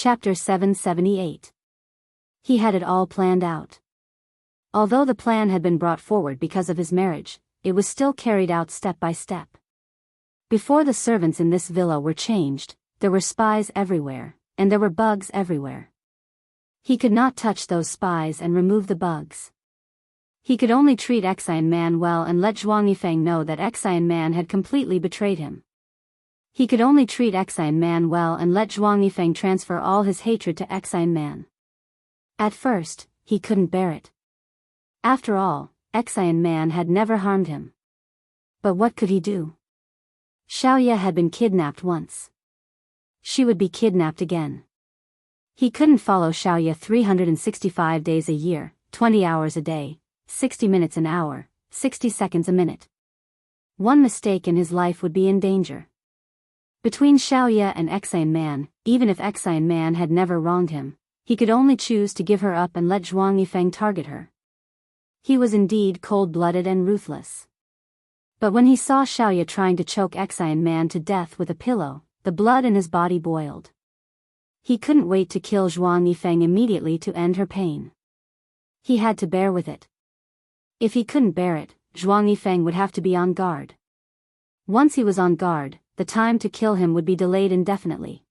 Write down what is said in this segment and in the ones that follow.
Chapter 778. He had it all planned out. Although the plan had been brought forward because of his marriage, it was still carried out step by step. Before the servants in this villa were changed, there were spies everywhere, and there were bugs everywhere. He could not touch those spies and remove the bugs. He could only treat Xian Man well and let Zhuang Yifeng know that Xian Man had completely betrayed him. He could only treat Xian Man well and let Zhuang Yifeng transfer all his hatred to Xian Man. At first, he couldn't bear it. After all, Xian Man had never harmed him. But what could he do? Xiaoye had been kidnapped once. She would be kidnapped again. He couldn't follow Xiaoye 365 days a year, 20 hours a day, 60 minutes an hour, 60 seconds a minute. One mistake and his life would be in danger. Between Xiaoye and Xian Man, even if Xian Man had never wronged him, he could only choose to give her up and let Zhuang Yifeng target her. He was indeed cold-blooded and ruthless. But when he saw Xiaoye trying to choke Xian Man to death with a pillow, the blood in his body boiled. He couldn't wait to kill Zhuang Yifeng immediately to end her pain. He had to bear with it. If he couldn't bear it, Zhuang Yifeng would have to be on guard. Once he was on guard, the time to kill him would be delayed indefinitely.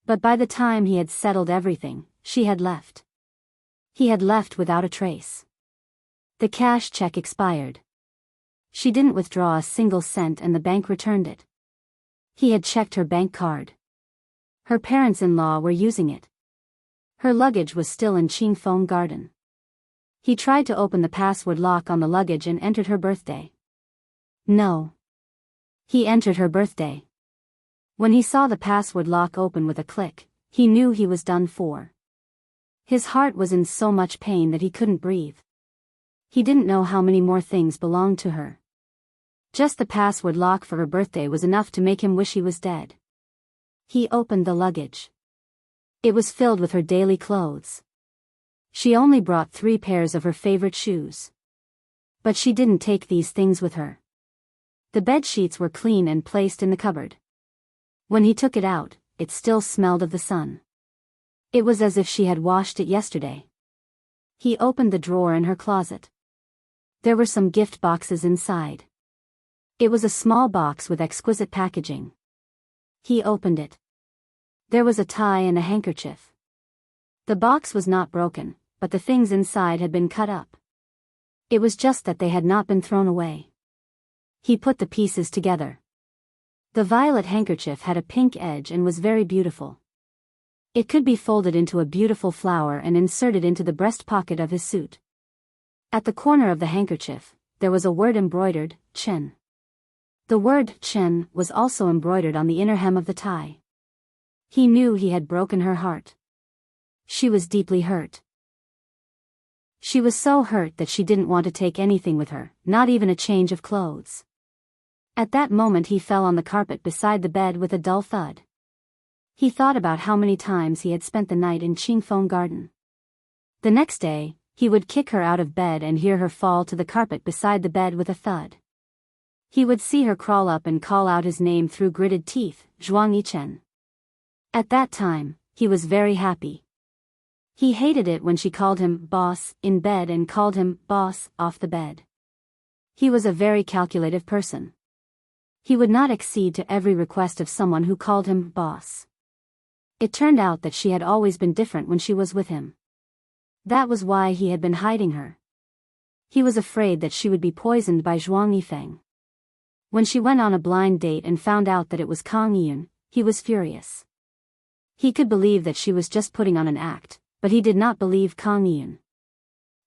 But by the time he had settled everything, she had left. He had left without a trace. The cash check expired. She didn't withdraw a single cent and the bank returned it. He had checked her bank card. Her parents-in-law were using it. Her luggage was still in Qingfeng Garden. He tried to open the password lock on the luggage and entered her birthday. No. He entered her birthday. When he saw the password lock open with a click, he knew he was done for. His heart was in so much pain that he couldn't breathe. He didn't know how many more things belonged to her. Just the password lock for her birthday was enough to make him wish he was dead. He opened the luggage. It was filled with her daily clothes. She only brought 3 pairs of her favorite shoes. But she didn't take these things with her. The bed sheets were clean and placed in the cupboard. When he took it out, it still smelled of the sun. It was as if she had washed it yesterday. He opened the drawer in her closet. There were some gift boxes inside. It was a small box with exquisite packaging. He opened it. There was a tie and a handkerchief. The box was not broken, but the things inside had been cut up. It was just that they had not been thrown away. He put the pieces together. The violet handkerchief had a pink edge and was very beautiful. It could be folded into a beautiful flower and inserted into the breast pocket of his suit. At the corner of the handkerchief, there was a word embroidered, Chen. The word Chen was also embroidered on the inner hem of the tie. He knew he had broken her heart. She was deeply hurt. She was so hurt that she didn't want to take anything with her, not even a change of clothes. At that moment he fell on the carpet beside the bed with a dull thud. He thought about how many times he had spent the night in Qingfeng Garden. The next day, he would kick her out of bed and hear her fall to the carpet beside the bed with a thud. He would see her crawl up and call out his name through gritted teeth, Zhuang Yichen. At that time, he was very happy. He hated it when she called him boss in bed and called him boss off the bed. He was a very calculative person. He would not accede to every request of someone who called him boss. It turned out that she had always been different when she was with him. That was why he had been hiding her. He was afraid that she would be poisoned by Zhuang Yifeng. When she went on a blind date and found out that it was Kang Yun, he was furious. He could believe that she was just putting on an act, but he did not believe Kang Yun.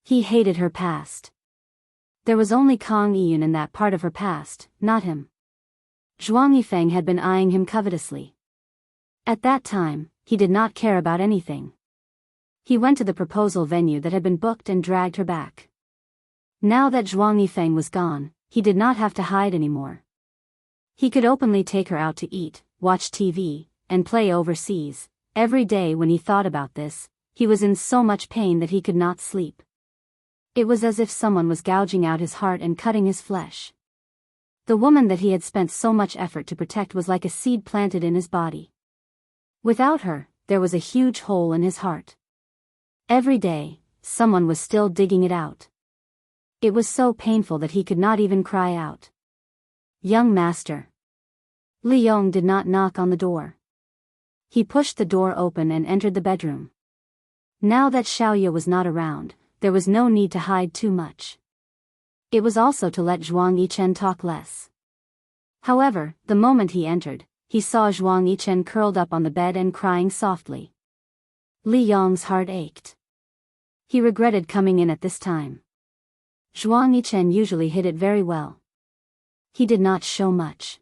He hated her past. There was only Kang Yun in that part of her past, not him. Zhuang Yifeng had been eyeing him covetously. At that time, he did not care about anything. He went to the proposal venue that had been booked and dragged her back. Now that Zhuang Yifeng was gone, he did not have to hide anymore. He could openly take her out to eat, watch TV, and play overseas. Every day when he thought about this, he was in so much pain that he could not sleep. It was as if someone was gouging out his heart and cutting his flesh. The woman that he had spent so much effort to protect was like a seed planted in his body. Without her, there was a huge hole in his heart. Every day, someone was still digging it out. It was so painful that he could not even cry out. Young master. Li Yong did not knock on the door. He pushed the door open and entered the bedroom. Now that Xiaoyu was not around, there was no need to hide too much. It was also to let Zhuang Yichen talk less. However, the moment he entered, he saw Zhuang Yichen curled up on the bed and crying softly. Li Yong's heart ached. He regretted coming in at this time. Zhuang Yichen usually hid it very well. He did not show much.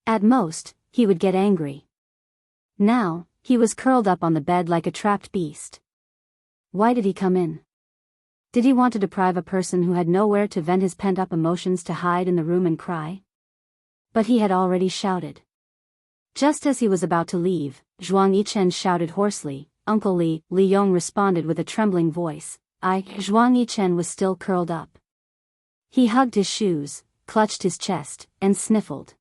At most, he would get angry. Now, he was curled up on the bed like a trapped beast. Why did he come in? Did he want to deprive a person who had nowhere to vent his pent-up emotions to hide in the room and cry? But he had already shouted. Just as he was about to leave, Zhuang Yichen shouted hoarsely, "Uncle Li." Li Yong responded with a trembling voice. Zhuang Yichen was still curled up. He hugged his shoes, clutched his chest, and sniffled.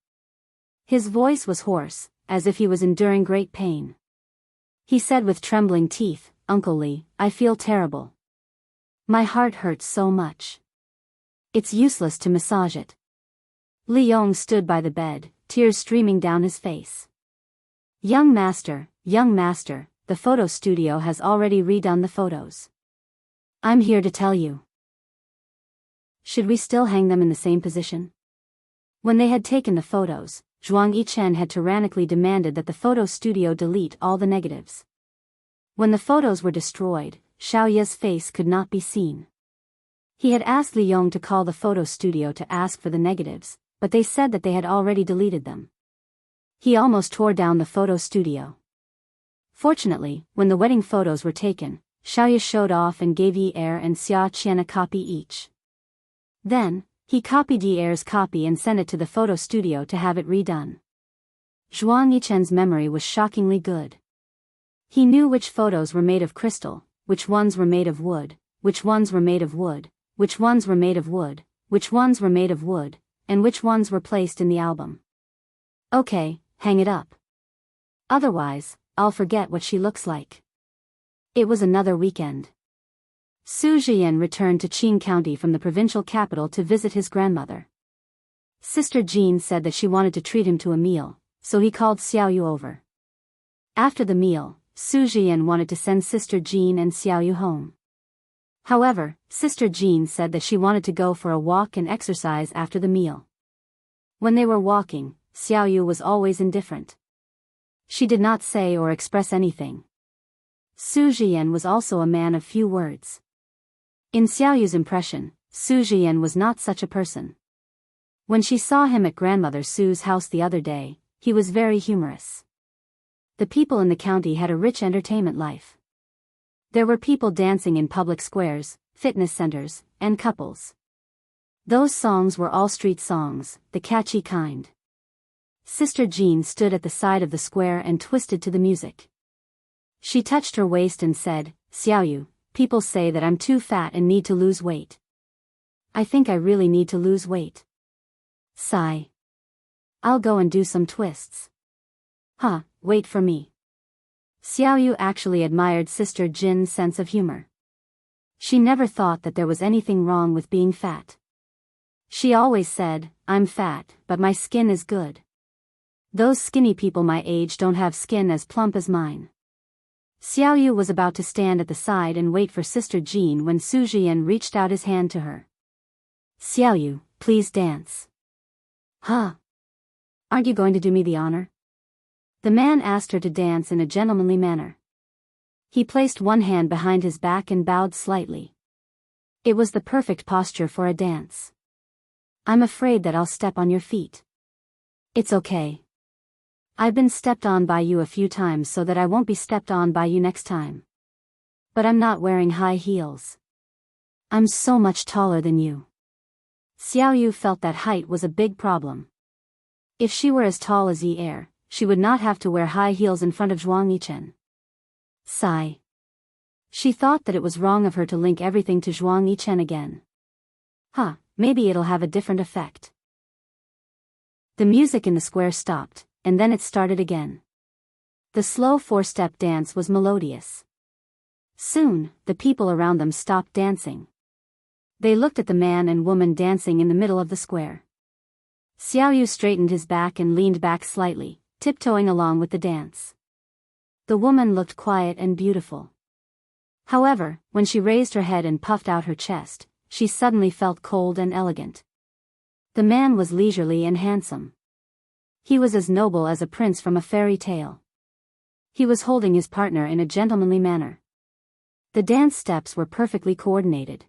His voice was hoarse, as if he was enduring great pain. He said with trembling teeth, "Uncle Li, I feel terrible. My heart hurts so much. It's useless to massage it." Li Yong stood by the bed, tears streaming down his face. Young master, the photo studio has already redone the photos. I'm here to tell you. Should we still hang them in the same position?" When they had taken the photos, Zhuang Yichen had tyrannically demanded that the photo studio delete all the negatives. When the photos were destroyed, Xiaoya's face could not be seen. He had asked Li Yong to call the photo studio to ask for the negatives, but they said that they had already deleted them. He almost tore down the photo studio. Fortunately, when the wedding photos were taken, Xiaoya showed off and gave Yi Er and Xia Qian a copy each. Then, he copied Yi Er's copy and sent it to the photo studio to have it redone. Zhuang Yichen's memory was shockingly good. He knew which photos were made of crystal, which ones were made of wood, which ones were made of wood, which ones were made of wood, which ones were made of wood, and which ones were placed in the album. Okay, hang it up. Otherwise, I'll forget what she looks like. It was another weekend. Su Jian returned to Qing County from the provincial capital to visit his grandmother. Sister Jean said that she wanted to treat him to a meal, so he called Xiaoyu over. After the meal, Su Jian wanted to send Sister Jean and Xiaoyu home. However, Sister Jean said that she wanted to go for a walk and exercise after the meal. When they were walking, Xiaoyu was always indifferent. She did not say or express anything. Su Jian was also a man of few words. In Xiaoyu's impression, Su Jian was not such a person. When she saw him at Grandmother Su's house the other day, he was very humorous. The people in the county had a rich entertainment life. There were people dancing in public squares, fitness centers, and couples. Those songs were all street songs, the catchy kind. Sister Jean stood at the side of the square and twisted to the music. She touched her waist and said, "Xiaoyu, people say that I'm too fat and need to lose weight. I think I really need to lose weight. Sigh. I'll go and do some twists." "Huh, wait for me." Xiaoyu actually admired Sister Jin's sense of humor. She never thought that there was anything wrong with being fat. She always said, "I'm fat, but my skin is good. Those skinny people my age don't have skin as plump as mine." Xiaoyu was about to stand at the side and wait for Sister Jean when Su Jian reached out his hand to her. "Xiaoyu, please dance." "Huh? Aren't you going to do me the honor?" The man asked her to dance in a gentlemanly manner. He placed one hand behind his back and bowed slightly. It was the perfect posture for a dance. "I'm afraid that I'll step on your feet." "It's okay. I've been stepped on by you a few times so that I won't be stepped on by you next time. But I'm not wearing high heels. I'm so much taller than you." Xiaoyu felt that height was a big problem. If she were as tall as Yi Er, she would not have to wear high heels in front of Zhuang Yichen. Sigh. She thought that it was wrong of her to link everything to Zhuang Yichen again. Maybe it'll have a different effect. The music in the square stopped, and then it started again. The slow four-step dance was melodious. Soon, the people around them stopped dancing. They looked at the man and woman dancing in the middle of the square. Xiaoyu straightened his back and leaned back slightly, tiptoeing along with the dance. The woman looked quiet and beautiful. However, when she raised her head and puffed out her chest, she suddenly felt cold and elegant. The man was leisurely and handsome. He was as noble as a prince from a fairy tale. He was holding his partner in a gentlemanly manner. The dance steps were perfectly coordinated.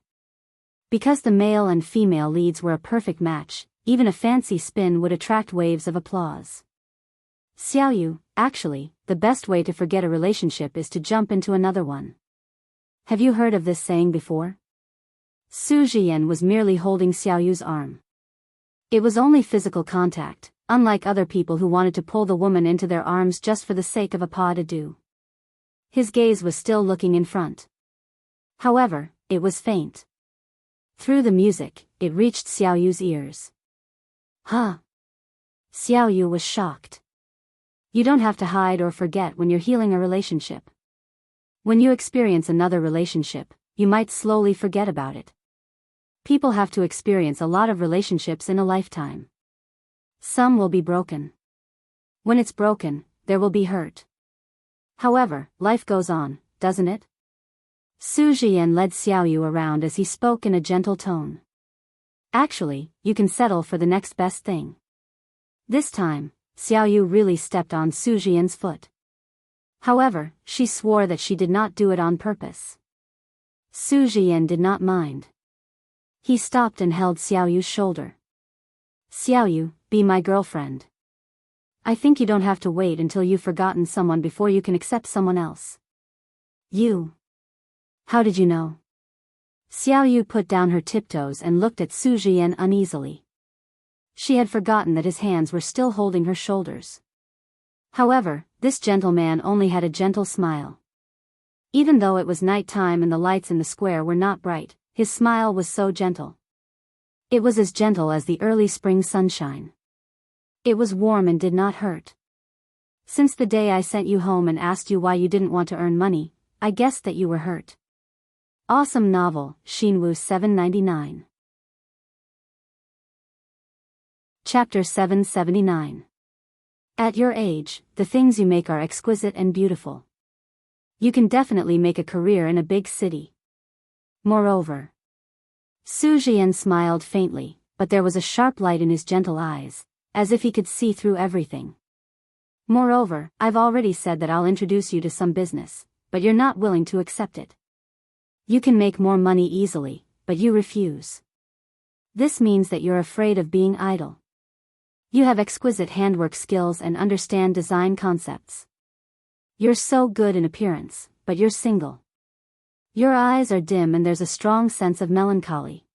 Because the male and female leads were a perfect match, even a fancy spin would attract waves of applause. Xiaoyu, actually, the best way to forget a relationship is to jump into another one. Have you heard of this saying before? Su Jian was merely holding Xiaoyu's arm. It was only physical contact, unlike other people who wanted to pull the woman into their arms just for the sake of a pas de deux. His gaze was still looking in front. However, it was faint. Through the music, it reached Xiaoyu's ears. Huh? Xiaoyu was shocked. You don't have to hide or forget when you're healing a relationship. When you experience another relationship, you might slowly forget about it. People have to experience a lot of relationships in a lifetime. Some will be broken. When it's broken, there will be hurt. However, life goes on, doesn't it? Su Jian led Xiaoyu around as he spoke in a gentle tone. Actually, you can settle for the next best thing. This time, Xiaoyu really stepped on Su Jian's foot. However, she swore that she did not do it on purpose. Su Jian did not mind. He stopped and held Xiaoyu's shoulder. Xiaoyu, be my girlfriend. I think you don't have to wait until you've forgotten someone before you can accept someone else. You. How did you know? Xiaoyu put down her tiptoes and looked at Su Jian uneasily. She had forgotten that his hands were still holding her shoulders. However, this gentleman only had a gentle smile. Even though it was night time and the lights in the square were not bright, his smile was so gentle. It was as gentle as the early spring sunshine. It was warm and did not hurt. Since the day I sent you home and asked you why you didn't want to earn money, I guessed that you were hurt. Awesome novel, Xinwu 799. Chapter 779. At your age, the things you make are exquisite and beautiful. You can definitely make a career in a big city. Moreover. Su Jian smiled faintly, but there was a sharp light in his gentle eyes, as if he could see through everything. Moreover, I've already said that I'll introduce you to some business, but you're not willing to accept it. You can make more money easily, but you refuse. This means that you're afraid of being idle. You have exquisite handwork skills and understand design concepts. You're so good in appearance, but you're single. Your eyes are dim and there's a strong sense of melancholy.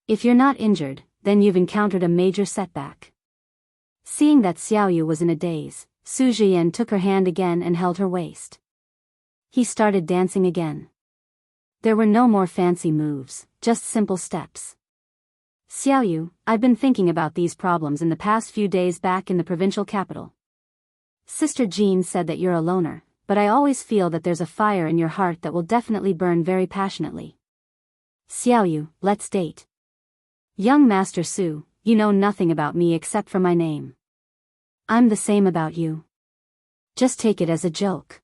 If you're not injured, then you've encountered a major setback. Seeing that Xiaoyu was in a daze, Su Jian took her hand again and held her waist. He started dancing again. There were no more fancy moves, just simple steps. Xiaoyu, I've been thinking about these problems in the past few days back in the provincial capital. Sister Jean said that you're a loner, but I always feel that there's a fire in your heart that will definitely burn very passionately. Xiaoyu, let's date. Young Master Su, you know nothing about me except for my name. I'm the same about you. Just take it as a joke.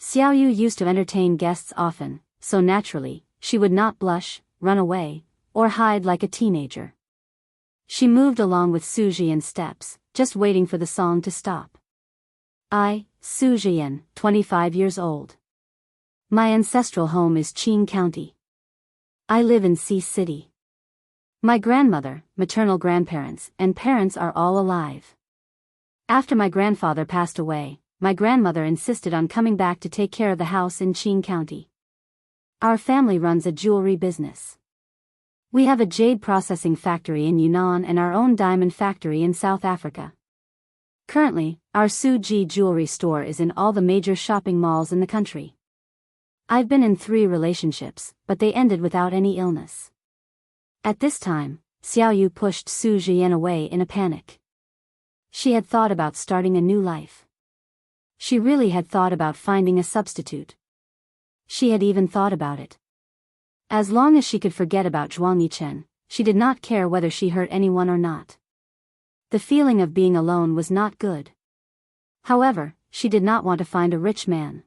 Xiaoyu used to entertain guests often, so naturally, she would not blush, run away, or hide like a teenager. She moved along with Su Jian's steps, just waiting for the song to stop. I, Su Jian, 25 years old. My ancestral home is Qing County. I live in Sea City. My grandmother, maternal grandparents, and parents are all alive. After my grandfather passed away, my grandmother insisted on coming back to take care of the house in Qing County. Our family runs a jewelry business. We have a jade processing factory in Yunnan and our own diamond factory in South Africa. Currently, our Su Ji jewelry store is in all the major shopping malls in the country. I've been in 3 relationships, but they ended without any illness. At this time, Xiaoyu pushed Su Jian away in a panic. She had thought about starting a new life. She really had thought about finding a substitute. She had even thought about it. As long as she could forget about Zhuang Yichen, she did not care whether she hurt anyone or not. The feeling of being alone was not good. However, she did not want to find a rich man.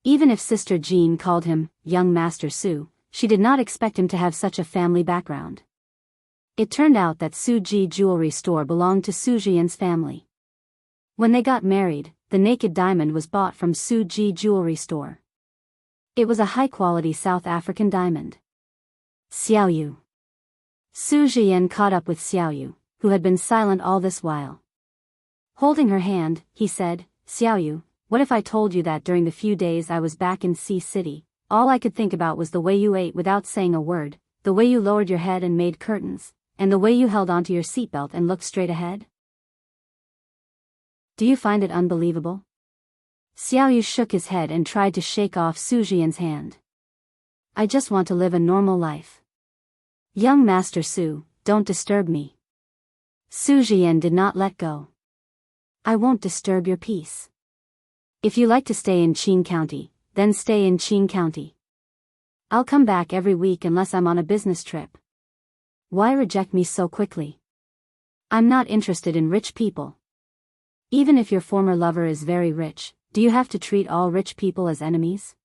Even if Sister Jean called him young Master Su, she did not expect him to have such a family background. It turned out that Su Ji jewelry store belonged to Su Jian's family. When they got married, the naked diamond was bought from Su Ji jewelry store. It was a high-quality South African diamond. Xiaoyu. Su Jian caught up with Xiaoyu, who had been silent all this while. Holding her hand, he said, "Xiaoyu, what if I told you that during the few days I was back in Sea City, all I could think about was the way you ate without saying a word, the way you lowered your head and made curtains, and the way you held onto your seatbelt and looked straight ahead? Do you find it unbelievable?" Xiaoyu shook his head and tried to shake off Su Jian's hand. "I just want to live a normal life. Young Master Su, don't disturb me." Su Jian did not let go. "I won't disturb your peace. If you like to stay in Qing County, then stay in Qing County. I'll come back every week unless I'm on a business trip. Why reject me so quickly? I'm not interested in rich people. Even if your former lover is very rich, do you have to treat all rich people as enemies?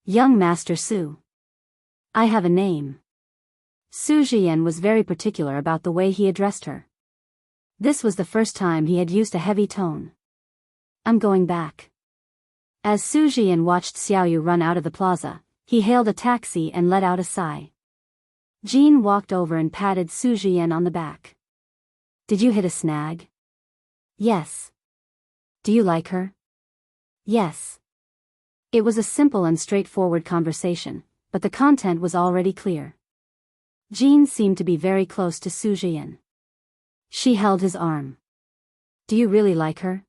Young Master Su. I have a name." Su Jian was very particular about the way he addressed her. This was the first time he had used a heavy tone. "I'm going back." As Su Jian watched Xiaoyu run out of the plaza, he hailed a taxi and let out a sigh. Jean walked over and patted Su Jian on the back. "Did you hit a snag?" "Yes." "Do you like her?" "Yes." It was a simple and straightforward conversation, but the content was already clear. Jean seemed to be very close to Su Jian. She held his arm. "Do you really like her?"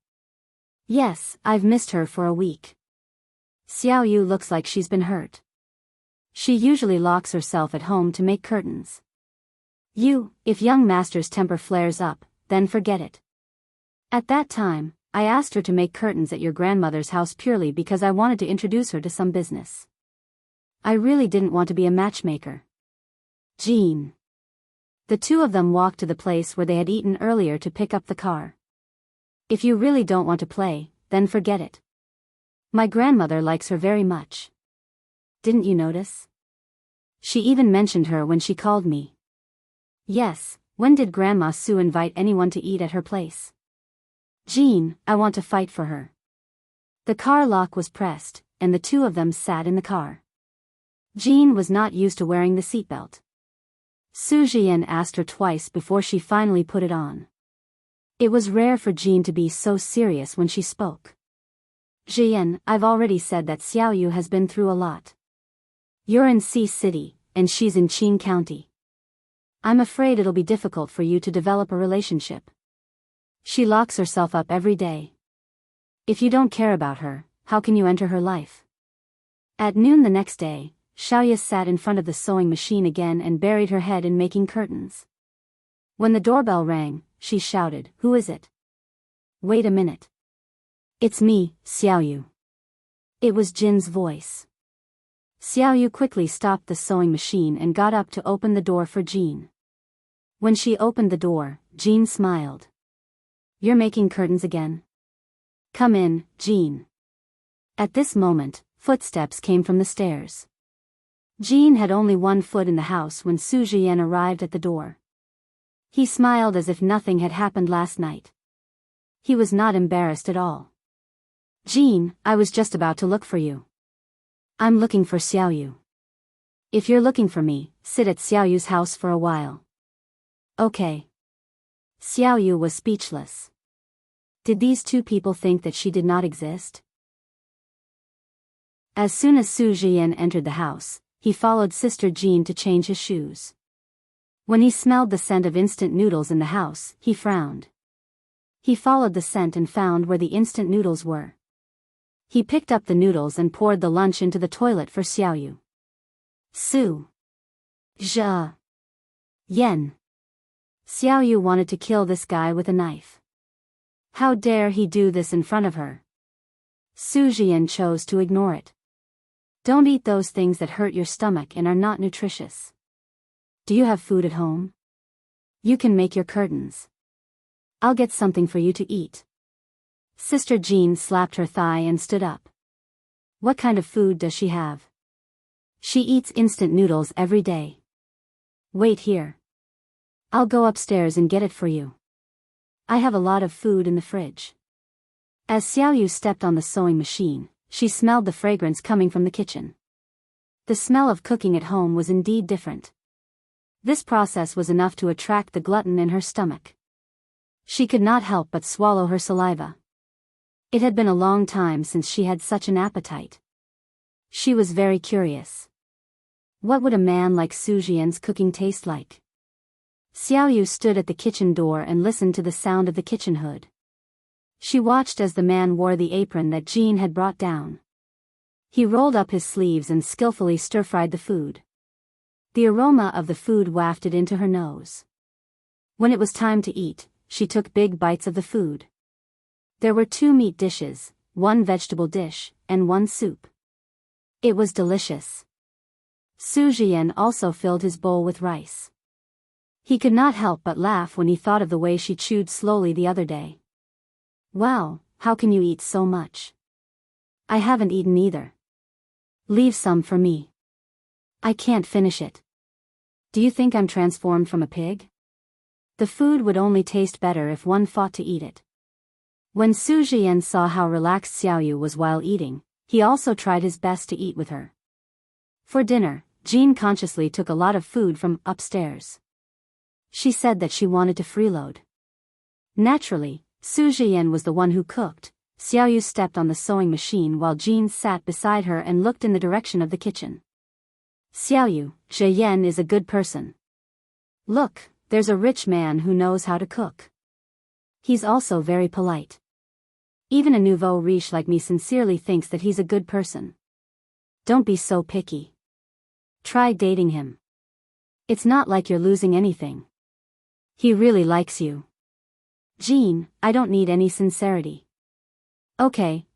"Yes, I've missed her for a week. Xiaoyu looks like she's been hurt. She usually locks herself at home to make curtains. If young master's temper flares up, then forget it. At that time, I asked her to make curtains at your grandmother's house purely because I wanted to introduce her to some business. I really didn't want to be a matchmaker." Jean. The two of them walked to the place where they had eaten earlier to pick up the car. "If you really don't want to play, then forget it. My grandmother likes her very much. Didn't you notice? She even mentioned her when she called me." "Yes, when did Grandma Su invite anyone to eat at her place?" "Jean, I want to fight for her." The car lock was pressed, and the two of them sat in the car. Jean was not used to wearing the seatbelt. Su Jian asked her twice before she finally put it on. It was rare for Jean to be so serious when she spoke. "Jian, I've already said that Xiaoyu has been through a lot. You're in Sea City, and she's in Qing County. I'm afraid it'll be difficult for you to develop a relationship. She locks herself up every day. If you don't care about her, how can you enter her life?" At noon the next day, Xiaoyu sat in front of the sewing machine again and buried her head in making curtains. When the doorbell rang, she shouted, "Who is it?" "Wait a minute. It's me, Xiaoyu." It was Jin's voice. Xiaoyu quickly stopped the sewing machine and got up to open the door for Jean. When she opened the door, Jean smiled. "You're making curtains again? Come in, Jean." At this moment, footsteps came from the stairs. Jean had only one foot in the house when Su Jian arrived at the door. He smiled as if nothing had happened last night. He was not embarrassed at all. "Jean, I was just about to look for you. I'm looking for Xiaoyu. If you're looking for me, sit at Xiaoyu's house for a while." "Okay." Xiaoyu was speechless. Did these two people think that she did not exist? As soon as Su Jian entered the house, he followed Sister Jean to change his shoes. When he smelled the scent of instant noodles in the house, he frowned. He followed the scent and found where the instant noodles were. He picked up the noodles and poured the lunch into the toilet for Xiaoyu. Su. Zhe. Yen. Xiaoyu wanted to kill this guy with a knife. How dare he do this in front of her? Su Jian chose to ignore it. Don't eat those things that hurt your stomach and are not nutritious. Do you have food at home? You can make your curtains. I'll get something for you to eat. Sister Jean slapped her thigh and stood up. What kind of food does she have? She eats instant noodles every day. Wait here. I'll go upstairs and get it for you. I have a lot of food in the fridge. As Xiaoyu stepped on the sewing machine, she smelled the fragrance coming from the kitchen. The smell of cooking at home was indeed different. This process was enough to attract the glutton in her stomach. She could not help but swallow her saliva. It had been a long time since she had such an appetite. She was very curious. What would a man like Su Jian's cooking taste like? Xiaoyu stood at the kitchen door and listened to the sound of the kitchen hood. She watched as the man wore the apron that Jean had brought down. He rolled up his sleeves and skillfully stir-fried the food. The aroma of the food wafted into her nose. When it was time to eat, she took big bites of the food. There were 2 meat dishes, 1 vegetable dish, and 1 soup. It was delicious. Su Jian also filled his bowl with rice. He could not help but laugh when he thought of the way she chewed slowly the other day. Wow, how can you eat so much? I haven't eaten either. Leave some for me. I can't finish it. Do you think I'm transformed from a pig? The food would only taste better if one fought to eat it. When Su Jian saw how relaxed Xiaoyu was while eating, he also tried his best to eat with her. For dinner, Jean consciously took a lot of food from upstairs. She said that she wanted to freeload. Naturally, Su Jian was the one who cooked. Xiaoyu stepped on the sewing machine while Jean sat beside her and looked in the direction of the kitchen. Xiaoyu, Zhe Yan is a good person. Look, there's a rich man who knows how to cook. He's also very polite. Even a nouveau riche like me sincerely thinks that he's a good person. Don't be so picky. Try dating him. It's not like you're losing anything. He really likes you. Jean, I don't need any sincerity. Okay.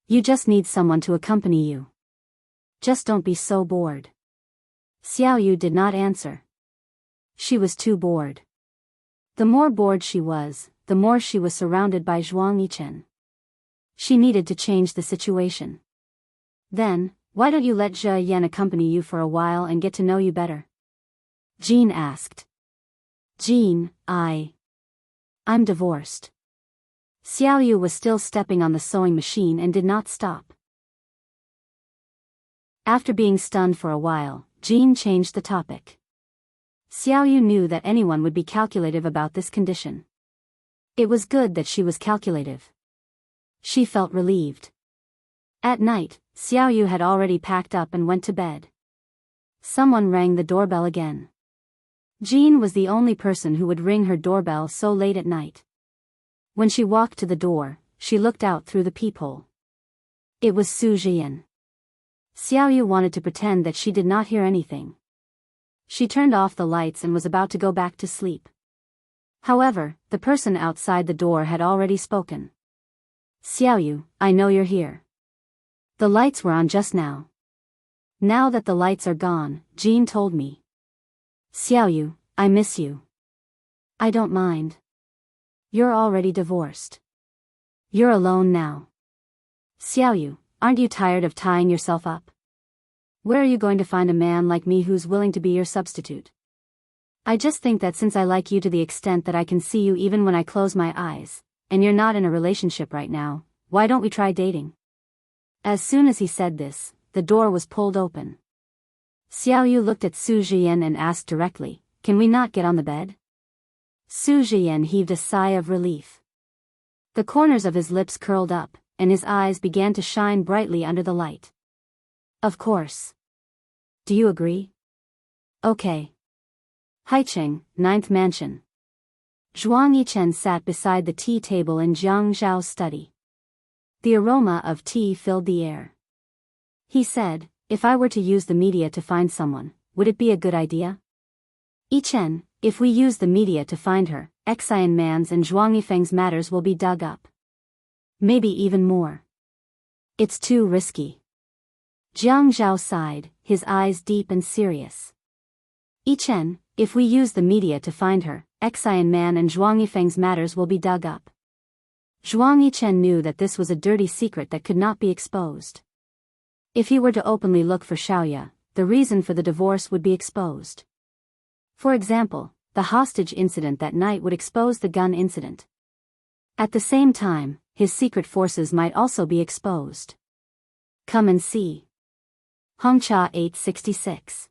You just need someone to accompany you. Just don't be so bored. Xiaoyu did not answer. She was too bored. The more bored she was, the more she was surrounded by Zhuang Yichen. She needed to change the situation. Then, why don't you let Zhe Yan accompany you for a while and get to know you better? Jean asked. Jean, I'm divorced. Xiaoyu was still stepping on the sewing machine and did not stop. After being stunned for a while, Jean changed the topic. Xiaoyu knew that anyone would be calculative about this condition. It was good that she was calculative. She felt relieved. At night, Xiaoyu had already packed up and went to bed. Someone rang the doorbell again. Jean was the only person who would ring her doorbell so late at night. When she walked to the door, she looked out through the peephole. It was Su Jian. Xiaoyu wanted to pretend that she did not hear anything. She turned off the lights and was about to go back to sleep. However, the person outside the door had already spoken. Xiaoyu, I know you're here. The lights were on just now. Now that the lights are gone, Jean told me. Xiaoyu, I miss you. I don't mind. You're already divorced. You're alone now. Xiaoyu, aren't you tired of tying yourself up? Where are you going to find a man like me who's willing to be your substitute? I just think that since I like you to the extent that I can see you even when I close my eyes, and you're not in a relationship right now, why don't we try dating? As soon as he said this, the door was pulled open. Xiaoyu looked at Su Jian and asked directly, can we not get on the bed? Su Jian heaved a sigh of relief. The corners of his lips curled up, and his eyes began to shine brightly under the light. Of course. Do you agree? Okay. Haicheng, 9th Mansion. Zhuang Yichen sat beside the tea table in Jiang Zhao's study. The aroma of tea filled the air. He said, if I were to use the media to find someone, would it be a good idea? Yichen, if we use the media to find her, Xian Man's and Zhuang Yifeng's matters will be dug up. Maybe even more. It's too risky. Jiang Zhao sighed, his eyes deep and serious. Yichen, if we use the media to find her, Xian Man and Zhuang Yifeng's matters will be dug up. Zhuang Yichen knew that this was a dirty secret that could not be exposed. If he were to openly look for Xiaoya, the reason for the divorce would be exposed. For example, the hostage incident that night would expose the gun incident. At the same time, his secret forces might also be exposed. Come and see. Hongcha 866.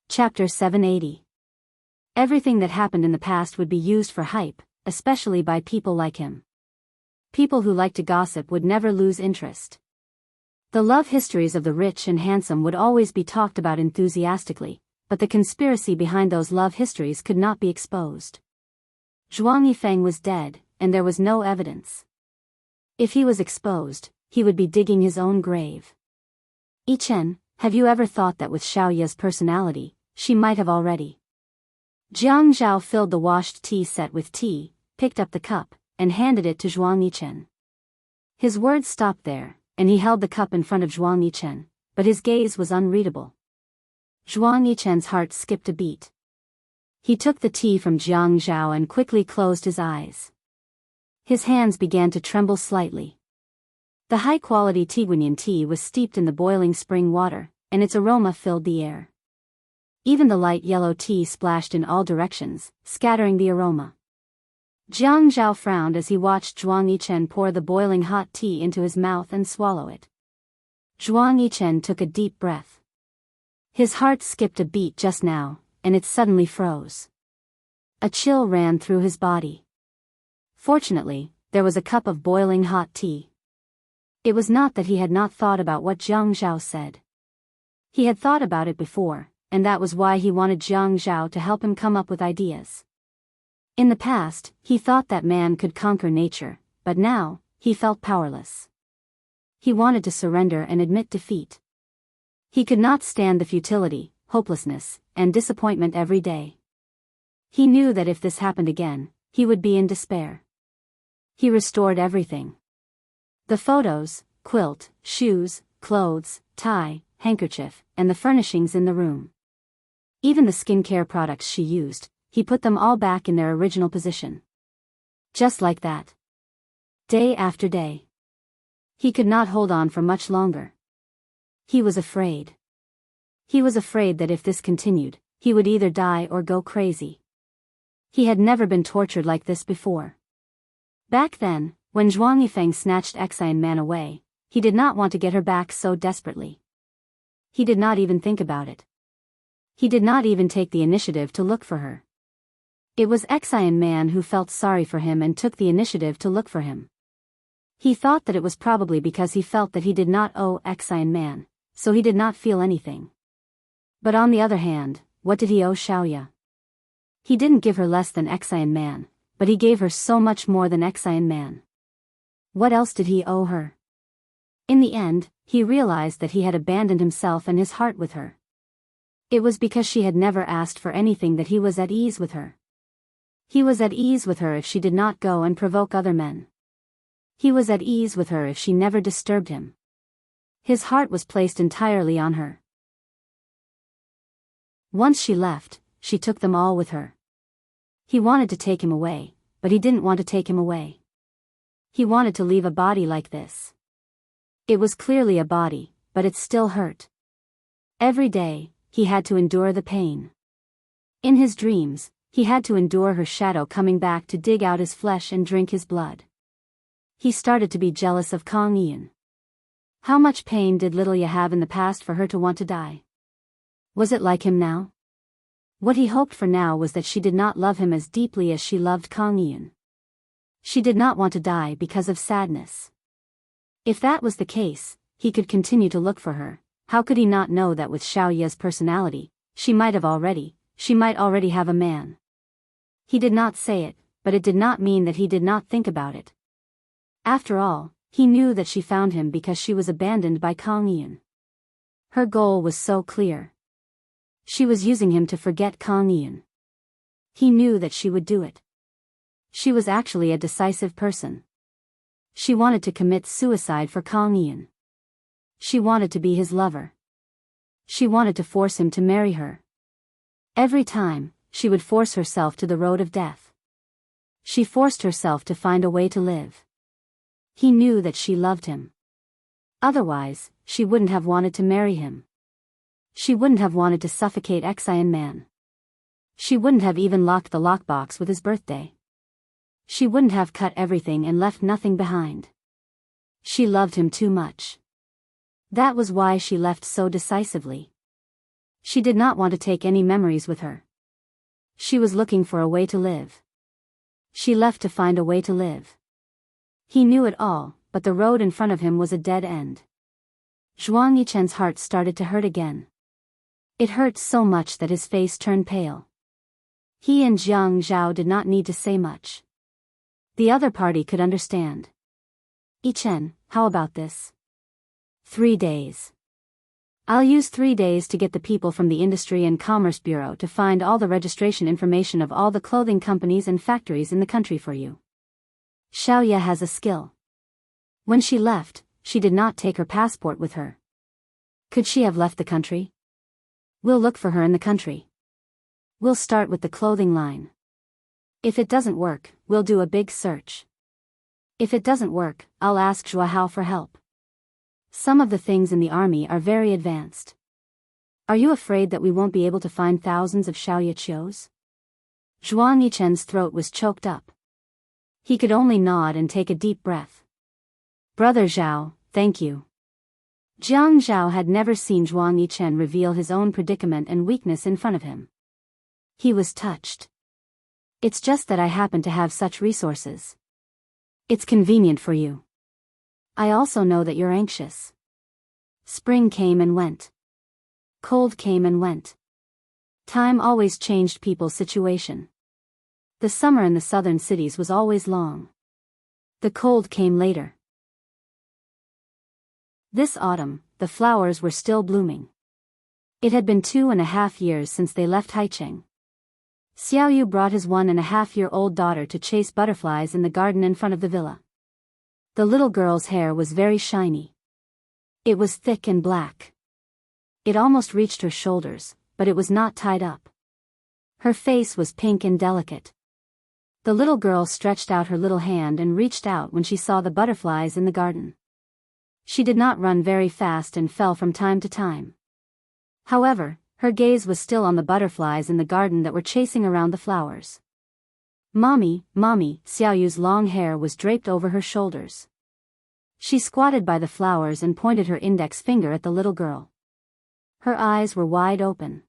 Chapter 780. Everything that happened in the past would be used for hype, especially by people like him. People who like to gossip would never lose interest. The love histories of the rich and handsome would always be talked about enthusiastically, but the conspiracy behind those love histories could not be exposed. Zhuang Yifeng was dead, and there was no evidence. If he was exposed, he would be digging his own grave. Yichen, have you ever thought that with Xiaoya's personality, she might have already? Jiang Zhao filled the washed tea set with tea, picked up the cup, and handed it to Zhuang Yichen. His words stopped there, and he held the cup in front of Zhuang Yichen, but his gaze was unreadable. Zhuang Yichen's heart skipped a beat. He took the tea from Jiang Zhao and quickly closed his eyes. His hands began to tremble slightly. The high-quality Tiguanyin tea was steeped in the boiling spring water, and its aroma filled the air. Even the light yellow tea splashed in all directions, scattering the aroma. Jiang Zhao frowned as he watched Zhuang Yichen pour the boiling hot tea into his mouth and swallow it. Zhuang Yichen took a deep breath. His heart skipped a beat just now, and it suddenly froze. A chill ran through his body. Fortunately, there was a cup of boiling hot tea. It was not that he had not thought about what Jiang Zhao said. He had thought about it before, and that was why he wanted Jiang Zhao to help him come up with ideas. In the past, he thought that man could conquer nature, but now, he felt powerless. He wanted to surrender and admit defeat. He could not stand the futility, hopelessness, and disappointment every day. He knew that if this happened again, he would be in despair. He restored everything. The photos, quilt, shoes, clothes, tie, handkerchief, and the furnishings in the room. Even the skincare products she used, he put them all back in their original position. Just like that. Day after day. He could not hold on for much longer. He was afraid. He was afraid that if this continued, he would either die or go crazy. He had never been tortured like this before. Back then, when Zhuang Yifeng snatched Xian Man away, he did not want to get her back so desperately. He did not even think about it. He did not even take the initiative to look for her. It was Xian Man who felt sorry for him and took the initiative to look for him. He thought that it was probably because he felt that he did not owe Xian Man, so he did not feel anything. But on the other hand, what did he owe Xiaoya? He didn't give her less than Xian Man, but he gave her so much more than Xian Man. What else did he owe her? In the end, he realized that he had abandoned himself and his heart with her. It was because she had never asked for anything that he was at ease with her. He was at ease with her if she did not go and provoke other men. He was at ease with her if she never disturbed him. His heart was placed entirely on her. Once she left, she took them all with her. He wanted to take him away, but he didn't want to take him away. He wanted to leave a body like this. It was clearly a body, but it still hurt. Every day, he had to endure the pain. In his dreams, he had to endure her shadow coming back to dig out his flesh and drink his blood. He started to be jealous of Kang Yun. How much pain did Lilia have in the past for her to want to die? Was it like him now? What he hoped for now was that she did not love him as deeply as she loved Kang Yun. She did not want to die because of sadness. If that was the case, he could continue to look for her. How could he not know that with Xiaoya's personality, she might already have a man? He did not say it, but it did not mean that he did not think about it. After all, he knew that she found him because she was abandoned by Kang Yun. Her goal was so clear. She was using him to forget Kang Yun. He knew that she would do it. She was actually a decisive person. She wanted to commit suicide for Kang Ian. She wanted to be his lover. She wanted to force him to marry her. Every time, she would force herself to the road of death. She forced herself to find a way to live. He knew that she loved him. Otherwise, she wouldn't have wanted to marry him. She wouldn't have wanted to suffocate Xian Man. She wouldn't have even locked the lockbox with his birthday. She wouldn't have cut everything and left nothing behind. She loved him too much. That was why she left so decisively. She did not want to take any memories with her. She was looking for a way to live. She left to find a way to live. He knew it all, but the road in front of him was a dead end. Zhuang Yichen's heart started to hurt again. It hurt so much that his face turned pale. He and Jiang Zhao did not need to say much. The other party could understand. Yichen, how about this? 3 days. I'll use 3 days to get the people from the Industry and Commerce Bureau to find all the registration information of all the clothing companies and factories in the country for you. Xiaoye has a skill. When she left, she did not take her passport with her. Could she have left the country? We'll look for her in the country. We'll start with the clothing line. If it doesn't work, we'll do a big search. If it doesn't work, I'll ask Zhuahao for help. Some of the things in the army are very advanced. Are you afraid that we won't be able to find thousands of Xiaoye Qius? Zhuang Yichen's throat was choked up. He could only nod and take a deep breath. Brother Zhao, thank you. Jiang Zhao had never seen Zhuang Yichen reveal his own predicament and weakness in front of him. He was touched. It's just that I happen to have such resources. It's convenient for you. I also know that you're anxious. Spring came and went. Cold came and went. Time always changed people's situation. The summer in the southern cities was always long. The cold came later. This autumn, the flowers were still blooming. It had been 2.5 years since they left Haicheng. Xiaoyu brought his 1.5-year-old daughter to chase butterflies in the garden in front of the villa. The little girl's hair was very shiny. It was thick and black. It almost reached her shoulders, but it was not tied up. Her face was pink and delicate. The little girl stretched out her little hand and reached out when she saw the butterflies in the garden. She did not run very fast and fell from time to time. However, her gaze was still on the butterflies in the garden that were chasing around the flowers. Mommy, Mommy, Xiaoyu's long hair was draped over her shoulders. She squatted by the flowers and pointed her index finger at the little girl. Her eyes were wide open.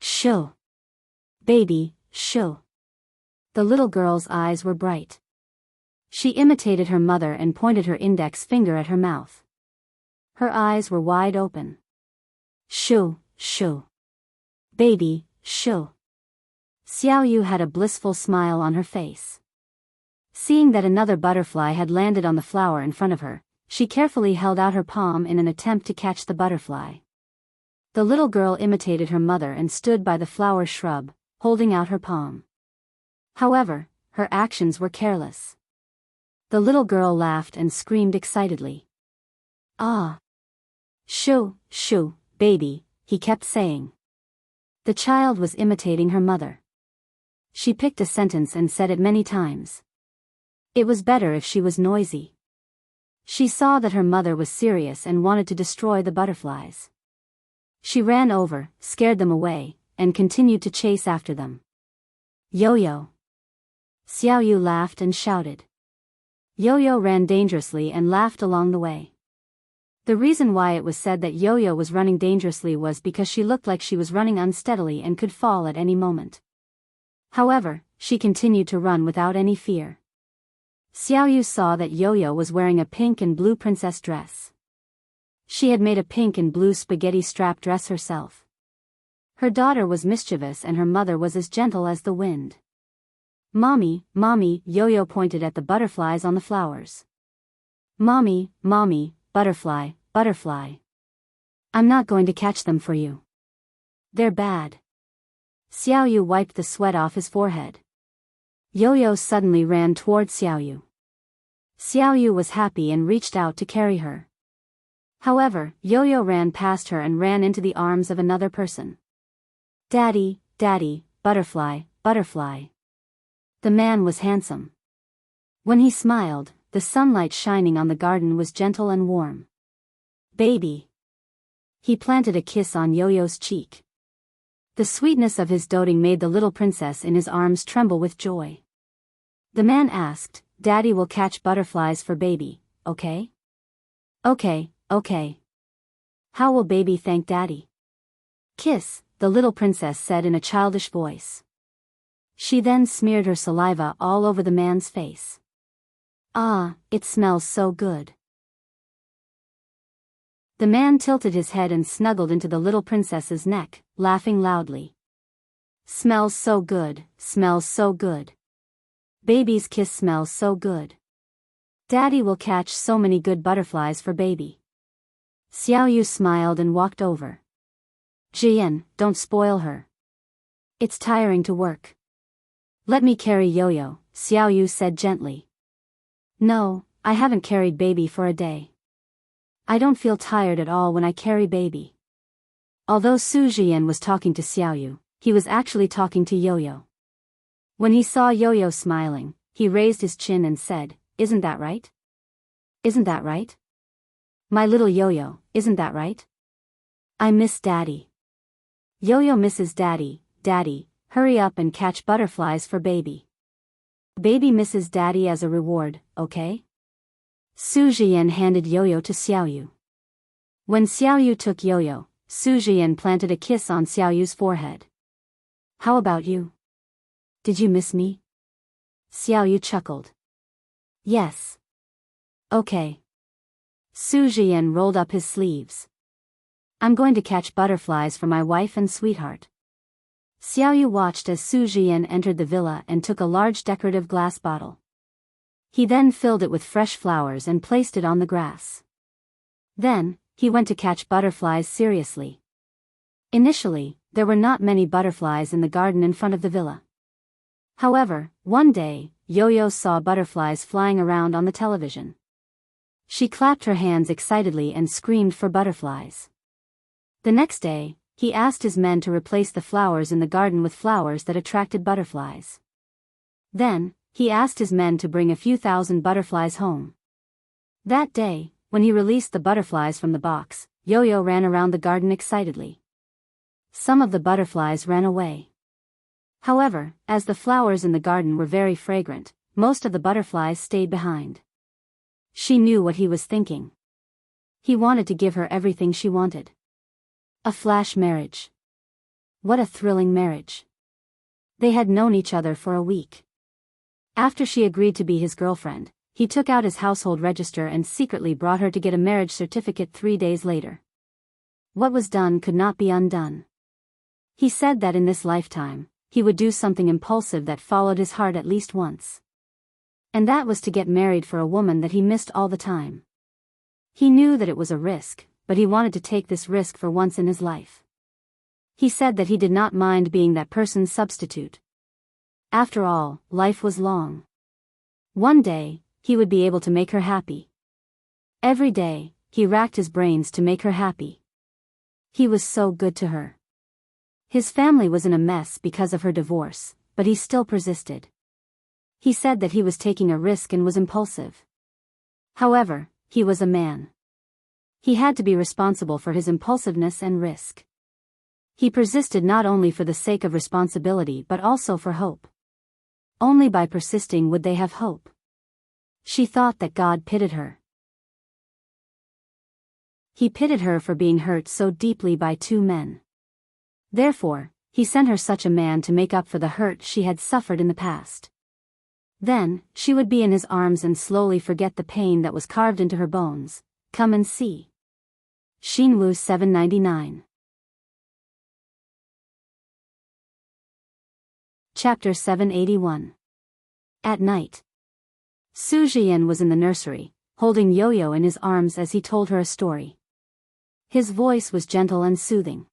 Shoo. Baby, shoo. The little girl's eyes were bright. She imitated her mother and pointed her index finger at her mouth. Her eyes were wide open. Shoo, shoo. Baby, shoo. Xiaoyu had a blissful smile on her face. Seeing that another butterfly had landed on the flower in front of her, she carefully held out her palm in an attempt to catch the butterfly. The little girl imitated her mother and stood by the flower shrub, holding out her palm. However, her actions were careless. The little girl laughed and screamed excitedly. Ah! Shoo, shoo, baby, he kept saying. The child was imitating her mother. She picked a sentence and said it many times. It was better if she was noisy. She saw that her mother was serious and wanted to destroy the butterflies. She ran over, scared them away, and continued to chase after them. Yo-yo! Xiaoyu laughed and shouted. Yo-yo ran dangerously and laughed along the way. The reason why it was said that Yo-yo was running dangerously was because she looked like she was running unsteadily and could fall at any moment. However, she continued to run without any fear. Xiaoyu saw that Yo-yo was wearing a pink and blue princess dress. She had made a pink and blue spaghetti strap dress herself. Her daughter was mischievous and her mother was as gentle as the wind. Mommy, Mommy, Yo-yo pointed at the butterflies on the flowers. Mommy, Mommy, butterfly, butterfly. I'm not going to catch them for you. They're bad. Xiaoyu wiped the sweat off his forehead. Yo-Yo suddenly ran toward Xiaoyu. Xiaoyu was happy and reached out to carry her. However, Yo-Yo ran past her and ran into the arms of another person. "Daddy, Daddy, butterfly, butterfly." The man was handsome. When he smiled, the sunlight shining on the garden was gentle and warm. "Baby." He planted a kiss on Yo-Yo's cheek. The sweetness of his doting made the little princess in his arms tremble with joy. The man asked, "Daddy will catch butterflies for baby, okay?" "Okay, okay." "How will baby thank Daddy?" "Kiss," the little princess said in a childish voice. She then smeared her saliva all over the man's face. "Ah, it smells so good." The man tilted his head and snuggled into the little princess's neck, laughing loudly. "Smells so good, smells so good. Baby's kiss smells so good. Daddy will catch so many good butterflies for baby." Xiaoyu smiled and walked over. "Jian, don't spoil her. It's tiring to work." "Let me carry Yo-Yo," Xiaoyu said gently. "No, I haven't carried baby for a day. I don't feel tired at all when I carry baby." Although Su Jian was talking to Xiaoyu, he was actually talking to Yo-Yo. When he saw Yo-Yo smiling, he raised his chin and said, "Isn't that right? Isn't that right? My little Yo-Yo, isn't that right? I miss Daddy. Yo-Yo misses Daddy, Daddy, hurry up and catch butterflies for baby. Baby misses Daddy as a reward, okay?" Su Jian handed Yo-Yo to Xiaoyu. When Xiaoyu took Yo-Yo, Su Jian planted a kiss on Xiaoyu's forehead. "How about you? Did you miss me?" Xiaoyu chuckled. "Yes." "Okay." Su Jian rolled up his sleeves. "I'm going to catch butterflies for my wife and sweetheart." Xiaoyu watched as Su Jian entered the villa and took a large decorative glass bottle. He then filled it with fresh flowers and placed it on the grass. Then, he went to catch butterflies seriously. Initially, there were not many butterflies in the garden in front of the villa. However, one day, Yo-Yo saw butterflies flying around on the television. She clapped her hands excitedly and screamed for butterflies. The next day, he asked his men to replace the flowers in the garden with flowers that attracted butterflies. Then, he asked his men to bring a few thousand butterflies home. That day, when he released the butterflies from the box, Yo-Yo ran around the garden excitedly. Some of the butterflies ran away. However, as the flowers in the garden were very fragrant, most of the butterflies stayed behind. She knew what he was thinking. He wanted to give her everything she wanted. A flash marriage. What a thrilling marriage. They had known each other for a week. After she agreed to be his girlfriend, he took out his household register and secretly brought her to get a marriage certificate 3 days later. What was done could not be undone. He said that in this lifetime, he would do something impulsive that followed his heart at least once. And that was to get married for a woman that he missed all the time. He knew that it was a risk, but he wanted to take this risk for once in his life. He said that he did not mind being that person's substitute. After all, life was long. One day, he would be able to make her happy. Every day, he racked his brains to make her happy. He was so good to her. His family was in a mess because of her divorce, but he still persisted. He said that he was taking a risk and was impulsive. However, he was a man. He had to be responsible for his impulsiveness and risk. He persisted not only for the sake of responsibility but also for hope. Only by persisting would they have hope. She thought that God pitied her. He pitied her for being hurt so deeply by 2 men. Therefore, he sent her such a man to make up for the hurt she had suffered in the past. Then, she would be in his arms and slowly forget the pain that was carved into her bones. Come and see. Xinwu 799. Chapter 781. At night. Su Jian was in the nursery, holding Yo-Yo in his arms as he told her a story. His voice was gentle and soothing.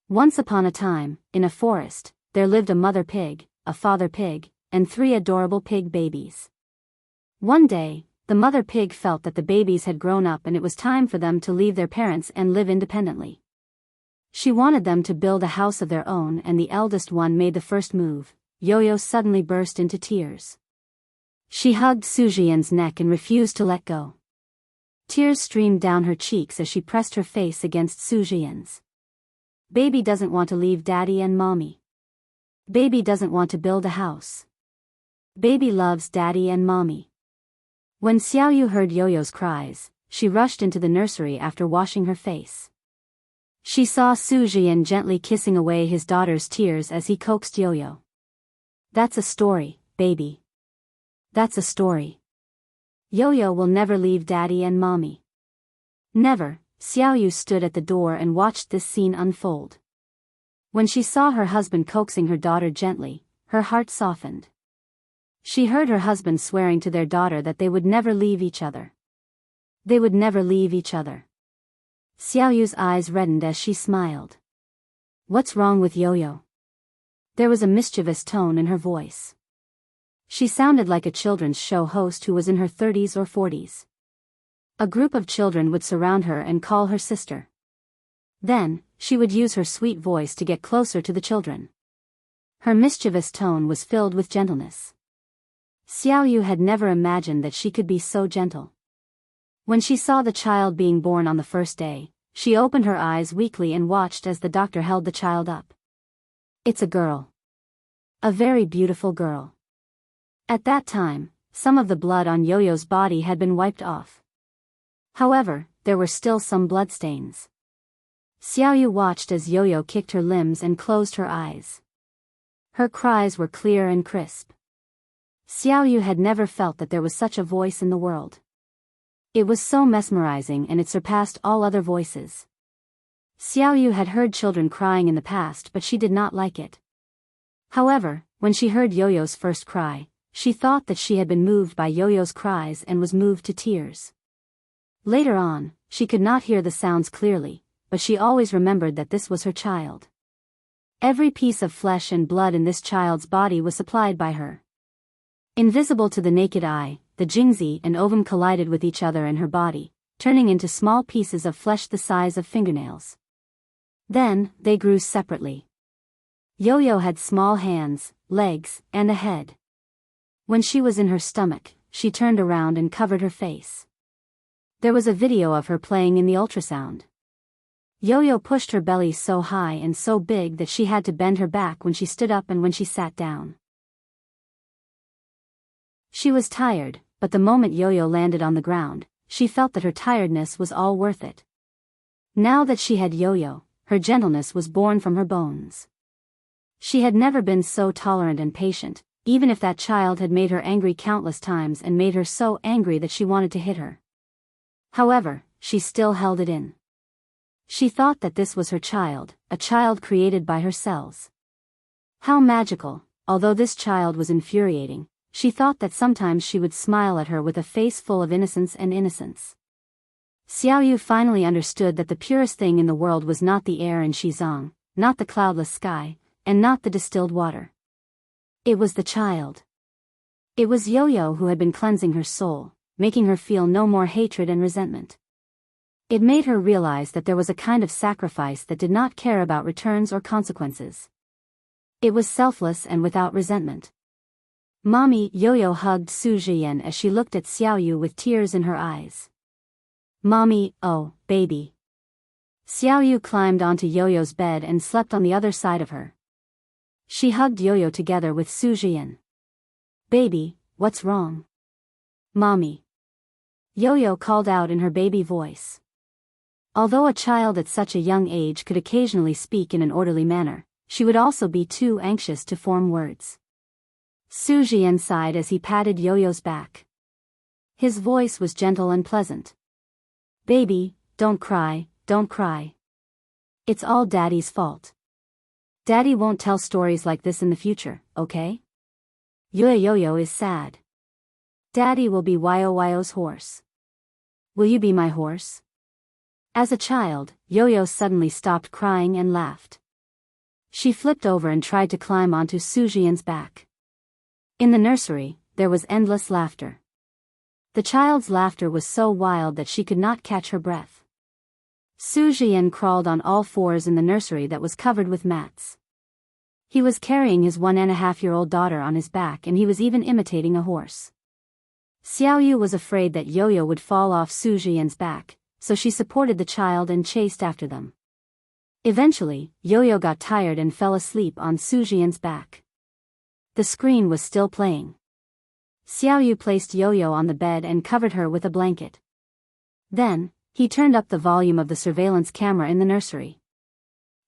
Once upon a time, in a forest, there lived a mother pig, a father pig, and 3 adorable pig babies. One day, the mother pig felt that the babies had grown up and it was time for them to leave their parents and live independently. She wanted them to build a house of their own, and the eldest one made the first move. Yo-Yo suddenly burst into tears. She hugged Sujian's neck and refused to let go. Tears streamed down her cheeks as she pressed her face against Sujian's. Baby doesn't want to leave daddy and mommy. Baby doesn't want to build a house. Baby loves daddy and mommy. When Xiaoyu heard Yo-Yo's cries, she rushed into the nursery after washing her face. She saw Sujian gently kissing away his daughter's tears as he coaxed Yo-Yo. That's a story, baby. That's a story. Yo-Yo will never leave daddy and mommy. Never. Xiaoyu stood at the door and watched this scene unfold. When she saw her husband coaxing her daughter gently, her heart softened. She heard her husband swearing to their daughter that they would never leave each other. They would never leave each other. Xiaoyu's eyes reddened as she smiled. What's wrong with Yo-Yo? There was a mischievous tone in her voice. She sounded like a children's show host who was in her 30s or 40s. A group of children would surround her and call her sister. Then, she would use her sweet voice to get closer to the children. Her mischievous tone was filled with gentleness. Xiaoyu had never imagined that she could be so gentle. When she saw the child being born on the first day, she opened her eyes weakly and watched as the doctor held the child up. It's a girl. A very beautiful girl. At that time, some of the blood on Yo-Yo's body had been wiped off. However, there were still some bloodstains. Xiaoyu watched as Yo-Yo kicked her limbs and closed her eyes. Her cries were clear and crisp. Xiaoyu had never felt that there was such a voice in the world. It was so mesmerizing and it surpassed all other voices. Xiaoyu had heard children crying in the past, but she did not like it. However, when she heard Yo-Yo's first cry, she thought that she had been moved by Yo-Yo's cries and was moved to tears. Later on, she could not hear the sounds clearly, but she always remembered that this was her child. Every piece of flesh and blood in this child's body was supplied by her. Invisible to the naked eye, the jingzi and ovum collided with each other in her body, turning into small pieces of flesh the size of fingernails. Then, they grew separately. Yo-Yo had small hands, legs, and a head. When she was in her stomach, she turned around and covered her face. There was a video of her playing in the ultrasound. Yo-Yo pushed her belly so high and so big that she had to bend her back when she stood up and when she sat down. She was tired, but the moment Yo-Yo landed on the ground, she felt that her tiredness was all worth it. Now that she had Yo-Yo, her gentleness was born from her bones. She had never been so tolerant and patient, even if that child had made her angry countless times and made her so angry that she wanted to hit her. However, she still held it in. She thought that this was her child, a child created by her cells. How magical. Although this child was infuriating, she thought that sometimes she would smile at her with a face full of innocence and innocence. Xiaoyu finally understood that the purest thing in the world was not the air in Shizong, not the cloudless sky, and not the distilled water. It was the child. It was Yo-Yo who had been cleansing her soul, making her feel no more hatred and resentment. It made her realize that there was a kind of sacrifice that did not care about returns or consequences. It was selfless and without resentment. Mommy, Yo-Yo hugged Su Jian as she looked at Xiaoyu with tears in her eyes. Mommy, oh, baby. Xiaoyu climbed onto Yo-Yo's bed and slept on the other side of her. She hugged Yo-Yo together with Su Jian. Baby, what's wrong? Mommy. Yo-Yo called out in her baby voice. Although a child at such a young age could occasionally speak in an orderly manner, she would also be too anxious to form words. Su Jian sighed as he patted Yo-Yo's back. His voice was gentle and pleasant. Baby, don't cry, don't cry. It's all Daddy's fault. Daddy won't tell stories like this in the future, okay? Yo-Yo is sad. Daddy will be Yo-Yo's horse. Will you be my horse? As a child, Yo-Yo suddenly stopped crying and laughed. She flipped over and tried to climb onto Su Jian's back. In the nursery, there was endless laughter. The child's laughter was so wild that she could not catch her breath. Su Jian crawled on all fours in the nursery that was covered with mats. He was carrying his 1.5-year-old daughter on his back, and he was even imitating a horse. Xiaoyu was afraid that Yo-Yo would fall off Su Jian's back, so she supported the child and chased after them. Eventually, Yo-Yo got tired and fell asleep on Su Jian's back. The screen was still playing. Xiaoyu placed Yo-Yo on the bed and covered her with a blanket. Then, he turned up the volume of the surveillance camera in the nursery.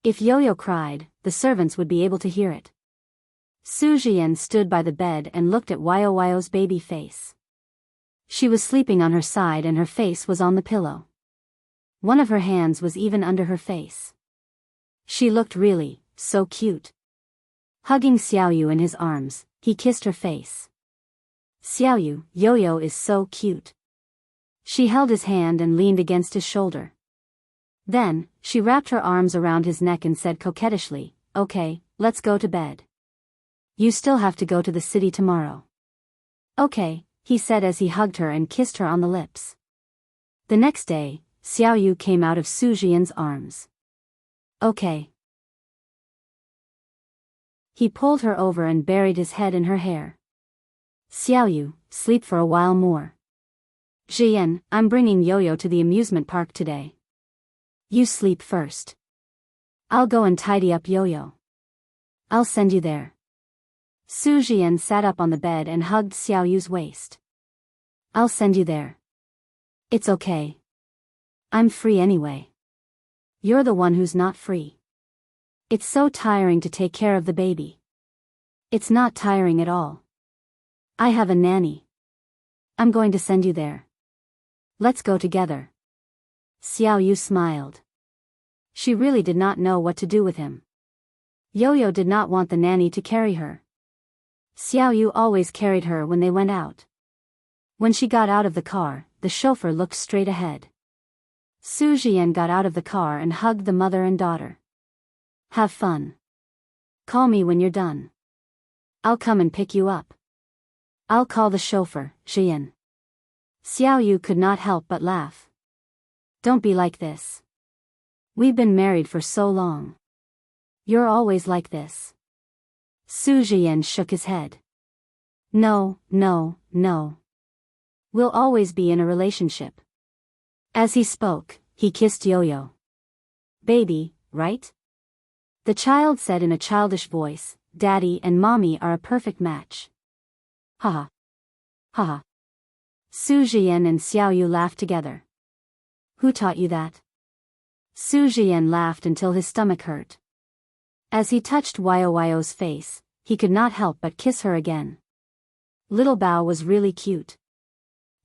If Yo-Yo cried, the servants would be able to hear it. Su Jian stood by the bed and looked at Yo-Yo's baby face. She was sleeping on her side and her face was on the pillow. One of her hands was even under her face. She looked really, so cute. Hugging Xiaoyu in his arms, he kissed her face. Xiaoyu, Yo-Yo is so cute. She held his hand and leaned against his shoulder. Then, she wrapped her arms around his neck and said coquettishly, "Okay, let's go to bed. You still have to go to the city tomorrow." "Okay," he said as he hugged her and kissed her on the lips. The next day, Xiaoyu came out of Su Jian's arms. "Okay." He pulled her over and buried his head in her hair. "Xiaoyu, sleep for a while more. Jian, I'm bringing Yo-Yo to the amusement park today. You sleep first. I'll go and tidy up Yo-Yo. I'll send you there." Su Jian sat up on the bed and hugged Xiaoyu's waist. "I'll send you there. It's okay. I'm free anyway. You're the one who's not free. It's so tiring to take care of the baby." "It's not tiring at all. I have a nanny. I'm going to send you there. Let's go together." Xiaoyu smiled. She really did not know what to do with him. Yo-Yo did not want the nanny to carry her. Xiaoyu always carried her when they went out. When she got out of the car, the chauffeur looked straight ahead. Su Jian got out of the car and hugged the mother and daughter. "Have fun. Call me when you're done. I'll come and pick you up. I'll call the chauffeur, Jian." Xiaoyu could not help but laugh. "Don't be like this. We've been married for so long. You're always like this." Su Jian shook his head. "No, no, no. We'll always be in a relationship." As he spoke, he kissed Yo-Yo. "Baby, right?" The child said in a childish voice, "Daddy and Mommy are a perfect match." "Haha. Haha." Su Jian and Xiaoyu laughed together. "Who taught you that?" Su Jian laughed until his stomach hurt. As he touched Yo's face, he could not help but kiss her again. Little Bao was really cute.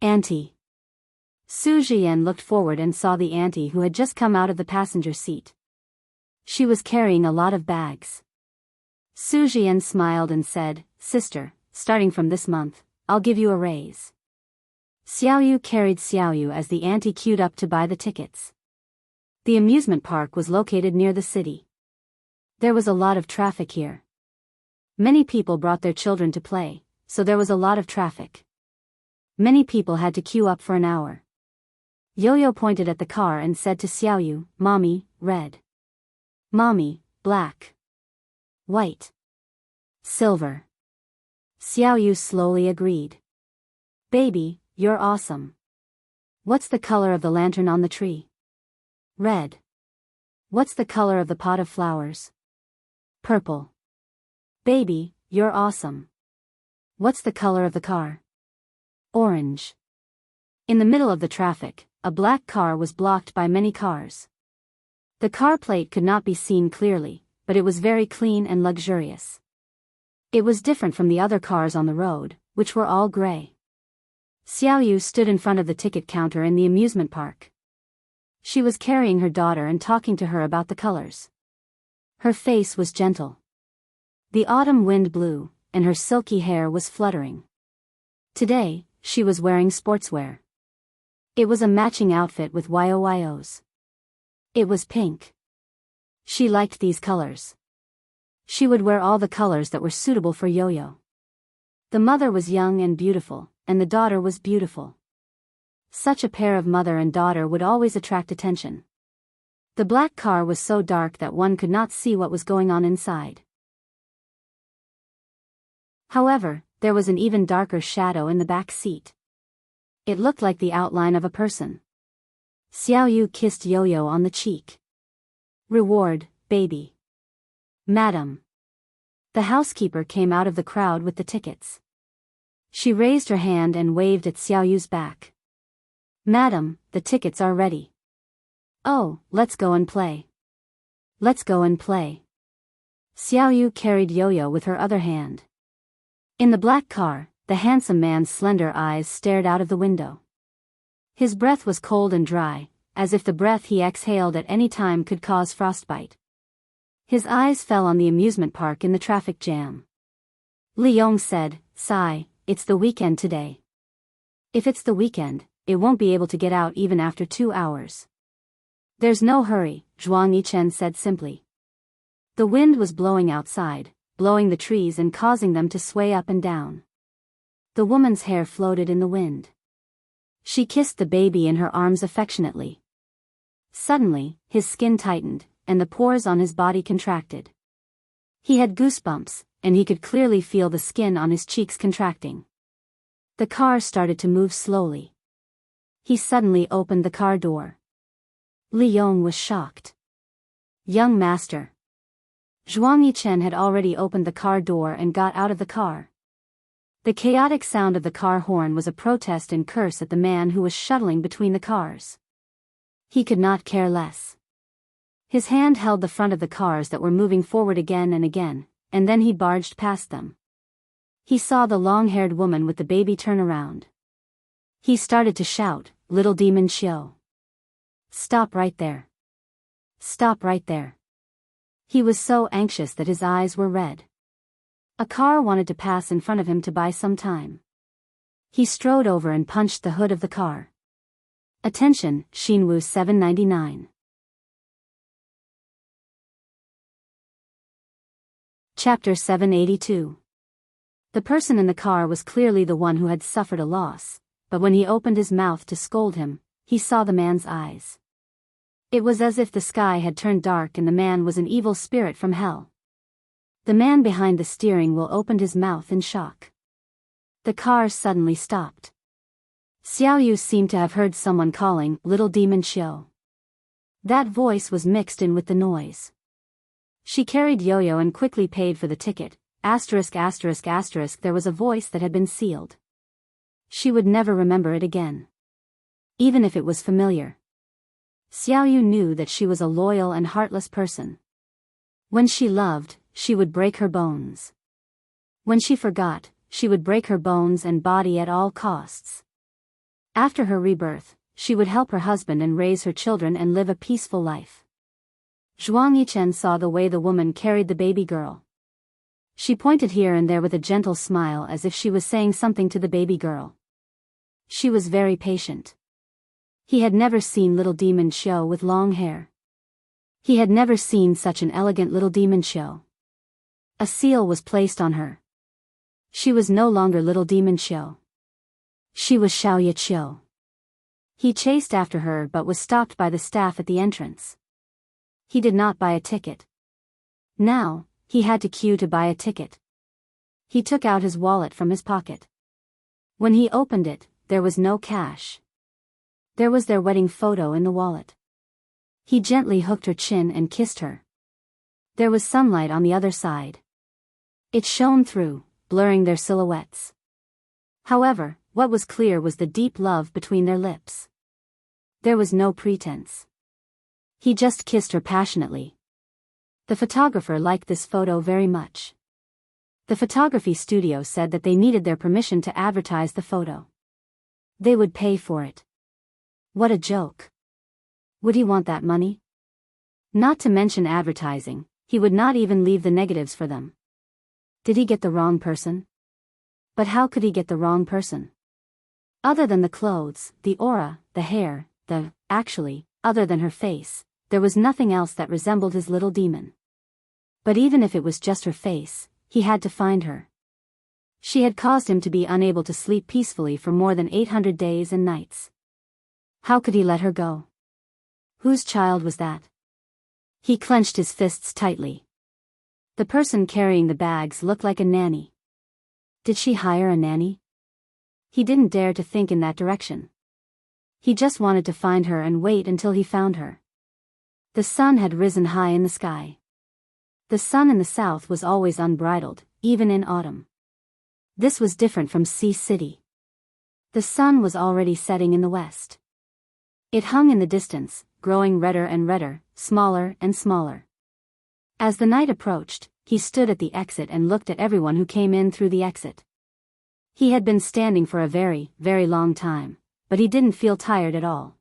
"Auntie." Su Jian looked forward and saw the auntie who had just come out of the passenger seat. She was carrying a lot of bags. Su Jian smiled and said, "Sister, starting from this month, I'll give you a raise." Xiaoyu carried Xiaoyu as the auntie queued up to buy the tickets. The amusement park was located near the city. There was a lot of traffic here. Many people brought their children to play, so there was a lot of traffic. Many people had to queue up for an hour. Yo-Yo pointed at the car and said to Xiaoyu, "Mommy, red. Mommy, black. White. Silver." Xiaoyu slowly agreed. "Baby, you're awesome. What's the color of the lantern on the tree?" "Red." "What's the color of the pot of flowers?" "Purple." "Baby, you're awesome. What's the color of the car?" "Orange." In the middle of the traffic, a black car was blocked by many cars. The car plate could not be seen clearly, but it was very clean and luxurious. It was different from the other cars on the road, which were all gray. Xiaoyu stood in front of the ticket counter in the amusement park. She was carrying her daughter and talking to her about the colors. Her face was gentle. The autumn wind blew, and her silky hair was fluttering. Today, she was wearing sportswear. It was a matching outfit with YOYOs. It was pink. She liked these colors. She would wear all the colors that were suitable for Yo-Yo. The mother was young and beautiful, and the daughter was beautiful. Such a pair of mother and daughter would always attract attention. The black car was so dark that one could not see what was going on inside. However, there was an even darker shadow in the back seat. It looked like the outline of a person. Xiao Yu kissed Yo-Yo on the cheek. "Reward, baby." "Madam." The housekeeper came out of the crowd with the tickets. She raised her hand and waved at Xiao Yu's back. "Madam, the tickets are ready." "Oh, let's go and play." "Let's go and play." Xiao Yu carried Yo-Yo with her other hand. In the black car, the handsome man's slender eyes stared out of the window. His breath was cold and dry, as if the breath he exhaled at any time could cause frostbite. His eyes fell on the amusement park in the traffic jam. Li Yong said, "Sigh, it's the weekend today." "If it's the weekend, it won't be able to get out even after 2 hours." "There's no hurry," Zhuang Yichen said simply. The wind was blowing outside, blowing the trees and causing them to sway up and down. The woman's hair floated in the wind. She kissed the baby in her arms affectionately. Suddenly, his skin tightened, and the pores on his body contracted. He had goosebumps, and he could clearly feel the skin on his cheeks contracting. The car started to move slowly. He suddenly opened the car door. Li Yong was shocked. "Young master." Zhuang Yichen had already opened the car door and got out of the car. The chaotic sound of the car horn was a protest and curse at the man who was shuttling between the cars. He could not care less. His hand held the front of the cars that were moving forward again, and then he barged past them. He saw the long-haired woman with the baby turn around. He started to shout, "Little demon Xiao. Stop right there. Stop right there." He was so anxious that his eyes were red. A car wanted to pass in front of him to buy some time. He strode over and punched the hood of the car. Attention, Xinwu 799. Chapter 782. The person in the car was clearly the one who had suffered a loss, but when he opened his mouth to scold him, he saw the man's eyes. It was as if the sky had turned dark and the man was an evil spirit from hell. The man behind the steering wheel opened his mouth in shock. The car suddenly stopped. Xiao Yu seemed to have heard someone calling, "Little demon Xiao." That voice was mixed in with the noise. She carried Yo-Yo and quickly paid for the ticket. There was a voice that had been sealed. She would never remember it again. Even if it was familiar. Xiao Yu knew that she was a loyal and heartless person. When she loved, she would break her bones. When she forgot, she would break her bones and body at all costs. After her rebirth, she would help her husband and raise her children and live a peaceful life. Zhuang Yichen saw the way the woman carried the baby girl. She pointed here and there with a gentle smile as if she was saying something to the baby girl. She was very patient. He had never seen little demon Xiao with long hair. He had never seen such an elegant little demon Xiao. A seal was placed on her. She was no longer little demon Xiao. She was Xiao Ye Qiu. He chased after her but was stopped by the staff at the entrance. He did not buy a ticket. Now, he had to queue to buy a ticket. He took out his wallet from his pocket. When he opened it, there was no cash. There was their wedding photo in the wallet. He gently hooked her chin and kissed her. There was sunlight on the other side. It shone through, blurring their silhouettes. However, what was clear was the deep love between their lips. There was no pretense. He just kissed her passionately. The photographer liked this photo very much. The photography studio said that they needed their permission to advertise the photo. They would pay for it. What a joke. Would he want that money? Not to mention advertising, he would not even leave the negatives for them. Did he get the wrong person? But how could he get the wrong person? Other than the clothes, the aura, the hair, other than her face, there was nothing else that resembled his little demon. But even if it was just her face, he had to find her. She had caused him to be unable to sleep peacefully for more than 800 days and nights. How could he let her go? Whose child was that? He clenched his fists tightly. The person carrying the bags looked like a nanny. Did she hire a nanny? He didn't dare to think in that direction. He just wanted to find her and wait until he found her. The sun had risen high in the sky. The sun in the south was always unbridled, even in autumn. This was different from Sea City. The sun was already setting in the west. It hung in the distance, growing redder and redder, smaller and smaller. As the night approached, he stood at the exit and looked at everyone who came in through the exit. He had been standing for a very, very long time, but he didn't feel tired at all.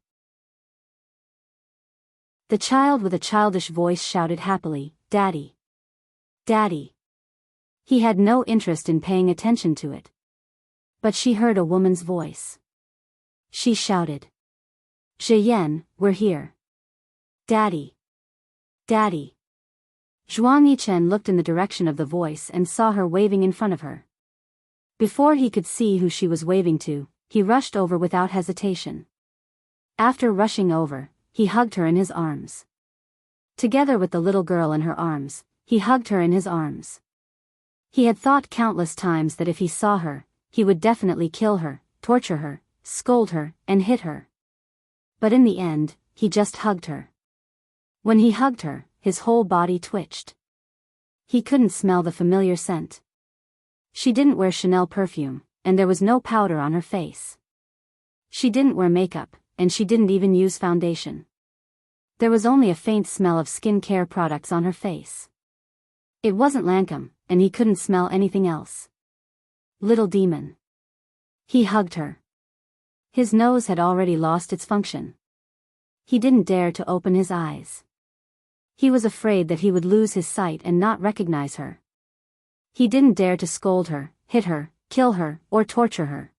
The child with a childish voice shouted happily, "Daddy! Daddy!" He had no interest in paying attention to it. But she heard a woman's voice. She shouted, "Zhiyan, we're here. Daddy! Daddy!" Zhuang Yichen looked in the direction of the voice and saw her waving in front of her. Before he could see who she was waving to, he rushed over without hesitation. After rushing over, he hugged her in his arms. Together with the little girl in her arms, he hugged her in his arms. He had thought countless times that if he saw her, he would definitely kill her, torture her, scold her, and hit her. But in the end, he just hugged her. When he hugged her, his whole body twitched. He couldn't smell the familiar scent. She didn't wear Chanel perfume, and there was no powder on her face. She didn't wear makeup, and she didn't even use foundation. There was only a faint smell of skincare products on her face. It wasn't Lancome, and he couldn't smell anything else. Little demon. He hugged her. His nose had already lost its function. He didn't dare to open his eyes. He was afraid that he would lose his sight and not recognize her. He didn't dare to scold her, hit her, kill her, or torture her.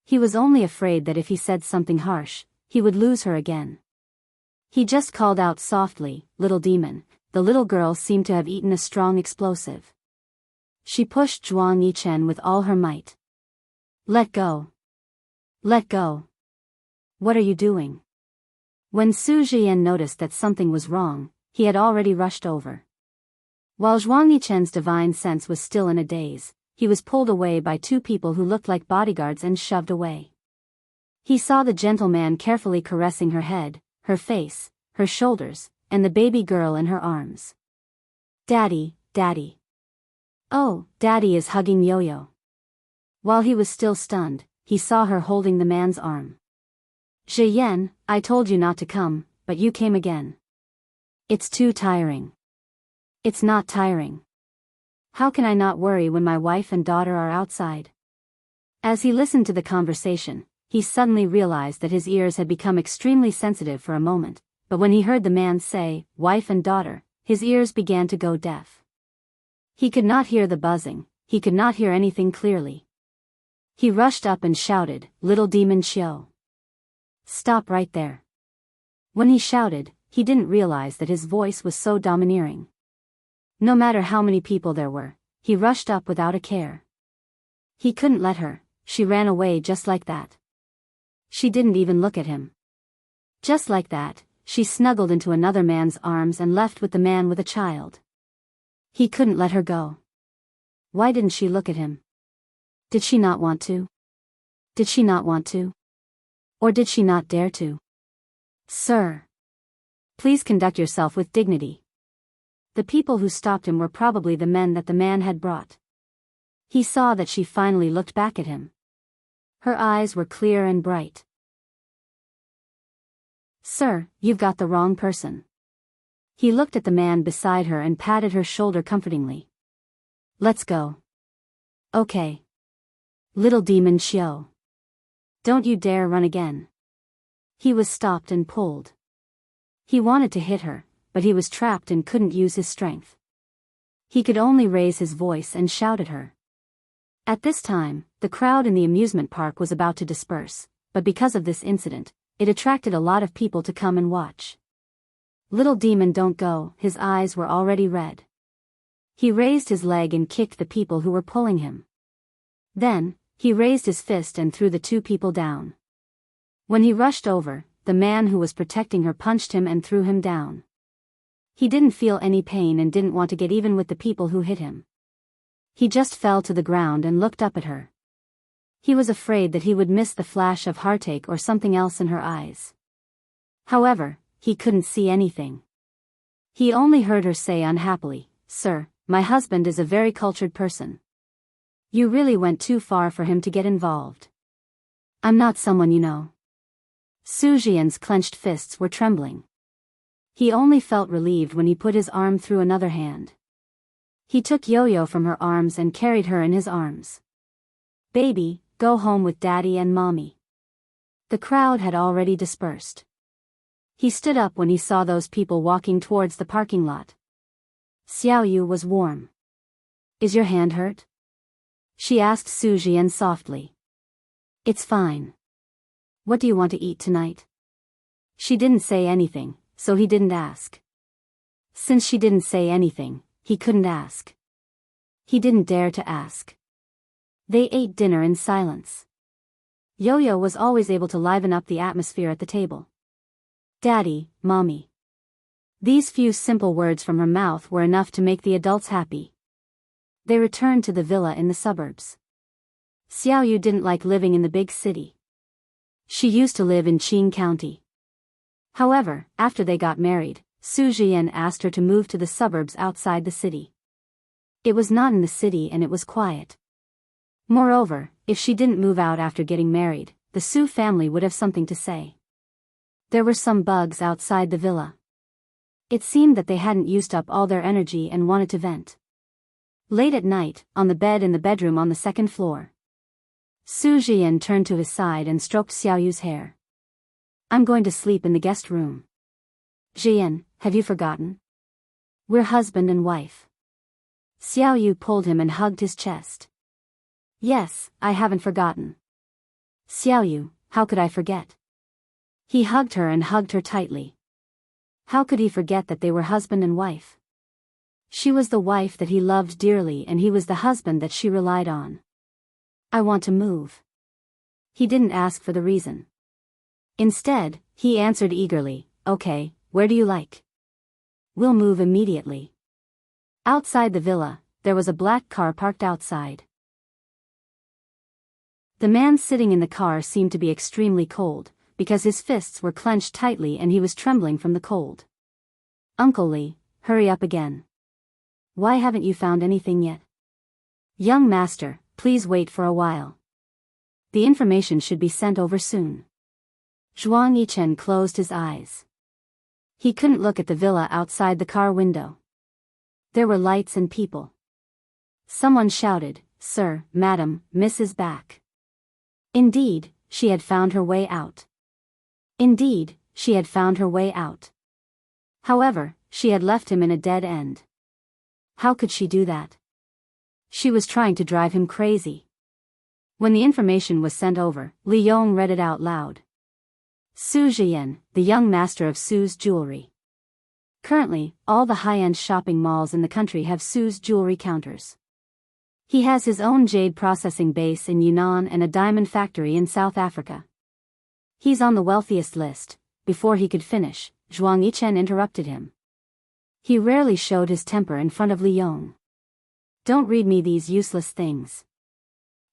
He was only afraid that if he said something harsh, he would lose her again. He just called out softly, "Little demon." The little girl seemed to have eaten a strong explosive. She pushed Zhuang Yichen with all her might. "Let go. Let go. What are you doing?" When Su Jian noticed that something was wrong, he had already rushed over. While Zhuang Yichen's divine sense was still in a daze, he was pulled away by two people who looked like bodyguards and shoved away. He saw the gentleman carefully caressing her head, her face, her shoulders, and the baby girl in her arms. "Daddy, Daddy. Oh, Daddy is hugging Yo-Yo." While he was still stunned, he saw her holding the man's arm. "Zhiyan, I told you not to come, but you came again. It's too tiring." "It's not tiring. How can I not worry when my wife and daughter are outside?" As he listened to the conversation, he suddenly realized that his ears had become extremely sensitive for a moment, but when he heard the man say, "wife and daughter," his ears began to go deaf. He could not hear the buzzing, he could not hear anything clearly. He rushed up and shouted, "Little demon Xiao. Stop right there." When he shouted, he didn't realize that his voice was so domineering. No matter how many people there were, he rushed up without a care. He couldn't let her, she ran away just like that. She didn't even look at him. Just like that, she snuggled into another man's arms and left with the man with a child. He couldn't let her go. Why didn't she look at him? Did she not want to? Did she not want to? Or did she not dare to? "Sir. Please conduct yourself with dignity." The people who stopped him were probably the men that the man had brought. He saw that she finally looked back at him. Her eyes were clear and bright. "Sir, you've got the wrong person." He looked at the man beside her and patted her shoulder comfortingly. "Let's go." "Okay. Little demon Xiao. Don't you dare run again." He was stopped and pulled. He wanted to hit her, but he was trapped and couldn't use his strength. He could only raise his voice and shout at her. At this time, the crowd in the amusement park was about to disperse, but because of this incident, it attracted a lot of people to come and watch. "Little demon, don't go." His eyes were already red. He raised his leg and kicked the people who were pulling him. Then, he raised his fist and threw the two people down. When he rushed over, the man who was protecting her punched him and threw him down. He didn't feel any pain and didn't want to get even with the people who hit him. He just fell to the ground and looked up at her. He was afraid that he would miss the flash of heartache or something else in her eyes. However, he couldn't see anything. He only heard her say unhappily, "Sir, my husband is a very cultured person. You really went too far for him to get involved. I'm not someone you know." Su Jian's clenched fists were trembling. He only felt relieved when he put his arm through another hand. He took Yo-Yo from her arms and carried her in his arms. "Baby, go home with Daddy and Mommy." The crowd had already dispersed. He stood up when he saw those people walking towards the parking lot. Xiaoyu was warm. "Is your hand hurt?" she asked Su Jian softly. "It's fine. What do you want to eat tonight?" She didn't say anything, so he didn't ask. Since she didn't say anything, he couldn't ask. He didn't dare to ask. They ate dinner in silence. Yo-Yo was always able to liven up the atmosphere at the table. "Daddy, Mommy." These few simple words from her mouth were enough to make the adults happy. They returned to the villa in the suburbs. Xiaoyu didn't like living in the big city. She used to live in Qing County. However, after they got married, Su Jian asked her to move to the suburbs outside the city. It was not in the city and it was quiet. Moreover, if she didn't move out after getting married, the Su family would have something to say. There were some bugs outside the villa. It seemed that they hadn't used up all their energy and wanted to vent. Late at night, on the bed in the bedroom on the second floor, Su Jian turned to his side and stroked Xiaoyu's hair. "I'm going to sleep in the guest room." "Jian, have you forgotten? We're husband and wife." Xiaoyu pulled him and hugged his chest. "Yes, I haven't forgotten." "Xiaoyu, how could I forget?" He hugged her and hugged her tightly. How could he forget that they were husband and wife? She was the wife that he loved dearly and he was the husband that she relied on. "I want to move." He didn't ask for the reason. Instead, he answered eagerly, "Okay, where do you like?" "We'll move immediately." Outside the villa, there was a black car parked outside. The man sitting in the car seemed to be extremely cold, because his fists were clenched tightly and he was trembling from the cold. "Uncle Li, hurry up again. Why haven't you found anything yet?" "Young master, please wait for a while. The information should be sent over soon." Zhuang Yichen closed his eyes. He couldn't look at the villa outside the car window. There were lights and people. Someone shouted, "Sir, madam, Miss is back." Indeed, she had found her way out. Indeed, she had found her way out. However, she had left him in a dead end. How could she do that? She was trying to drive him crazy. When the information was sent over, Li Yong read it out loud. Su Jian, the young master of Su's jewelry. Currently, all the high-end shopping malls in the country have Su's jewelry counters. He has his own jade processing base in Yunnan and a diamond factory in South Africa. He's on the wealthiest list. Before he could finish, Zhuang Yichen interrupted him. He rarely showed his temper in front of Li Yong. "Don't read me these useless things.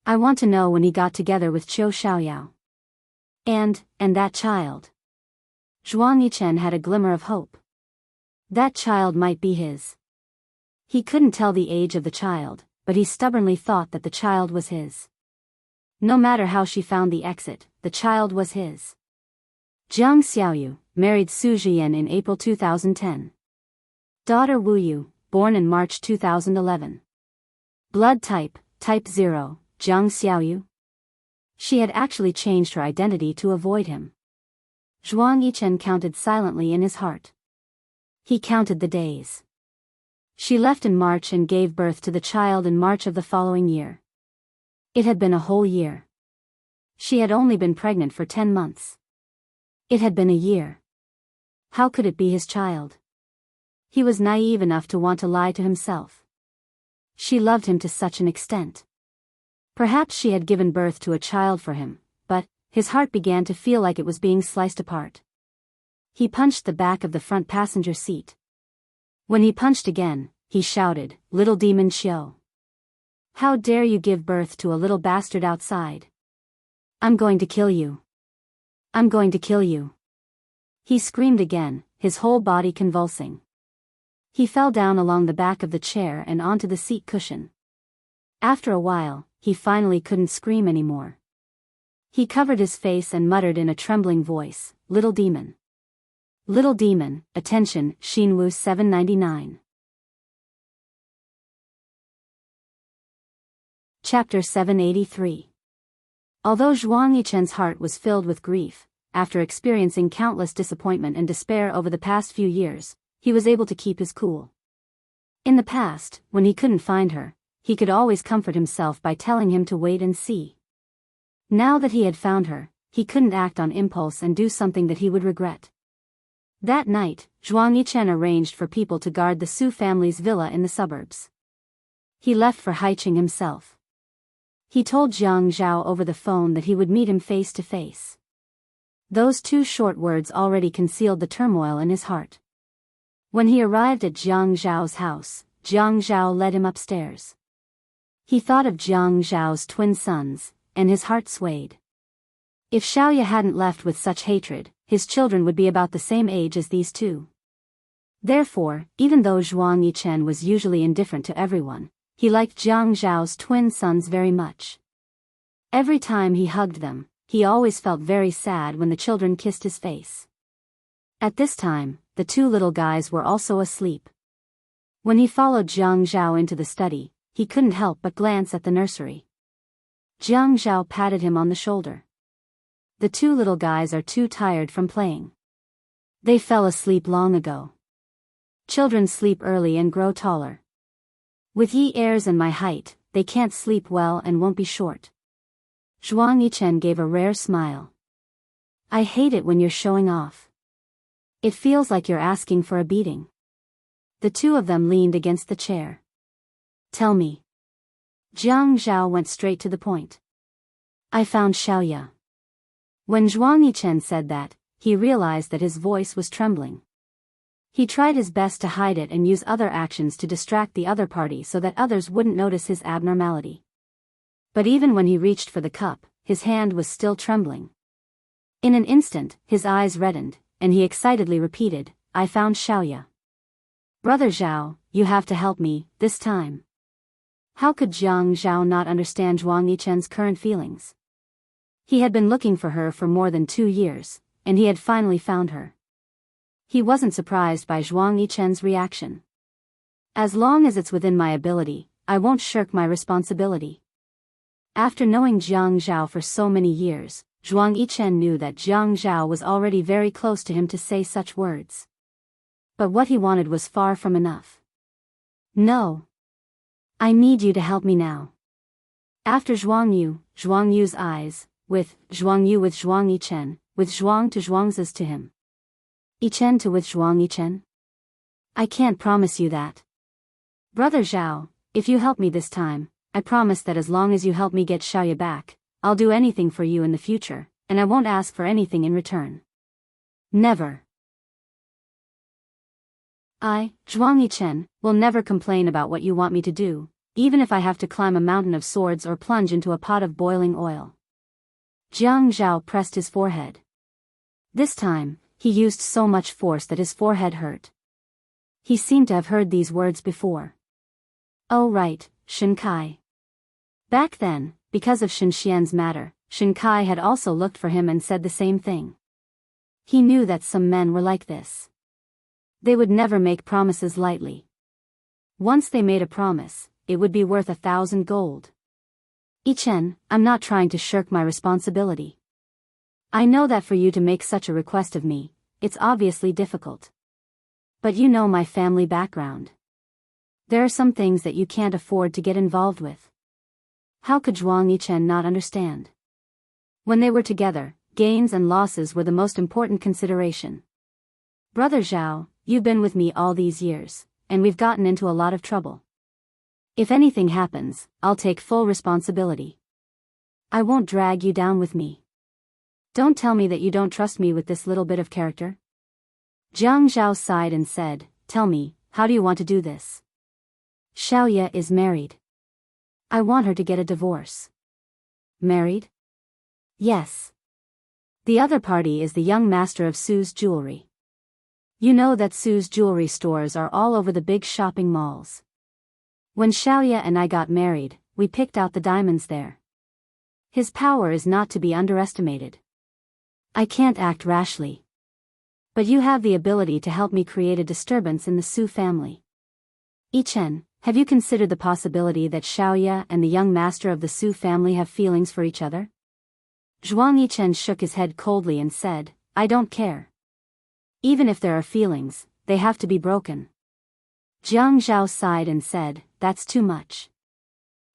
I want to know when he got together with Qiu Xiaoyao. And that child." Zhuang Yichen had a glimmer of hope. That child might be his. He couldn't tell the age of the child, but he stubbornly thought that the child was his. No matter how she found the exit, the child was his. Jiang Xiaoyu married Su Jian in April 2010. Daughter Wu Yu, born in March 2011. Blood type, type 0, Jiang Xiaoyu. She had actually changed her identity to avoid him. Zhuang Yichen counted silently in his heart. He counted the days. She left in March and gave birth to the child in March of the following year. It had been a whole year. She had only been pregnant for 10 months. It had been a year. How could it be his child? He was naive enough to want to lie to himself. She loved him to such an extent. Perhaps she had given birth to a child for him, but his heart began to feel like it was being sliced apart. He punched the back of the front passenger seat. When he punched again, he shouted, "Little demon Xiao! How dare you give birth to a little bastard outside? I'm going to kill you. I'm going to kill you." He screamed again, his whole body convulsing. He fell down along the back of the chair and onto the seat cushion. After a while, he finally couldn't scream anymore. He covered his face and muttered in a trembling voice, "Little demon. Little demon, attention, Xinwu 799. Chapter 783. Although Zhuang Yichen's heart was filled with grief, after experiencing countless disappointment and despair over the past few years, he was able to keep his cool. In the past, when he couldn't find her, he could always comfort himself by telling him to wait and see. Now that he had found her, he couldn't act on impulse and do something that he would regret. That night, Zhuang Yichen arranged for people to guard the Su family's villa in the suburbs. He left for Haiqing himself. He told Jiang Zhao over the phone that he would meet him face to face. Those two short words already concealed the turmoil in his heart. When he arrived at Jiang Zhao's house, Jiang Zhao led him upstairs. He thought of Jiang Zhao's twin sons, and his heart swayed. If Xiaoya hadn't left with such hatred, his children would be about the same age as these two. Therefore, even though Zhuang Yichen was usually indifferent to everyone, he liked Jiang Zhao's twin sons very much. Every time he hugged them, he always felt very sad when the children kissed his face. At this time, the two little guys were also asleep. When he followed Jiang Zhao into the study, he couldn't help but glance at the nursery. Jiang Zhao patted him on the shoulder. "The two little guys are too tired from playing. They fell asleep long ago. Children sleep early and grow taller. With ye heirs and my height, they can't sleep well and won't be short." Zhuang Yichen gave a rare smile. "I hate it when you're showing off. It feels like you're asking for a beating." The two of them leaned against the chair. "Tell me." Jiang Zhao went straight to the point. "I found Xiaoya." When Zhuang Yichen said that, he realized that his voice was trembling. He tried his best to hide it and use other actions to distract the other party so that others wouldn't notice his abnormality. But even when he reached for the cup, his hand was still trembling. In an instant, his eyes reddened, and he excitedly repeated, "I found Xiaoya. Brother Zhao, you have to help me, this time." How could Jiang Zhao not understand Zhuang Yichen's current feelings? He had been looking for her for more than 2 years, and he had finally found her. He wasn't surprised by Zhuang Yichen's reaction. "As long as it's within my ability, I won't shirk my responsibility." After knowing Jiang Zhao for so many years, Zhuang Yichen knew that Jiang Zhao was already very close to him to say such words. But what he wanted was far from enough. "No. I need you to help me now." After Zhuang Yu's eyes, with Zhuang Yu with Zhuang Yichen, with Zhuang to Zhuang's to him. Yichen to with Zhuang Yichen? "I can't promise you that. Brother Zhao, if you help me this time, I promise that as long as you help me get Xiaoya back, I'll do anything for you in the future, and I won't ask for anything in return." "Never. I, Zhuang Yichen, will never complain about what you want me to do, even if I have to climb a mountain of swords or plunge into a pot of boiling oil." Jiang Zhao pressed his forehead. This time, he used so much force that his forehead hurt. He seemed to have heard these words before. "Oh right, Shen Kai." Back then, because of Shen Xian's matter, Shen Kai had also looked for him and said the same thing. He knew that some men were like this. They would never make promises lightly. Once they made a promise, it would be worth 1,000 gold. "Yichen, I'm not trying to shirk my responsibility. I know that for you to make such a request of me, it's obviously difficult. But you know my family background. There are some things that you can't afford to get involved with." How could Zhuang Yichen not understand? When they were together, gains and losses were the most important consideration. "Brother Zhao, you've been with me all these years, and we've gotten into a lot of trouble. If anything happens, I'll take full responsibility. I won't drag you down with me. Don't tell me that you don't trust me with this little bit of character. Jiang Zhao sighed and said, tell me, how do you want to do this? Xiaoya is married. I want her to get a divorce. Married? Yes. The other party is the young master of Su's jewelry. You know that Su's jewelry stores are all over the big shopping malls. When Xiaoya and I got married, we picked out the diamonds there. His power is not to be underestimated. I can't act rashly. But you have the ability to help me create a disturbance in the Su family. Yichen, have you considered the possibility that Xiaoya and the young master of the Su family have feelings for each other? Zhuang Yichen shook his head coldly and said, I don't care. Even if there are feelings, they have to be broken. Jiang Zhao sighed and said, that's too much.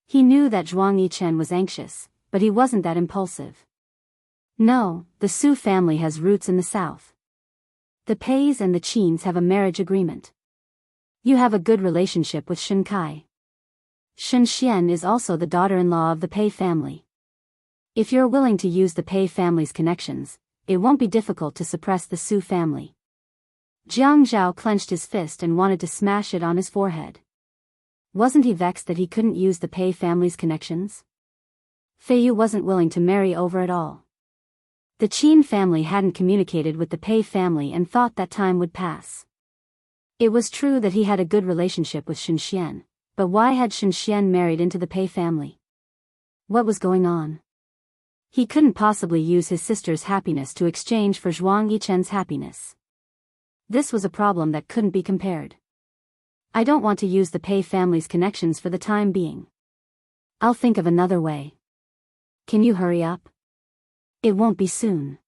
He knew that Zhuang Yichen was anxious, but he wasn't that impulsive. No, the Su family has roots in the south. The Peis and the Qins have a marriage agreement. You have a good relationship with Shen Kai. Shen Xian is also the daughter-in-law of the Pei family. If you're willing to use the Pei family's connections, it won't be difficult to suppress the Su family. Jiang Zhao clenched his fist and wanted to smash it on his forehead. Wasn't he vexed that he couldn't use the Pei family's connections? Feiyu wasn't willing to marry over at all. The Qin family hadn't communicated with the Pei family and thought that time would pass. It was true that he had a good relationship with Shen Xian, but why had Shen Xian married into the Pei family? What was going on? He couldn't possibly use his sister's happiness to exchange for Zhuang Yichen's happiness. This was a problem that couldn't be compared. I don't want to use the Pei family's connections for the time being. I'll think of another way. Can you hurry up? It won't be soon.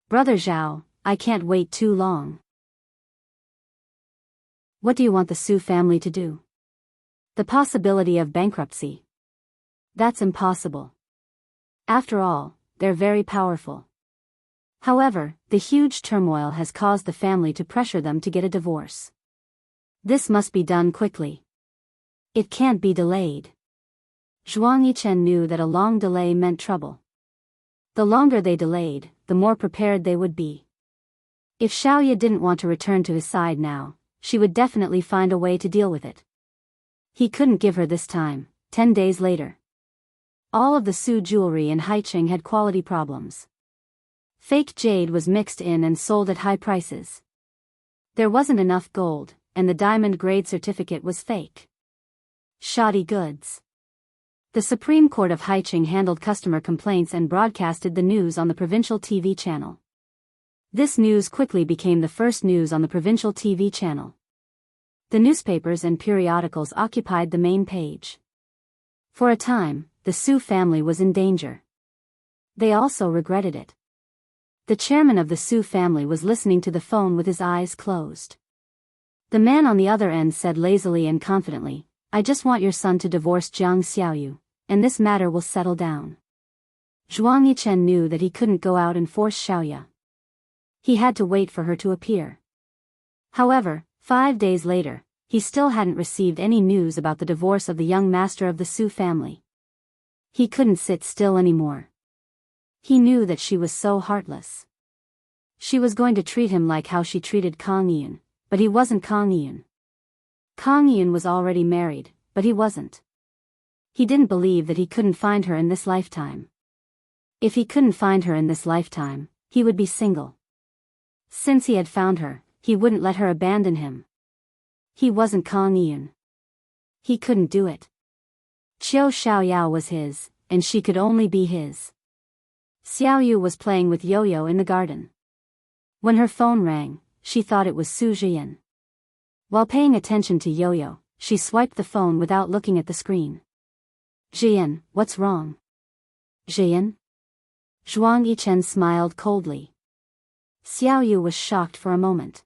Brother Zhao, I can't wait too long. What do you want the Su family to do? The possibility of bankruptcy. That's impossible. After all, they're very powerful. However, the huge turmoil has caused the family to pressure them to get a divorce. This must be done quickly. It can't be delayed. Zhuang Yichen knew that a long delay meant trouble. The longer they delayed, the more prepared they would be. If Xiaoya didn't want to return to his side now, she would definitely find a way to deal with it. He couldn't give her this time. 10 days later. All of the Su jewelry in Haicheng had quality problems. Fake jade was mixed in and sold at high prices. There wasn't enough gold, and the diamond grade certificate was fake. Shoddy goods. The Supreme Court of Haicheng handled customer complaints and broadcasted the news on the provincial TV channel. This news quickly became the first news on the provincial TV channel. The newspapers and periodicals occupied the main page. For a time, the Su family was in danger. They also regretted it. The chairman of the Su family was listening to the phone with his eyes closed. The man on the other end said lazily and confidently, I just want your son to divorce Jiang Xiaoyu, and this matter will settle down. Zhuang Yichen knew that he couldn't go out and force Xiaoya. He had to wait for her to appear. However, 5 days later, he still hadn't received any news about the divorce of the young master of the Su family. He couldn't sit still anymore. He knew that she was so heartless. She was going to treat him like how she treated Kang Yun, but he wasn't Kang Yun. Kang Yun was already married, but he wasn't. He didn't believe that he couldn't find her in this lifetime. If he couldn't find her in this lifetime, he would be single. Since he had found her, he wouldn't let her abandon him. He wasn't Kang Yun. He couldn't do it. Qiu Xiaoyao was his, and she could only be his. Xiaoyu was playing with Yo-Yo in the garden. When her phone rang, she thought it was Su Jian. While paying attention to Yo-Yo, she swiped the phone without looking at the screen. Jian, what's wrong? Jian? Zhuang Yichen smiled coldly. Xiaoyu was shocked for a moment.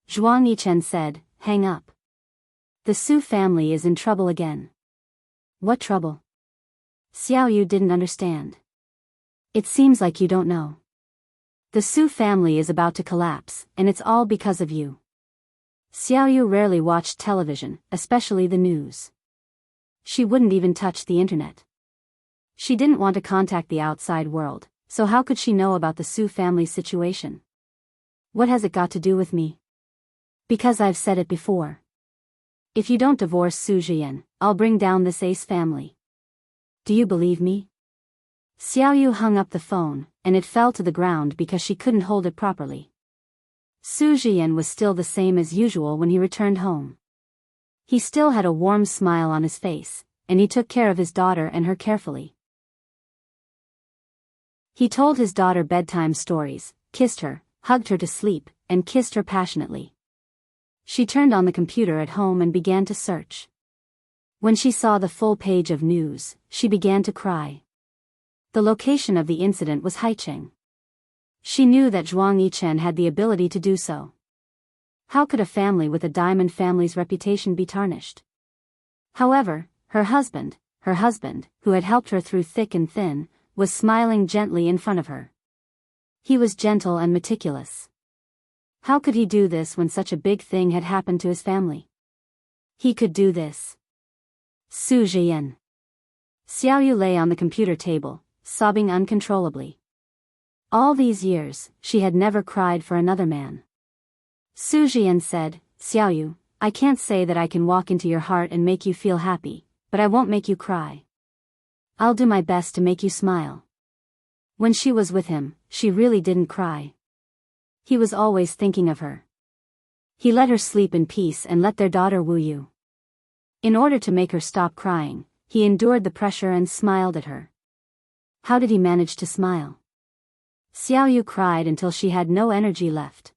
Zhuang Yichen said, hang up. The Su family is in trouble again. What trouble? Xiaoyu didn't understand. It seems like you don't know. The Su family is about to collapse, and it's all because of you. Xiaoyu rarely watched television, especially the news. She wouldn't even touch the internet. She didn't want to contact the outside world, so how could she know about the Su family's situation? What has it got to do with me? Because I've said it before. If you don't divorce Su Jian, I'll bring down this ace family. Do you believe me? Xiaoyu hung up the phone, and it fell to the ground because she couldn't hold it properly. Su Jian was still the same as usual when he returned home. He still had a warm smile on his face, and he took care of his daughter and her carefully. He told his daughter bedtime stories, kissed her, hugged her to sleep, and kissed her passionately. She turned on the computer at home and began to search. When she saw the full page of news, she began to cry. The location of the incident was Haicheng. She knew that Zhuang Yichen had the ability to do so. How could a family with a diamond family's reputation be tarnished? However, her husband, who had helped her through thick and thin, was smiling gently in front of her. He was gentle and meticulous. How could he do this when such a big thing had happened to his family? He could do this. Su Jian. Xiaoyu lay on the computer table, sobbing uncontrollably. All these years, she had never cried for another man. Su Jian said, Xiaoyu, I can't say that I can walk into your heart and make you feel happy, but I won't make you cry. I'll do my best to make you smile. When she was with him, she really didn't cry. He was always thinking of her. He let her sleep in peace and let their daughter Wu Yu. In order to make her stop crying, he endured the pressure and smiled at her. How did he manage to smile? Xiaoyu cried until she had no energy left.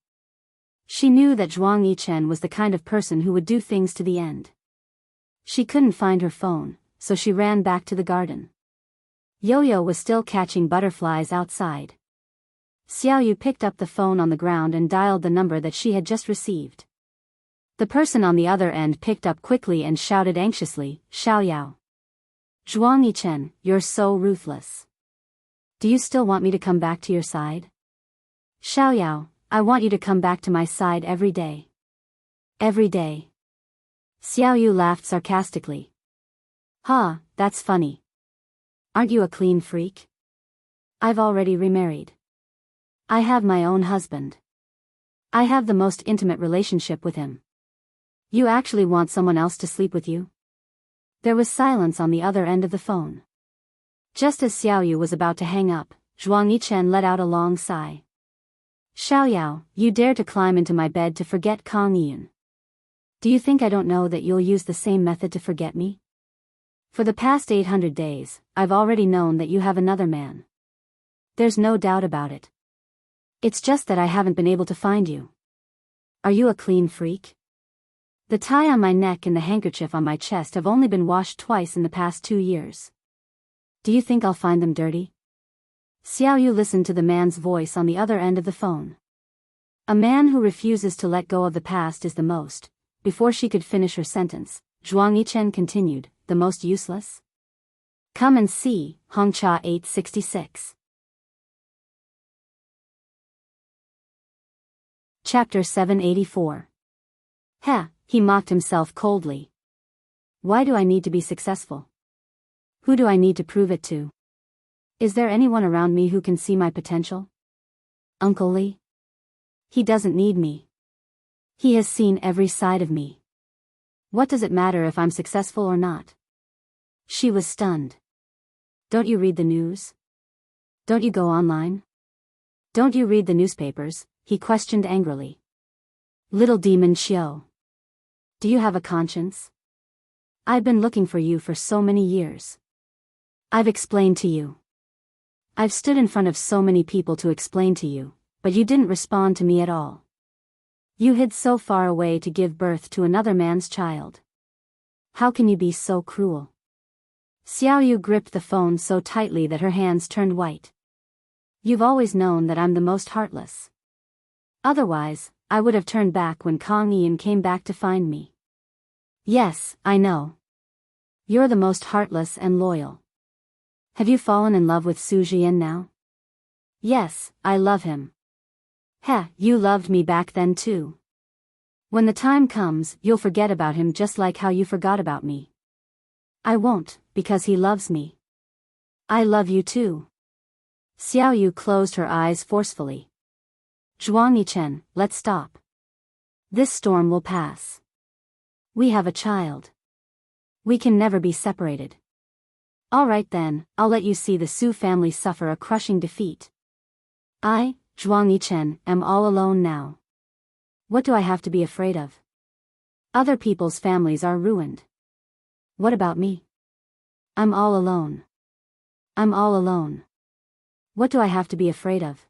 She knew that Zhuang Yichen was the kind of person who would do things to the end. She couldn't find her phone, so she ran back to the garden. Yo-Yo was still catching butterflies outside. Xiaoyu picked up the phone on the ground and dialed the number that she had just received. The person on the other end picked up quickly and shouted anxiously, Xiaoyao. Zhuang Yichen, you're so ruthless. Do you still want me to come back to your side? Xiaoyao, I want you to come back to my side every day. Every day. Xiaoyu laughed sarcastically. Ha, that's funny. Aren't you a clean freak? I've already remarried. I have my own husband. I have the most intimate relationship with him. You actually want someone else to sleep with you? There was silence on the other end of the phone. Just as Xiaoyu was about to hang up, Zhuang Yichen let out a long sigh. Xiaoyao, you dare to climb into my bed to forget Kang Yun. Do you think I don't know that you'll use the same method to forget me? For the past 800 days, I've already known that you have another man. There's no doubt about it. It's just that I haven't been able to find you. Are you a clean freak? The tie on my neck and the handkerchief on my chest have only been washed twice in the past 2 years. Do you think I'll find them dirty? Xiaoyu listened to the man's voice on the other end of the phone. A man who refuses to let go of the past is the most. Before she could finish her sentence, Zhuang Yichen continued, the most useless? Come and see, Hongcha 866. Chapter 784. Heh, he mocked himself coldly. Why do I need to be successful? Who do I need to prove it to? Is there anyone around me who can see my potential? Uncle Li? He doesn't need me. He has seen every side of me. What does it matter if I'm successful or not? She was stunned. Don't you read the news? Don't you go online? Don't you read the newspapers? He questioned angrily. Little demon Xiao. Do you have a conscience? I've been looking for you for so many years. I've explained to you. I've stood in front of so many people to explain to you, but you didn't respond to me at all. You hid so far away to give birth to another man's child. How can you be so cruel? Xiaoyu gripped the phone so tightly that her hands turned white. You've always known that I'm the most heartless. Otherwise, I would have turned back when Kang Yin came back to find me. Yes, I know. You're the most heartless and loyal. Have you fallen in love with Su Jian now? Yes, I love him. Heh, you loved me back then too. When the time comes, you'll forget about him just like how you forgot about me. I won't, because he loves me. I love you too. Xiao Yu closed her eyes forcefully. Zhuang Yichen, let's stop. This storm will pass. We have a child. We can never be separated. All right then, I'll let you see the Su family suffer a crushing defeat. I, Zhuang Yichen, am all alone now. What do I have to be afraid of? Other people's families are ruined. What about me? I'm all alone. I'm all alone. What do I have to be afraid of?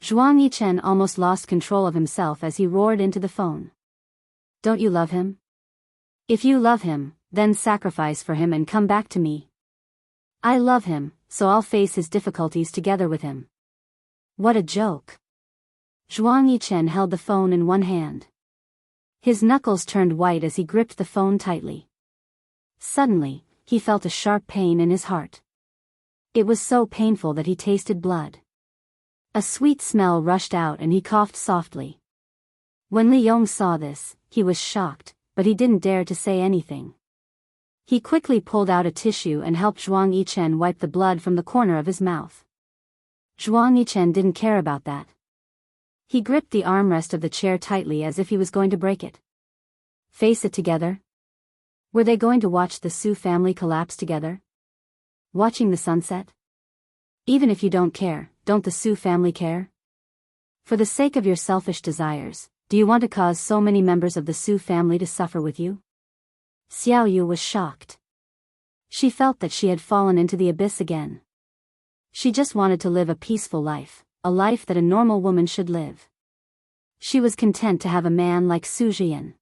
Zhuang Yichen almost lost control of himself as he roared into the phone. Don't you love him? If you love him, then sacrifice for him and come back to me. I love him, so I'll face his difficulties together with him. What a joke. Zhuang Yichen held the phone in one hand. His knuckles turned white as he gripped the phone tightly. Suddenly, he felt a sharp pain in his heart. It was so painful that he tasted blood. A sweet smell rushed out and he coughed softly. When Li Yong saw this, he was shocked, but he didn't dare to say anything. He quickly pulled out a tissue and helped Zhuang Yichen wipe the blood from the corner of his mouth. Zhuang Yichen didn't care about that. He gripped the armrest of the chair tightly as if he was going to break it. Face it together? Were they going to watch the Su family collapse together? Watching the sunset? Even if you don't care, don't the Su family care? For the sake of your selfish desires, do you want to cause so many members of the Su family to suffer with you? Xiao Yu was shocked. She felt that she had fallen into the abyss again. She just wanted to live a peaceful life, a life that a normal woman should live. She was content to have a man like Su Jian.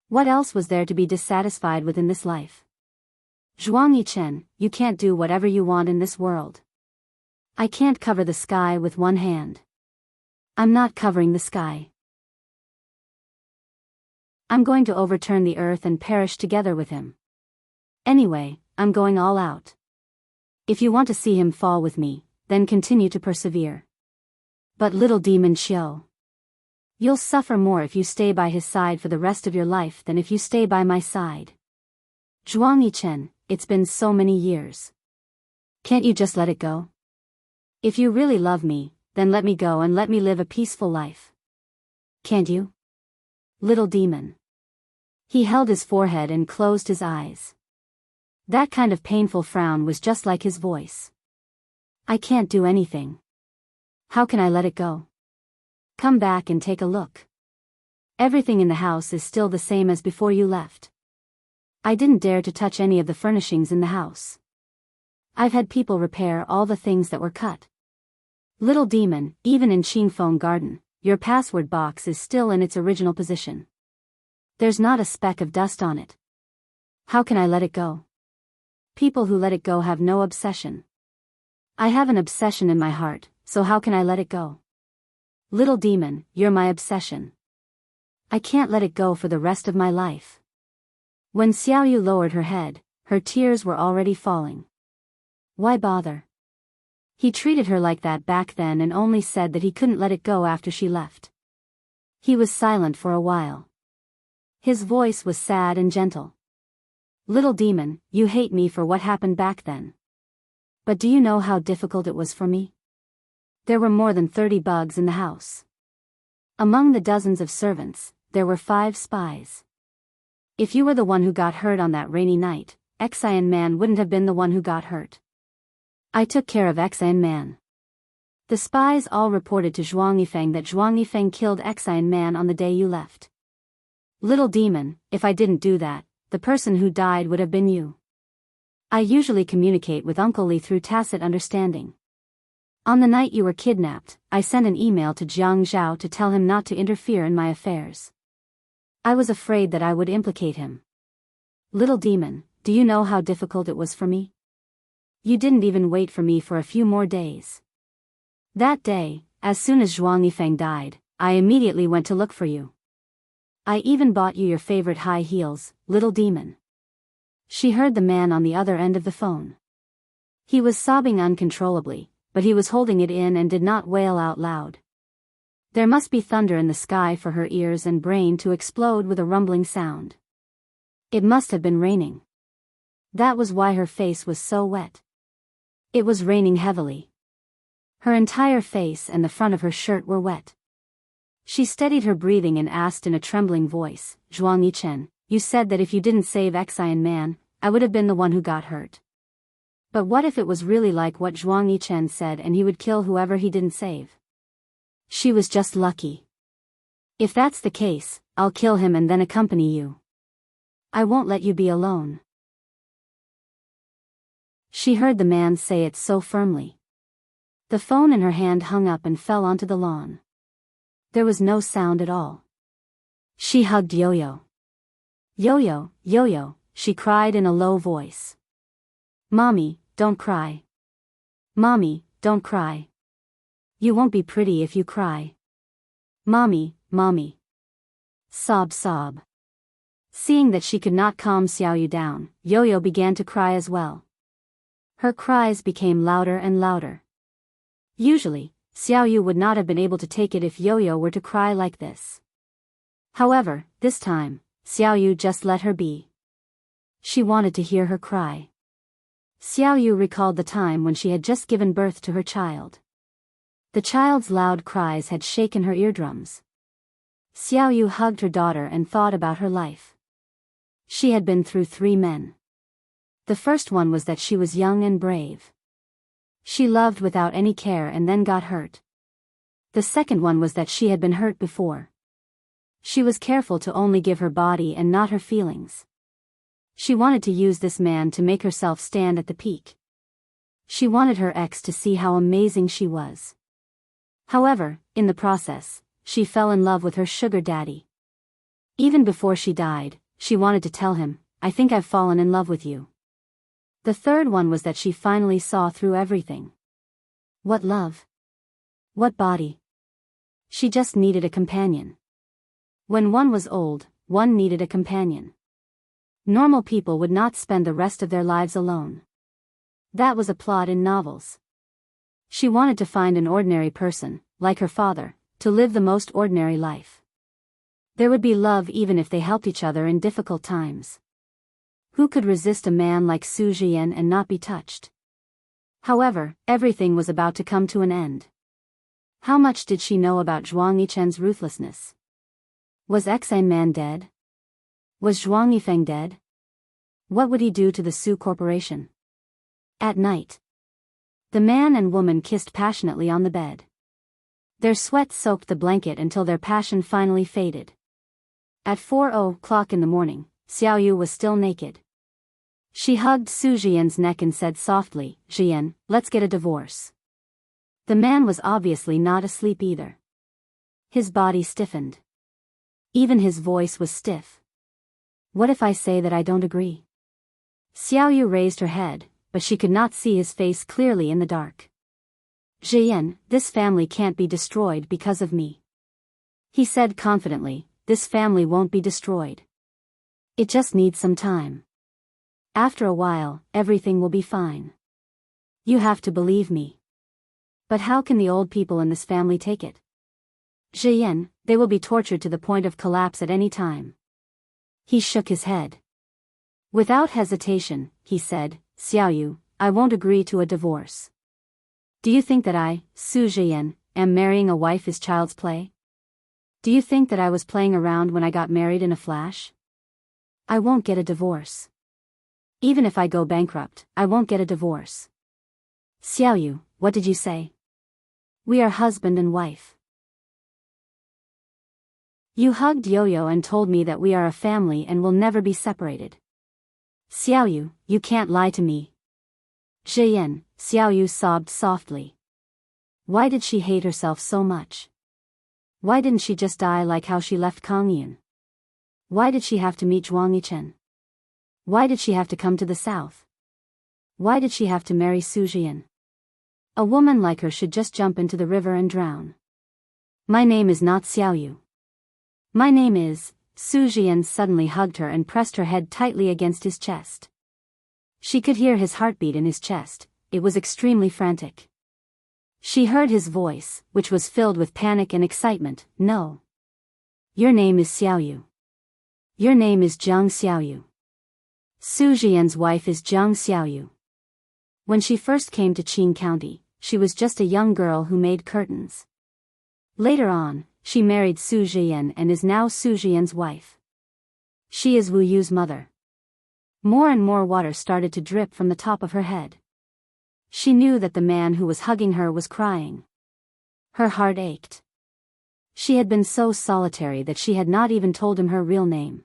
What else was there to be dissatisfied with in this life? Zhuang Yichen, you can't do whatever you want in this world. I can't cover the sky with one hand. I'm not covering the sky. I'm going to overturn the earth and perish together with him. Anyway, I'm going all out. If you want to see him fall with me, then continue to persevere. But little demon Xiao, you'll suffer more if you stay by his side for the rest of your life than if you stay by my side. Zhuang Yichen, it's been so many years. Can't you just let it go? If you really love me, then let me go and let me live a peaceful life. Can't you? Little demon. He held his forehead and closed his eyes. That kind of painful frown was just like his voice. I can't do anything. How can I let it go? Come back and take a look. Everything in the house is still the same as before you left. I didn't dare to touch any of the furnishings in the house. I've had people repair all the things that were cut. Little demon, even in Qingfeng Garden, your password box is still in its original position. There's not a speck of dust on it. How can I let it go? People who let it go have no obsession. I have an obsession in my heart, so how can I let it go? Little demon, you're my obsession. I can't let it go for the rest of my life. When Xiao Yu lowered her head, her tears were already falling. Why bother? He treated her like that back then and only said that he couldn't let it go after she left. He was silent for a while. His voice was sad and gentle. Little demon, you hate me for what happened back then. But do you know how difficult it was for me? There were more than 30 bugs in the house. Among the dozens of servants, there were 5 spies. If you were the one who got hurt on that rainy night, Xian Man wouldn't have been the one who got hurt. I took care of Xian Man. The spies all reported to Zhuang Yifeng that Zhuang Yifeng killed Xian Man on the day you left. Little demon, if I didn't do that, the person who died would have been you. I usually communicate with Uncle Li through tacit understanding. On the night you were kidnapped, I sent an email to Jiang Zhao to tell him not to interfere in my affairs. I was afraid that I would implicate him. Little demon, do you know how difficult it was for me? You didn't even wait for me for a few more days. That day, as soon as Zhuang Yifeng died, I immediately went to look for you. I even bought you your favorite high heels, little demon. She heard the man on the other end of the phone. He was sobbing uncontrollably, but he was holding it in and did not wail out loud. There must be thunder in the sky for her ears and brain to explode with a rumbling sound. It must have been raining. That was why her face was so wet. It was raining heavily. Her entire face and the front of her shirt were wet. She steadied her breathing and asked in a trembling voice, Zhuang Yichen, you said that if you didn't save Xian Man, I would have been the one who got hurt. But what if it was really like what Zhuang Yichen said and he would kill whoever he didn't save? She was just lucky. If that's the case, I'll kill him and then accompany you. I won't let you be alone. She heard the man say it so firmly. The phone in her hand hung up and fell onto the lawn. There was no sound at all. She hugged Yo-Yo. Yo-Yo, Yo-Yo, she cried in a low voice. Mommy, don't cry. Mommy, don't cry. You won't be pretty if you cry. Mommy, Mommy. Sob, sob. Seeing that she could not calm Xiaoyu down, Yo-Yo began to cry as well. Her cries became louder and louder. Usually, Xiaoyu would not have been able to take it if Yo-Yo were to cry like this. However, this time, Xiaoyu just let her be. She wanted to hear her cry. Xiaoyu recalled the time when she had just given birth to her child. The child's loud cries had shaken her eardrums. Xiaoyu hugged her daughter and thought about her life. She had been through 3 men. The first one was that she was young and brave. She loved without any care and then got hurt. The second one was that she had been hurt before. She was careful to only give her body and not her feelings. She wanted to use this man to make herself stand at the peak. She wanted her ex to see how amazing she was. However, in the process, she fell in love with her sugar daddy. Even before she died, she wanted to tell him, I think I've fallen in love with you. The third one was that she finally saw through everything. What love? What body? She just needed a companion. When one was old, one needed a companion. Normal people would not spend the rest of their lives alone. That was a plot in novels. She wanted to find an ordinary person, like her father, to live the most ordinary life. There would be love even if they helped each other in difficult times. Who could resist a man like Su Jian and not be touched? However, everything was about to come to an end. How much did she know about Zhuang Yichen's ruthlessness? Was Xian Man dead? Was Zhuang Yifeng dead? What would he do to the Su Corporation? At night, the man and woman kissed passionately on the bed. Their sweat soaked the blanket until their passion finally faded. At 4:00 in the morning, Xiaoyu was still naked. She hugged Su Jian's neck and said softly, Jian, let's get a divorce. The man was obviously not asleep either. His body stiffened. Even his voice was stiff. What if I say that I don't agree? Xiaoyu raised her head, but she could not see his face clearly in the dark. Jian, this family can't be destroyed because of me. He said confidently, this family won't be destroyed. It just needs some time. After a while, everything will be fine. You have to believe me. But how can the old people in this family take it? Jian, they will be tortured to the point of collapse at any time. He shook his head. Without hesitation, he said, Xiaoyu, I won't agree to a divorce. Do you think that I, Su Jian, am marrying a wife is child's play? Do you think that I was playing around when I got married in a flash? I won't get a divorce. Even if I go bankrupt, I won't get a divorce. Xiaoyu, what did you say? We are husband and wife. You hugged Yo-Yo and told me that we are a family and will never be separated. Xiaoyu, you can't lie to me. Jian, Xiaoyu sobbed softly. Why did she hate herself so much? Why didn't she just die like how she left Kangyan? Why did she have to meet Zhuang Yichen? Why did she have to come to the south? Why did she have to marry Su Jian? A woman like her should just jump into the river and drown. My name is not Xiaoyu. My name is... Su Jian suddenly hugged her and pressed her head tightly against his chest. She could hear his heartbeat in his chest, it was extremely frantic. She heard his voice, which was filled with panic and excitement, no. Your name is Xiaoyu. Your name is Zhang Xiaoyu. Su Jian's wife is Zhang Xiaoyu. When she first came to Qing County, she was just a young girl who made curtains. Later on, she married Su Zhiyan and is now Su Zhiyan's wife. She is Wu Yu's mother. More and more water started to drip from the top of her head. She knew that the man who was hugging her was crying. Her heart ached. She had been so solitary that she had not even told him her real name.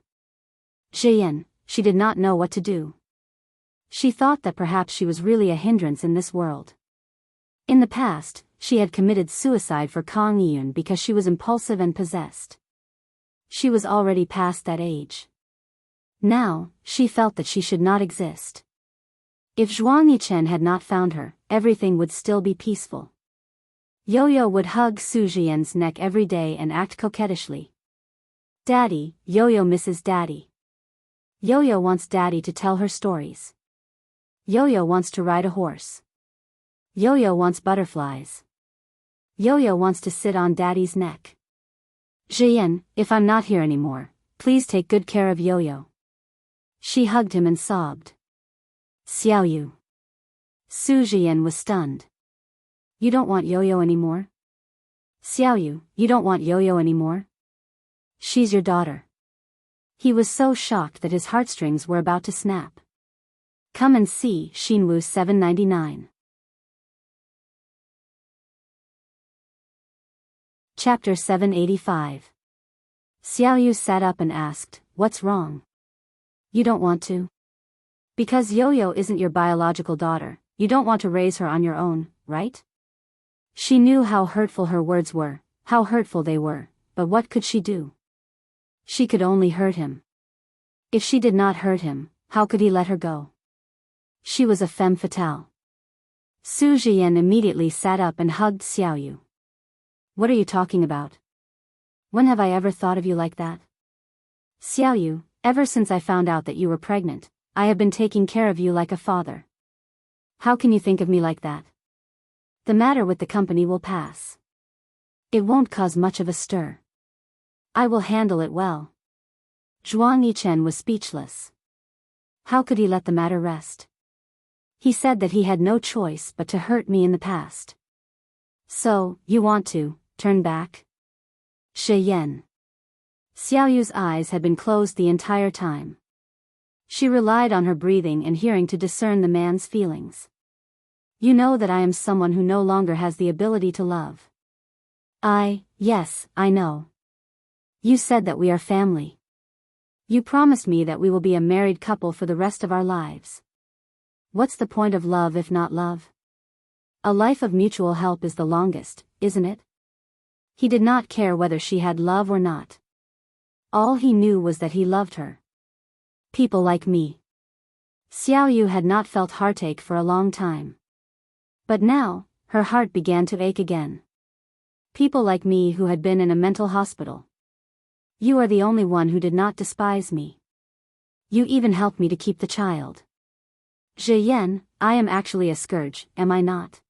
Zhiyan, she did not know what to do. She thought that perhaps she was really a hindrance in this world. In the past, she had committed suicide for Kang Yun because she was impulsive and possessed. She was already past that age. Now, she felt that she should not exist. If Zhuang Yichen had not found her, everything would still be peaceful. Yo-Yo would hug Su Zhiyan's neck every day and act coquettishly. Daddy, Yo-Yo misses Daddy. Yo-Yo wants Daddy to tell her stories. Yo-Yo wants to ride a horse. Yo-Yo wants butterflies. Yo-Yo wants to sit on Daddy's neck. Zhiyan, if I'm not here anymore, please take good care of Yo-Yo. She hugged him and sobbed. Xiaoyu. Su Zhiyan was stunned. You don't want Yo-Yo anymore? Xiaoyu, you don't want Yo-Yo anymore? She's your daughter. He was so shocked that his heartstrings were about to snap. Come and see Xinwu 799. Chapter 785. Xiaoyu sat up and asked, "What's wrong? You don't want to?" Because Yo-Yo isn't your biological daughter, you don't want to raise her on your own, right? She knew how hurtful her words were, how hurtful they were, but what could she do? She could only hurt him. If she did not hurt him, how could he let her go? She was a femme fatale. Su Zhiyan immediately sat up and hugged Xiaoyu. What are you talking about? When have I ever thought of you like that? Xiaoyu, ever since I found out that you were pregnant, I have been taking care of you like a father. How can you think of me like that? The matter with the company will pass. It won't cause much of a stir. I will handle it well. Zhuang Yichen was speechless. How could he let the matter rest? He said that he had no choice but to hurt me in the past. So, you want to turn back? Zhiyan. Xiaoyu's eyes had been closed the entire time. She relied on her breathing and hearing to discern the man's feelings. You know that I am someone who no longer has the ability to love. Yes, I know. You said that we are family. You promised me that we will be a married couple for the rest of our lives. What's the point of love if not love? A life of mutual help is the longest, isn't it? He did not care whether she had love or not. All he knew was that he loved her. People like me. Xiaoyu had not felt heartache for a long time. But now, her heart began to ache again. People like me who had been in a mental hospital. You are the only one who did not despise me. You even helped me to keep the child. Zhiyan, I am actually a scourge, am I not?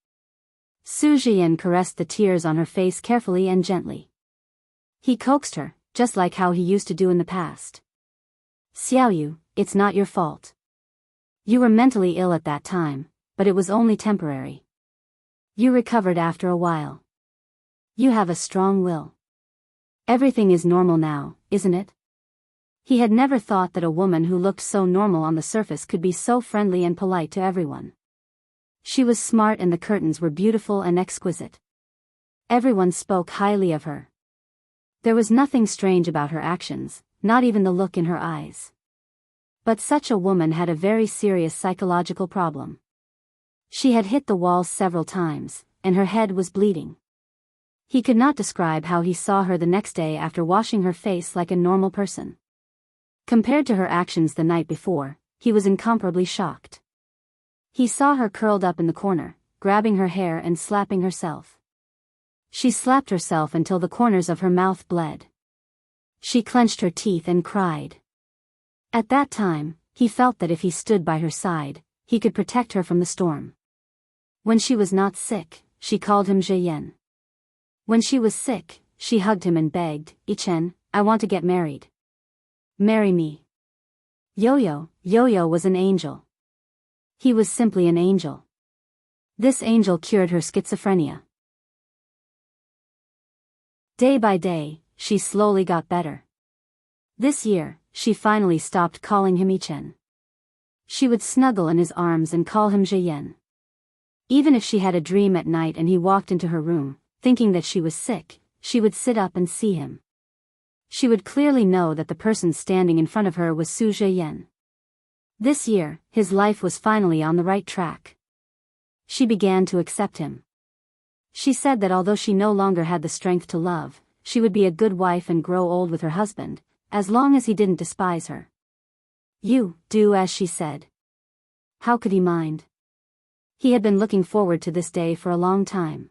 Su Zhiyan caressed the tears on her face carefully and gently. He coaxed her, just like how he used to do in the past. Xiaoyu, it's not your fault. You were mentally ill at that time, but it was only temporary. You recovered after a while. You have a strong will. Everything is normal now, isn't it? He had never thought that a woman who looked so normal on the surface could be so friendly and polite to everyone. She was smart and the curtains were beautiful and exquisite. Everyone spoke highly of her. There was nothing strange about her actions, not even the look in her eyes. But such a woman had a very serious psychological problem. She had hit the walls several times, and her head was bleeding. He could not describe how he saw her the next day after washing her face like a normal person. Compared to her actions the night before, he was incomparably shocked. He saw her curled up in the corner, grabbing her hair and slapping herself. She slapped herself until the corners of her mouth bled. She clenched her teeth and cried. At that time, he felt that if he stood by her side, he could protect her from the storm. When she was not sick, she called him Zhiyan. When she was sick, she hugged him and begged, "Yichen, I want to get married. Marry me." Yo-Yo was an angel. He was simply an angel. This angel cured her schizophrenia. Day by day, she slowly got better. This year, she finally stopped calling him Ichen. She would snuggle in his arms and call him Zheyan. Even if she had a dream at night and he walked into her room, thinking that she was sick, she would sit up and see him. She would clearly know that the person standing in front of her was Su Zheyan. This year, his life was finally on the right track. She began to accept him. She said that although she no longer had the strength to love, she would be a good wife and grow old with her husband, as long as he didn't despise her. You, do as she said. How could he mind? He had been looking forward to this day for a long time.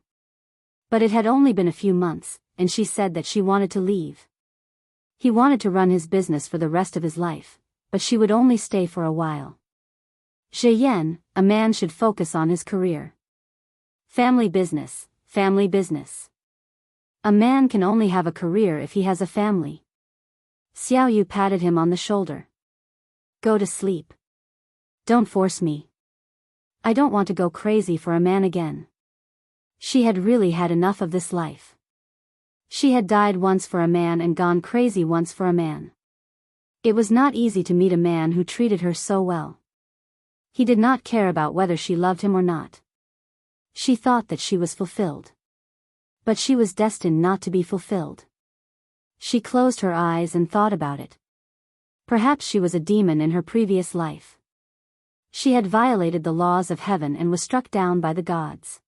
But it had only been a few months, and she said that she wanted to leave. He wanted to run his business for the rest of his life, but she would only stay for a while. Zheyan, a man should focus on his career. Family business, family business. A man can only have a career if he has a family. Xiao Yu patted him on the shoulder. Go to sleep. Don't force me. I don't want to go crazy for a man again. She had really had enough of this life. She had died once for a man and gone crazy once for a man. It was not easy to meet a man who treated her so well. He did not care about whether she loved him or not. She thought that she was fulfilled. But she was destined not to be fulfilled. She closed her eyes and thought about it. Perhaps she was a demon in her previous life. She had violated the laws of heaven and was struck down by the gods.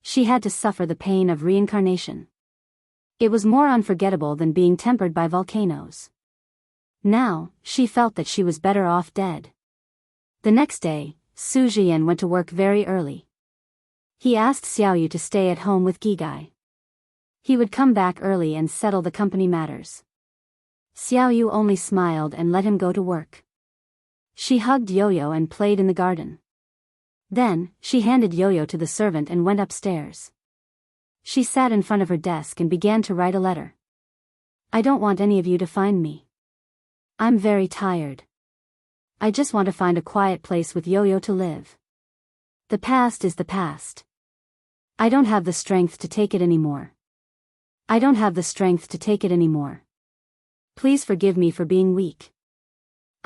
She had to suffer the pain of reincarnation. It was more unforgettable than being tempered by volcanoes. Now, she felt that she was better off dead. The next day, Su Zhiyan went to work very early. He asked Xiao Yu to stay at home with Gigai. He would come back early and settle the company matters. Xiao Yu only smiled and let him go to work. She hugged Yo-Yo and played in the garden. Then, she handed Yo-Yo to the servant and went upstairs. She sat in front of her desk and began to write a letter. I don't want any of you to find me. I'm very tired. I just want to find a quiet place with Yo-Yo to live. The past is the past. I don't have the strength to take it anymore. I don't have the strength to take it anymore. Please forgive me for being weak.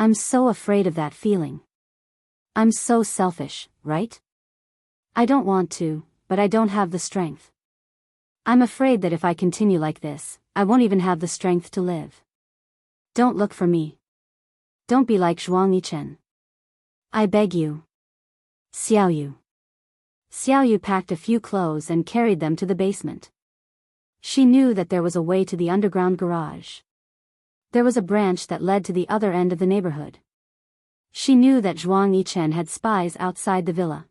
I'm so afraid of that feeling. I'm so selfish, right? I don't want to, but I don't have the strength. I'm afraid that if I continue like this, I won't even have the strength to live. Don't look for me. Don't be like Zhuang Yichen. I beg you. Xiao Yu. Xiao Yu packed a few clothes and carried them to the basement. She knew that there was a way to the underground garage. There was a branch that led to the other end of the neighborhood. She knew that Zhuang Yichen had spies outside the villa.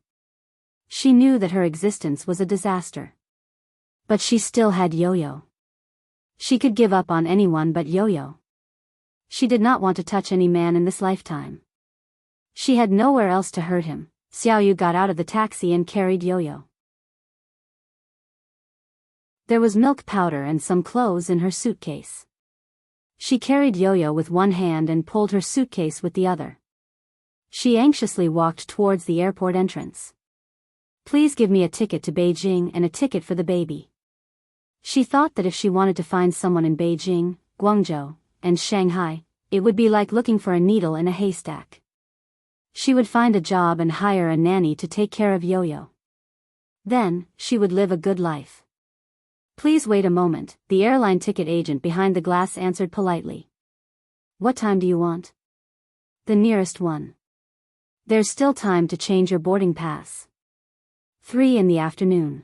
She knew that her existence was a disaster. But she still had Yo-Yo. She could give up on anyone but Yo-Yo. She did not want to touch any man in this lifetime. She had nowhere else to hurt him. Xiao Yu got out of the taxi and carried Yo-Yo. There was milk powder and some clothes in her suitcase. She carried Yo-Yo with one hand and pulled her suitcase with the other. She anxiously walked towards the airport entrance. Please give me a ticket to Beijing and a ticket for the baby. She thought that if she wanted to find someone in Beijing, Guangzhou, and Shanghai, it would be like looking for a needle in a haystack. She would find a job and hire a nanny to take care of Yo-Yo. Then, she would live a good life. Please wait a moment, the airline ticket agent behind the glass answered politely. What time do you want? The nearest one. There's still time to change your boarding pass. 3 in the afternoon.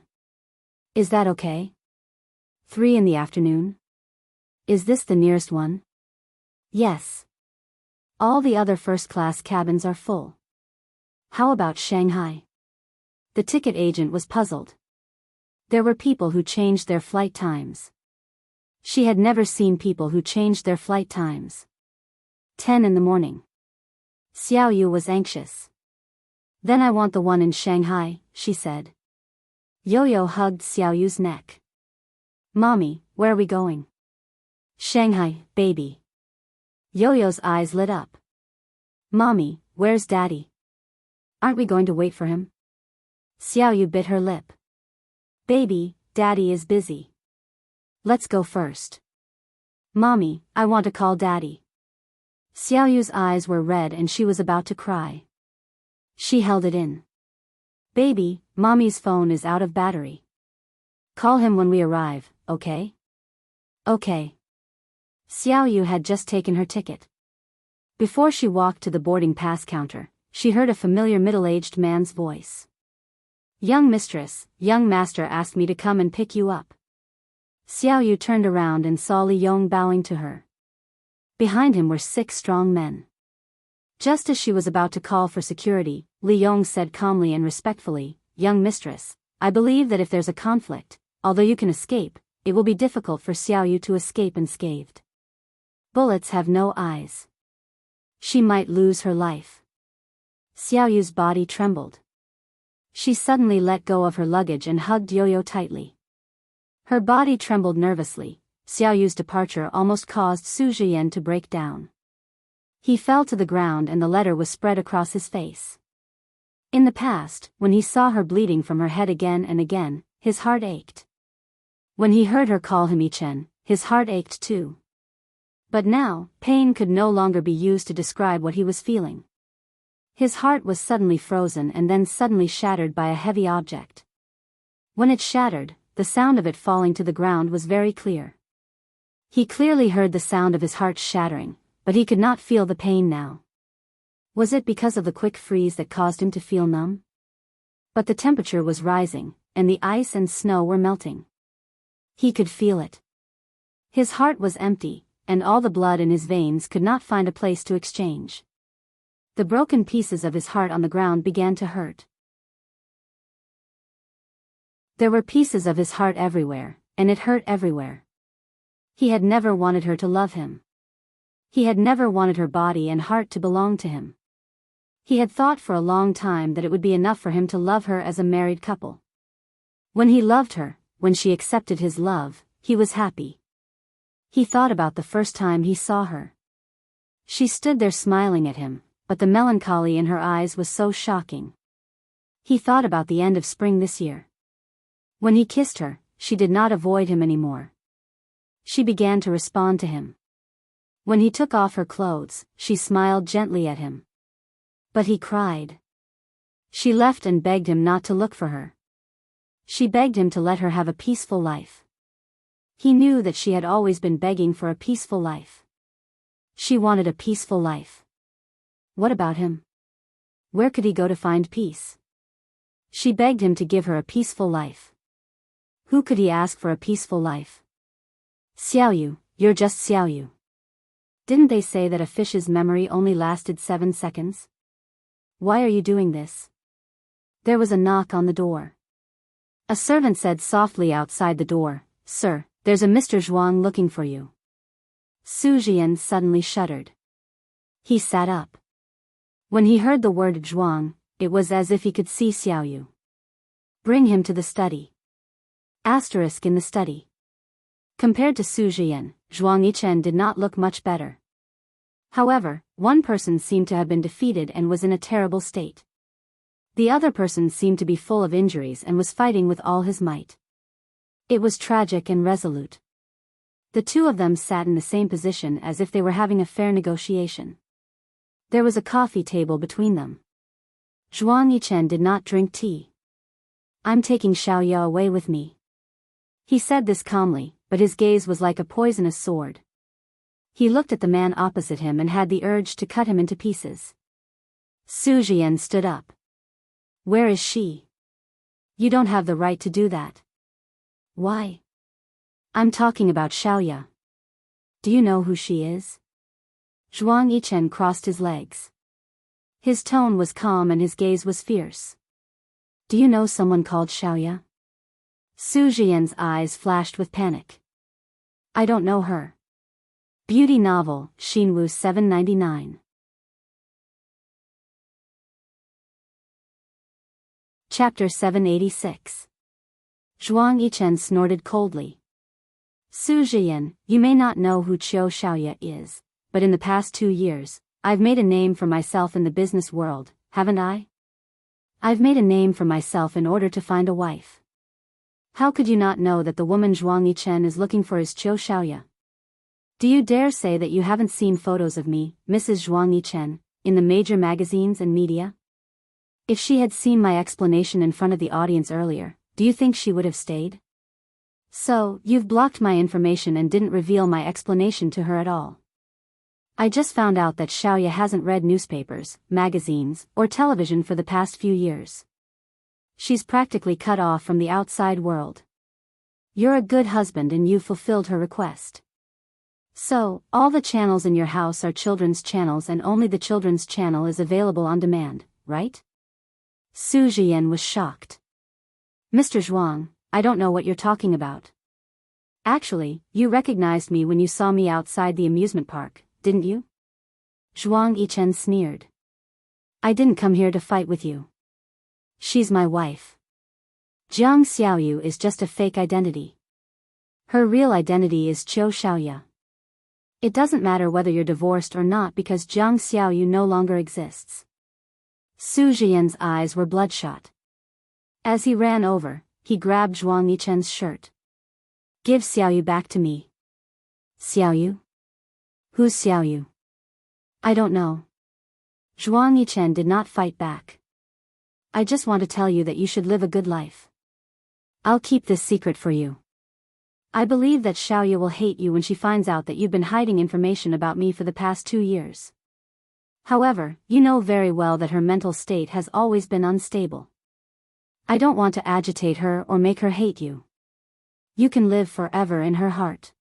Is that okay? 3 in the afternoon? Is this the nearest one? Yes. All the other first-class cabins are full. How about Shanghai? The ticket agent was puzzled. There were people who changed their flight times. She had never seen people who changed their flight times. 10 in the morning. Xiao Yu was anxious. Then I want the one in Shanghai, she said. Yo-Yo hugged Xiao Yu's neck. Mommy, where are we going? Shanghai, baby. Yo-Yo's eyes lit up. Mommy, where's Daddy? Aren't we going to wait for him? Xiaoyu bit her lip. Baby, Daddy is busy. Let's go first. Mommy, I want to call Daddy. Xiaoyu's eyes were red and she was about to cry. She held it in. Baby, Mommy's phone is out of battery. Call him when we arrive, okay? Okay. Xiaoyu had just taken her ticket. Before she walked to the boarding pass counter, she heard a familiar middle-aged man's voice. Young mistress, young master asked me to come and pick you up. Xiaoyu turned around and saw Li Yong bowing to her. Behind him were 6 strong men. Just as she was about to call for security, Li Yong said calmly and respectfully, Young mistress, I believe that if there's a conflict, although you can escape, it will be difficult for Xiaoyu to escape unscathed. Bullets have no eyes. She might lose her life. Xiaoyu's body trembled. She suddenly let go of her luggage and hugged Yo-Yo tightly. Her body trembled nervously. Xiaoyu's departure almost caused Su Zhiyan to break down. He fell to the ground and the letter was spread across his face. In the past, when he saw her bleeding from her head again and again, his heart ached. When he heard her call him Ichen, his heart ached too. But now, pain could no longer be used to describe what he was feeling. His heart was suddenly frozen and then suddenly shattered by a heavy object. When it shattered, the sound of it falling to the ground was very clear. He clearly heard the sound of his heart shattering, but he could not feel the pain now. Was it because of the quick freeze that caused him to feel numb? But the temperature was rising, and the ice and snow were melting. He could feel it. His heart was empty, and all the blood in his veins could not find a place to exchange. The broken pieces of his heart on the ground began to hurt. There were pieces of his heart everywhere, and it hurt everywhere. He had never wanted her to love him. He had never wanted her body and heart to belong to him. He had thought for a long time that it would be enough for him to love her as a married couple. When he loved her, when she accepted his love, he was happy. He thought about the first time he saw her. She stood there smiling at him, but the melancholy in her eyes was so shocking. He thought about the end of spring this year. When he kissed her, she did not avoid him anymore. She began to respond to him. When he took off her clothes, she smiled gently at him. But he cried. She left and begged him not to look for her. She begged him to let her have a peaceful life. He knew that she had always been begging for a peaceful life. She wanted a peaceful life. What about him? Where could he go to find peace? She begged him to give her a peaceful life. Who could he ask for a peaceful life? Xiaoyu, you're just Xiaoyu. Didn't they say that a fish's memory only lasted 7 seconds? Why are you doing this? There was a knock on the door. A servant said softly outside the door, Sir, there's a Mr. Zhuang looking for you. Su Zhiyan suddenly shuddered. He sat up. When he heard the word Zhuang, it was as if he could see Xiaoyu. Bring him to the study. Asterisk in the study. Compared to Su Zhiyan, Zhuang Yichen did not look much better. However, one person seemed to have been defeated and was in a terrible state. The other person seemed to be full of injuries and was fighting with all his might. It was tragic and resolute. The two of them sat in the same position as if they were having a fair negotiation. There was a coffee table between them. Zhuang Yichen did not drink tea. I'm taking Xiaoya away with me. He said this calmly, but his gaze was like a poisonous sword. He looked at the man opposite him and had the urge to cut him into pieces. Su Zhiyan stood up. Where is she? You don't have the right to do that. Why? I'm talking about Xiaoya. Do you know who she is? Zhuang Yichen crossed his legs. His tone was calm and his gaze was fierce. Do you know someone called Xiaoya? Su Zhiyan's eyes flashed with panic. I don't know her. Beauty novel, Xinwu 799. Chapter 786. Zhuang Yichen snorted coldly. Su Zhiyan, you may not know who Qiu Xiaoya is, but in the past 2 years, I've made a name for myself in the business world, haven't I? I've made a name for myself in order to find a wife. How could you not know that the woman Zhuang Yichen is looking for is Qiu Xiaoya? Do you dare say that you haven't seen photos of me, Mrs. Zhuang Yichen, in the major magazines and media? If she had seen my explanation in front of the audience earlier, do you think she would have stayed? So, you've blocked my information and didn't reveal my explanation to her at all. I just found out that Xiaoya hasn't read newspapers, magazines, or television for the past few years. She's practically cut off from the outside world. You're a good husband and you fulfilled her request. So, all the channels in your house are children's channels and only the children's channel is available on demand, right? Su Zhiyan was shocked. Mr. Zhuang, I don't know what you're talking about. Actually, you recognized me when you saw me outside the amusement park, didn't you? Zhuang Yichen sneered. I didn't come here to fight with you. She's my wife. Jiang Xiaoyu is just a fake identity. Her real identity is Qiu Xiaoya. It doesn't matter whether you're divorced or not because Jiang Xiaoyu no longer exists. Su Zhiyan's eyes were bloodshot. As he ran over, he grabbed Zhuang Yichen's shirt. Give Xiaoyu back to me. Xiaoyu? Who's Xiaoyu? I don't know. Zhuang Yichen did not fight back. I just want to tell you that you should live a good life. I'll keep this secret for you. I believe that Xiaoyu will hate you when she finds out that you've been hiding information about me for the past 2 years. However, you know very well that her mental state has always been unstable. I don't want to agitate her or make her hate you. You can live forever in her heart.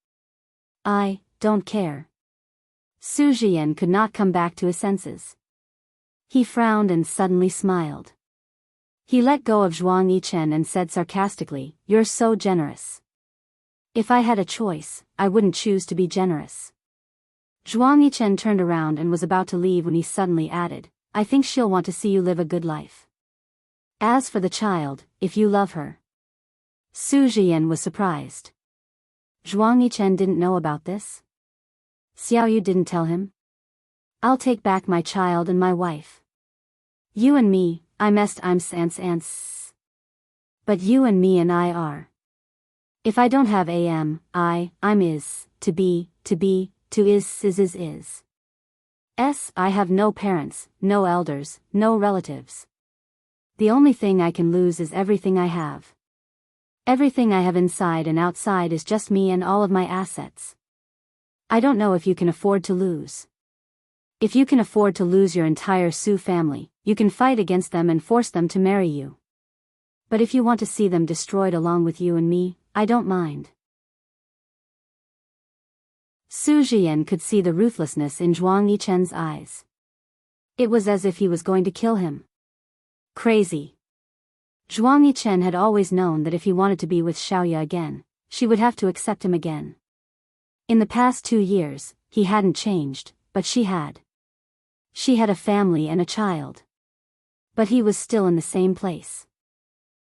I don't care. Su Zhiyan could not come back to his senses. He frowned and suddenly smiled. He let go of Zhuang Yichen and said sarcastically, "You're so generous. If I had a choice, I wouldn't choose to be generous." Zhuang Yichen turned around and was about to leave when he suddenly added, "I think she'll want to see you live a good life. As for the child, if you love her." Su Zhiyan was surprised. Zhuang Yichen didn't know about this? Xiaoyu didn't tell him? I'll take back my child and my wife. You and me, I'm sans. But you and me and I are. If I don't have I'm is, to be, to is. I have no parents, no elders, no relatives. The only thing I can lose is everything I have. Everything I have inside and outside is just me and all of my assets. I don't know if you can afford to lose. If you can afford to lose your entire Su family, you can fight against them and force them to marry you. But if you want to see them destroyed along with you and me, I don't mind. Su Zhiyan could see the ruthlessness in Zhuang Yichen's eyes. It was as if he was going to kill him. Crazy. Zhuang Yichen had always known that if he wanted to be with Xiaoya again, she would have to accept him again. In the past 2 years, he hadn't changed, but she had. She had a family and a child. But he was still in the same place.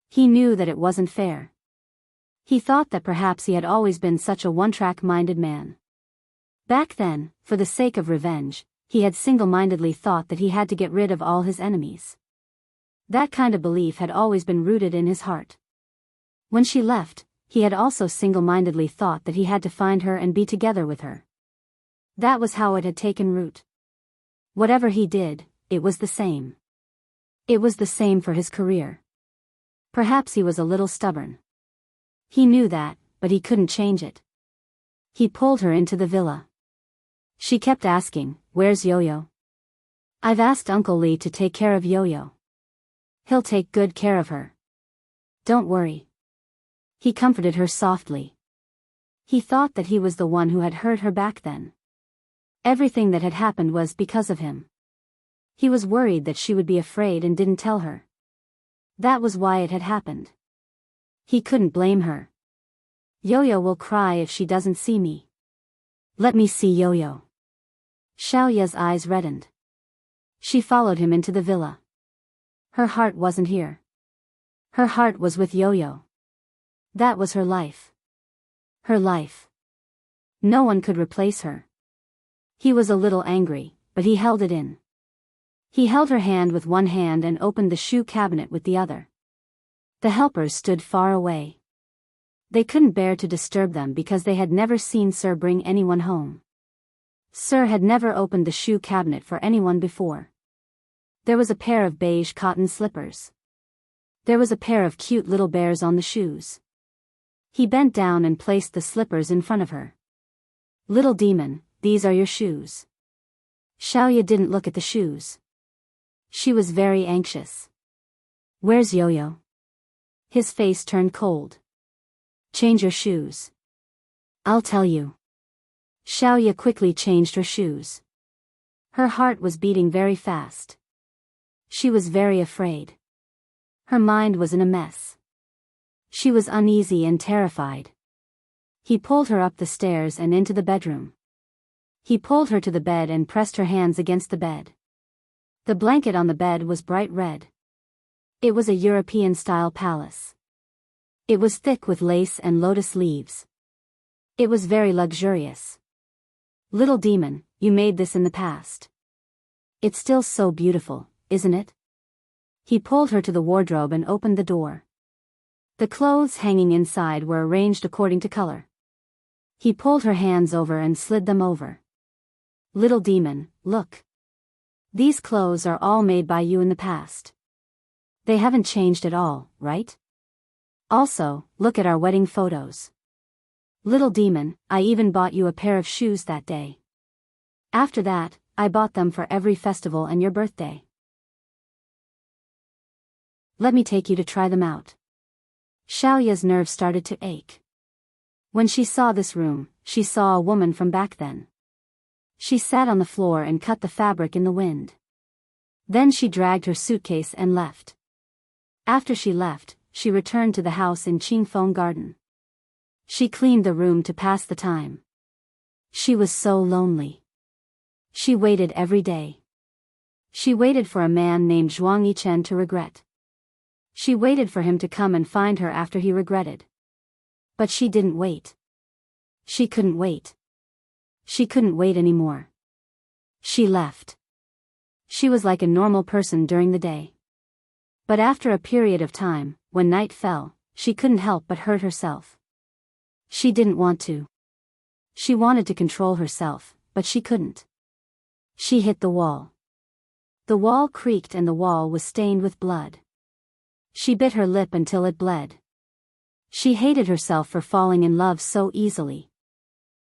He knew that it wasn't fair. He thought that perhaps he had always been such a one-track-minded man. Back then, for the sake of revenge, he had single-mindedly thought that he had to get rid of all his enemies. That kind of belief had always been rooted in his heart. When she left, he had also single-mindedly thought that he had to find her and be together with her. That was how it had taken root. Whatever he did, it was the same. It was the same for his career. Perhaps he was a little stubborn. He knew that, but he couldn't change it. He pulled her into the villa. She kept asking, "Where's Yo-Yo?" "I've asked Uncle Lee to take care of Yo-Yo. He'll take good care of her. Don't worry." He comforted her softly. He thought that he was the one who had hurt her back then. Everything that had happened was because of him. He was worried that she would be afraid and didn't tell her. That was why it had happened. He couldn't blame her. Yo-Yo will cry if she doesn't see me. Let me see Yo-Yo. Xiaoya's eyes reddened. She followed him into the villa. Her heart wasn't here. Her heart was with Yo-Yo. That was her life. Her life. No one could replace her. He was a little angry, but he held it in. He held her hand with one hand and opened the shoe cabinet with the other. The helpers stood far away. They couldn't bear to disturb them because they had never seen Sir bring anyone home. Sir had never opened the shoe cabinet for anyone before. There was a pair of beige cotton slippers. There was a pair of cute little bears on the shoes. He bent down and placed the slippers in front of her. "Little demon, these are your shoes." Xiaoya didn't look at the shoes. She was very anxious. "Where's Yo-Yo?" His face turned cold. "Change your shoes." "I'll tell you." Xiaoya quickly changed her shoes. Her heart was beating very fast. She was very afraid. Her mind was in a mess. She was uneasy and terrified. He pulled her up the stairs and into the bedroom. He pulled her to the bed and pressed her hands against the bed. The blanket on the bed was bright red. It was a European-style palace. It was thick with lace and lotus leaves. It was very luxurious. "Little demon, you made this in the past. It's still so beautiful, isn't it?" He pulled her to the wardrobe and opened the door. The clothes hanging inside were arranged according to color. He pulled her hands over and slid them over. "Little demon, look. These clothes are all made by you in the past. They haven't changed at all, right? Also, look at our wedding photos. Little demon, I even bought you a pair of shoes that day. After that, I bought them for every festival and your birthday. Let me take you to try them out." Xiaoya's nerves started to ache. When she saw this room, she saw a woman from back then. She sat on the floor and cut the fabric in the wind. Then she dragged her suitcase and left. After she left, she returned to the house in Qingfeng Garden. She cleaned the room to pass the time. She was so lonely. She waited every day. She waited for a man named Zhuang Yichen to regret. She waited for him to come and find her after he regretted. But she didn't wait. She couldn't wait. She couldn't wait anymore. She left. She was like a normal person during the day. But after a period of time, when night fell, she couldn't help but hurt herself. She didn't want to. She wanted to control herself, but she couldn't. She hit the wall. The wall creaked and the wall was stained with blood. She bit her lip until it bled. She hated herself for falling in love so easily.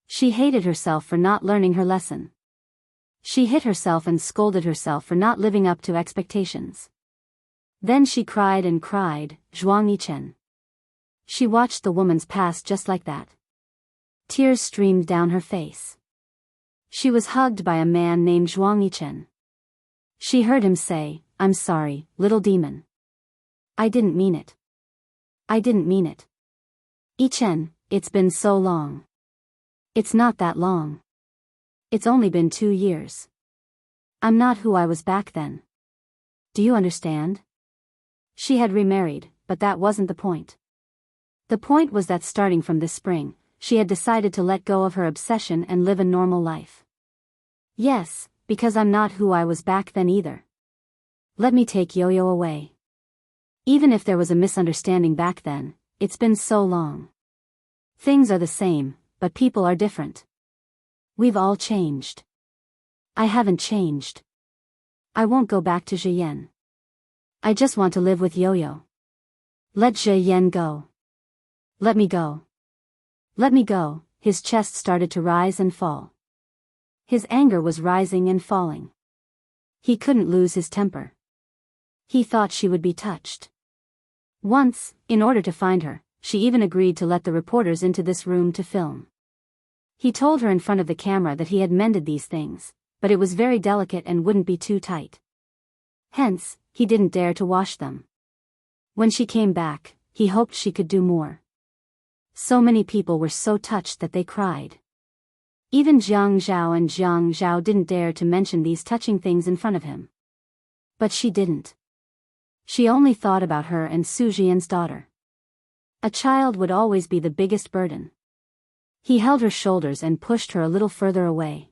She hated herself for not learning her lesson. She hit herself and scolded herself for not living up to expectations. Then she cried and cried, "Zhuang Yichen." She watched the woman's pass just like that. Tears streamed down her face. She was hugged by a man named Zhuang Yichen. She heard him say, "I'm sorry, little demon. I didn't mean it. I didn't mean it. Yichen, it's been so long." "It's not that long. It's only been 2 years. I'm not who I was back then. Do you understand?" She had remarried, but that wasn't the point. The point was that starting from this spring, she had decided to let go of her obsession and live a normal life. "Yes, because I'm not who I was back then either. Let me take Yo-Yo away. Even if there was a misunderstanding back then, it's been so long. Things are the same, but people are different. We've all changed. I haven't changed. I won't go back to Zheyan. I just want to live with Yo-Yo. Let Zheyan go. Let me go. Let me go." His chest started to rise and fall. His anger was rising and falling. He couldn't lose his temper. He thought she would be touched. Once, in order to find her, she even agreed to let the reporters into this room to film. He told her in front of the camera that he had mended these things, but it was very delicate and wouldn't be too tight. Hence, he didn't dare to wash them. When she came back, he hoped she could do more. So many people were so touched that they cried. Even Jiang Zhao and Jiang Zhao didn't dare to mention these touching things in front of him. But she didn't. She only thought about her and Su Jian's daughter. A child would always be the biggest burden. He held her shoulders and pushed her a little further away.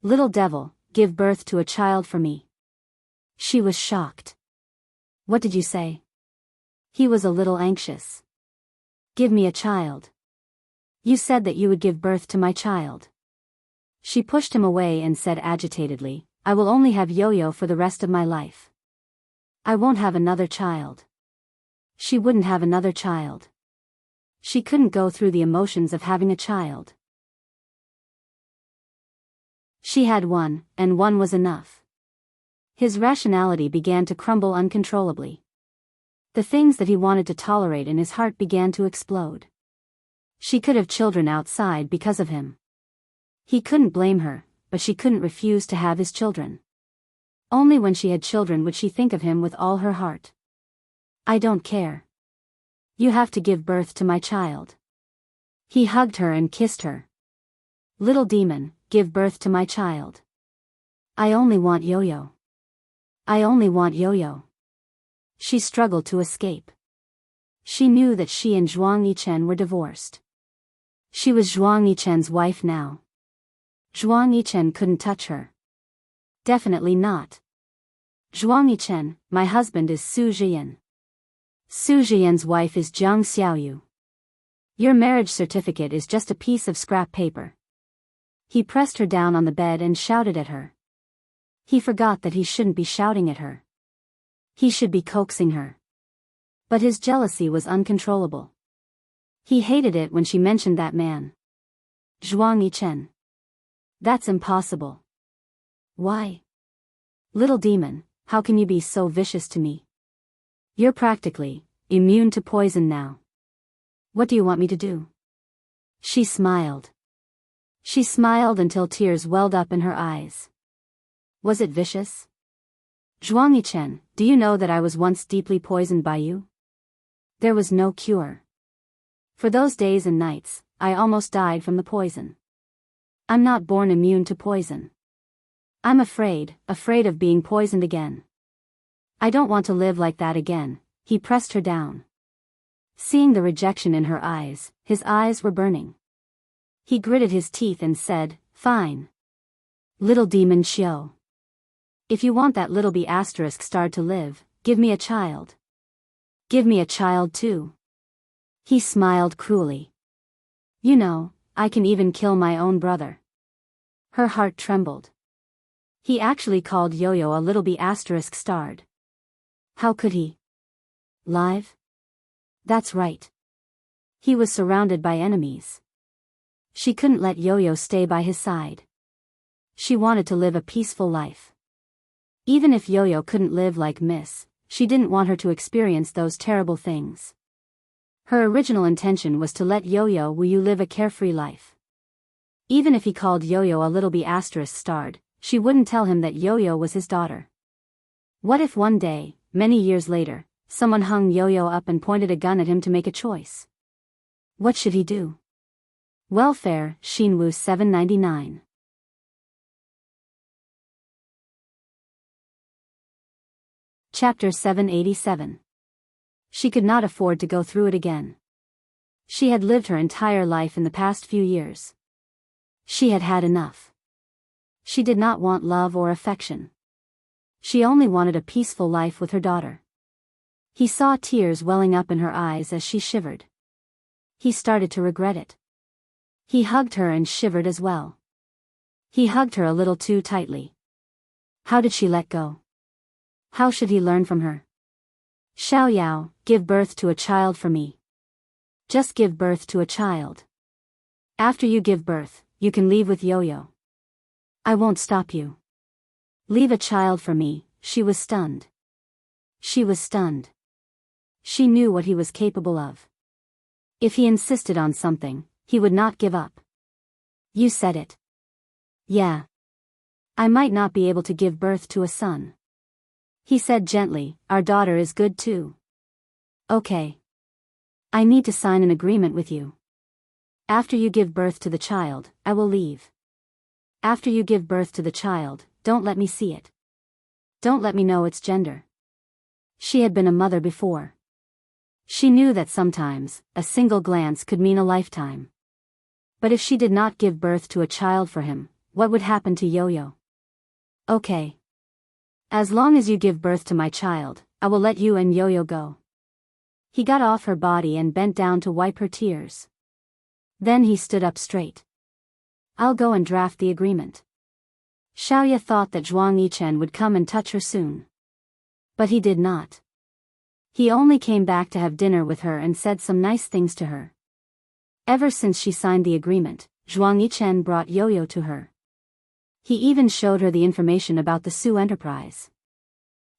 "Little devil, give birth to a child for me. She was shocked. What did you say? He was a little anxious. Give me a child. You said that you would give birth to my child. She pushed him away and said agitatedly, I will only have Yo-Yo for the rest of my life. I won't have another child. She wouldn't have another child. She couldn't go through the emotions of having a child. She had one, and one was enough. His rationality began to crumble uncontrollably. The things that he wanted to tolerate in his heart began to explode. She could have children outside because of him. He couldn't blame her, but she couldn't refuse to have his children. Only when she had children would she think of him with all her heart. I don't care. You have to give birth to my child. He hugged her and kissed her. Little demon, give birth to my child. I only want Yo-Yo. I only want Yo-Yo. She struggled to escape. She knew that she and Zhuang Yichen were divorced. She was Zhuang Yichen's wife now. Zhuang Yichen couldn't touch her. Definitely not. Zhuang Yichen, my husband is Su Zhiyan. Su Zhiyan's wife is Jiang Xiaoyu. Your marriage certificate is just a piece of scrap paper. He pressed her down on the bed and shouted at her. He forgot that he shouldn't be shouting at her. He should be coaxing her. But his jealousy was uncontrollable. He hated it when she mentioned that man. Zhuang Yichen. That's impossible. Why? Little demon, how can you be so vicious to me? You're practically immune to poison now. What do you want me to do? She smiled. She smiled until tears welled up in her eyes. Was it vicious? Zhuang Yichen, do you know that I was once deeply poisoned by you? There was no cure. For those days and nights, I almost died from the poison. I'm not born immune to poison. I'm afraid of being poisoned again. I don't want to live like that again. He pressed her down. Seeing the rejection in her eyes, his eyes were burning. He gritted his teeth and said, fine. Little demon Xiao. If you want that little B** to live, give me a child. Give me a child too. He smiled cruelly. You know, I can even kill my own brother. Her heart trembled. He actually called Yo-Yo a little B***. How could he? Live? That's right. He was surrounded by enemies. She couldn't let Yo-Yo stay by his side. She wanted to live a peaceful life. Even if Yo-Yo couldn't live like Miss, she didn't want her to experience those terrible things. Her original intention was to let Yo-Yo live a carefree life. Even if he called Yo-Yo a little B***, she wouldn't tell him that Yo-Yo was his daughter. What if one day, many years later, someone hung Yo-Yo up and pointed a gun at him to make a choice? What should he do? Welfare, Xinwu 799. Chapter 787. She could not afford to go through it again. She had lived her entire life in the past few years. She had had enough. She did not want love or affection. She only wanted a peaceful life with her daughter. He saw tears welling up in her eyes as she shivered. He started to regret it. He hugged her and shivered as well. He hugged her a little too tightly. How did she let go? How should he learn from her? Xiao Yao, give birth to a child for me. Just give birth to a child. After you give birth, you can leave with Yo-Yo. I won't stop you. Leave a child for me. She was stunned. She was stunned. She knew what he was capable of. If he insisted on something, he would not give up. You said it. Yeah. I might not be able to give birth to a son. He said gently, our daughter is good too. Okay. I need to sign an agreement with you. After you give birth to the child, I will leave. After you give birth to the child, don't let me see it. Don't let me know its gender. She had been a mother before. She knew that sometimes, a single glance could mean a lifetime. But if she did not give birth to a child for him, what would happen to Yo-Yo? Okay. As long as you give birth to my child, I will let you and Yo-Yo go. He got off her body and bent down to wipe her tears. Then he stood up straight. I'll go and draft the agreement. Xiaoya thought that Zhuang Yichen would come and touch her soon. But he did not. He only came back to have dinner with her and said some nice things to her. Ever since she signed the agreement, Zhuang Yichen brought Yo-Yo to her. He even showed her the information about the Su enterprise.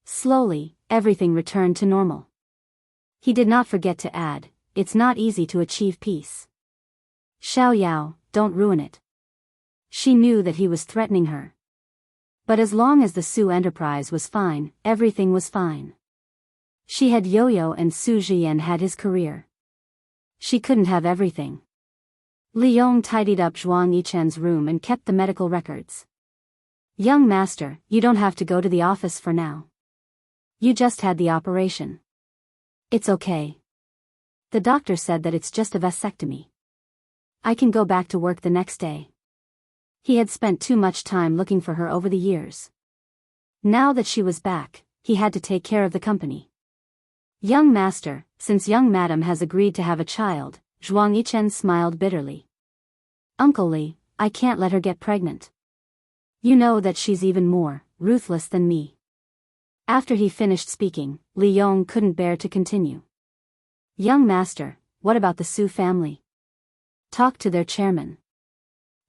Slowly, everything returned to normal. He did not forget to add, it's not easy to achieve peace. Xiao Yao, don't ruin it. She knew that he was threatening her. But as long as the Su enterprise was fine, everything was fine. She had Yo-Yo and Su Jian had his career. She couldn't have everything. Li Yong tidied up Zhuang Yichen's room and kept the medical records. Young master, you don't have to go to the office for now. You just had the operation. It's okay. The doctor said that it's just a vasectomy. I can go back to work the next day. He had spent too much time looking for her over the years. Now that she was back, he had to take care of the company. Young master, since young madam has agreed to have a child, Zhuang Yichen smiled bitterly. Uncle Li, I can't let her get pregnant. You know that she's even more ruthless than me. After he finished speaking, Li Yong couldn't bear to continue. Young master, what about the Su family? Talk to their chairman.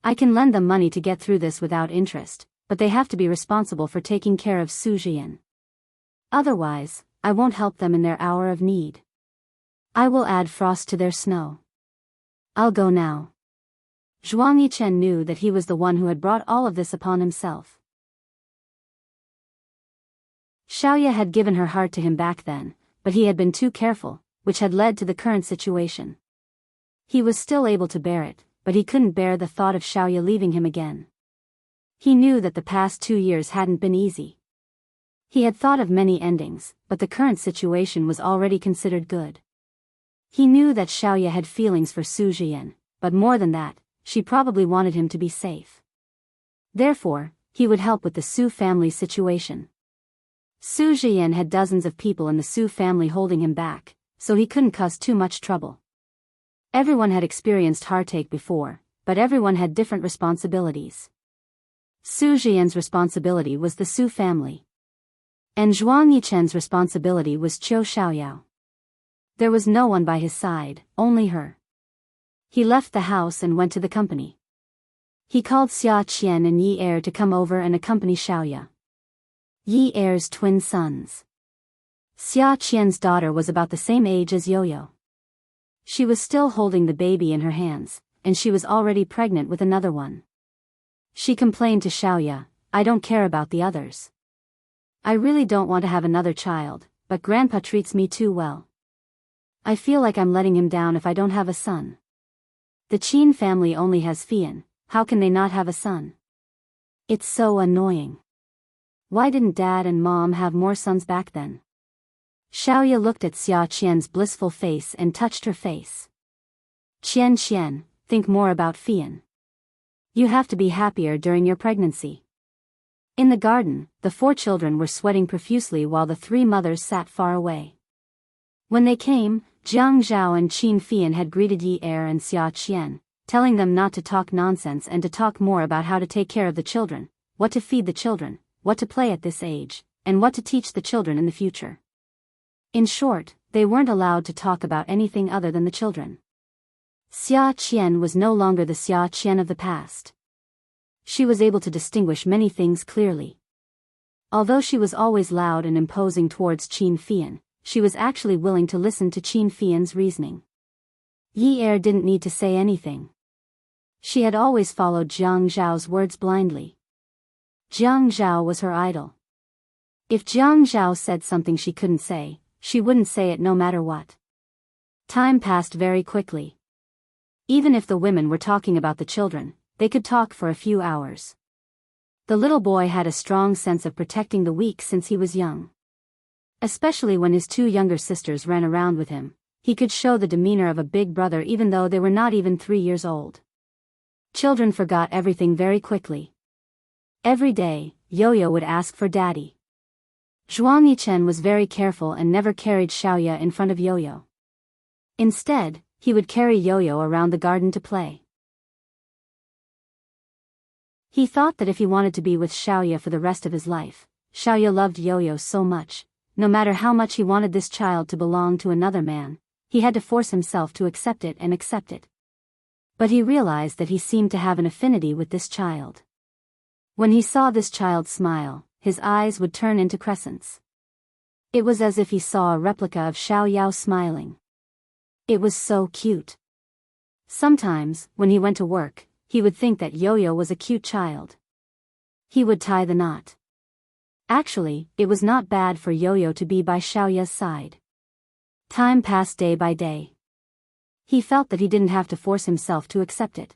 I can lend them money to get through this without interest, but they have to be responsible for taking care of Su Jian. Otherwise, I won't help them in their hour of need. I will add frost to their snow. I'll go now. Zhuang Yichen knew that he was the one who had brought all of this upon himself. Xiaoya had given her heart to him back then, but he had been too careful, which had led to the current situation. He was still able to bear it, but he couldn't bear the thought of Xiaoya leaving him again. He knew that the past 2 years hadn't been easy. He had thought of many endings, but the current situation was already considered good. He knew that Xiaoya had feelings for Su Jian, but more than that, she probably wanted him to be safe. Therefore, he would help with the Su family situation. Su Jian had dozens of people in the Su family holding him back, so he couldn't cause too much trouble. Everyone had experienced heartache before, but everyone had different responsibilities. Su Jian's responsibility was the Su family. And Zhuang Yichen's responsibility was Qiu Xiaoyao. There was no one by his side, only her. He left the house and went to the company. He called Xia Qian and Yi Er to come over and accompany Xiaoya. Yi Er's twin sons. Xia Qian's daughter was about the same age as Yo-Yo. She was still holding the baby in her hands, and she was already pregnant with another one. She complained to Xiaoya, I don't care about the others. I really don't want to have another child, but Grandpa treats me too well. I feel like I'm letting him down if I don't have a son. The Qin family only has Fian, how can they not have a son? It's so annoying. Why didn't Dad and Mom have more sons back then? Xiaoya looked at Xia Qian's blissful face and touched her face. Qian, think more about Fian. You have to be happier during your pregnancy. In the garden, the 4 children were sweating profusely while the 3 mothers sat far away. When they came, Jiang Zhao and Qin Fian had greeted Yi Er and Xia Qian, telling them not to talk nonsense and to talk more about how to take care of the children, what to feed the children, what to play at this age, and what to teach the children in the future. In short, they weren't allowed to talk about anything other than the children. Xia Qian was no longer the Xia Qian of the past. She was able to distinguish many things clearly. Although she was always loud and imposing towards Qin Fian, she was actually willing to listen to Qin Fian's reasoning. Yi Er didn't need to say anything. She had always followed Jiang Zhao's words blindly. Jiang Zhao was her idol. If Jiang Zhao said something she couldn't say, she wouldn't say it no matter what. Time passed very quickly. Even if the women were talking about the children, they could talk for a few hours. The little boy had a strong sense of protecting the weak since he was young. Especially when his 2 younger sisters ran around with him, he could show the demeanor of a big brother even though they were not even 3 years old. Children forgot everything very quickly. Every day, Yo-Yo would ask for Daddy. Zhuang Yichen was very careful and never carried Xiaoya in front of Yo-Yo. Instead, he would carry Yo-Yo around the garden to play. He thought that if he wanted to be with Xiaoya for the rest of his life, Xiaoya loved Yo-Yo so much, no matter how much he wanted this child to belong to another man, he had to force himself to accept it and accept it. But he realized that he seemed to have an affinity with this child. When he saw this child smile, his eyes would turn into crescents. It was as if he saw a replica of Xiaoyao smiling. It was so cute. Sometimes, when he went to work, he would think that Yo-Yo was a cute child. He would tie the knot. Actually, it was not bad for Yo-Yo to be by Xiaoya's side. Time passed day by day. He felt that he didn't have to force himself to accept it.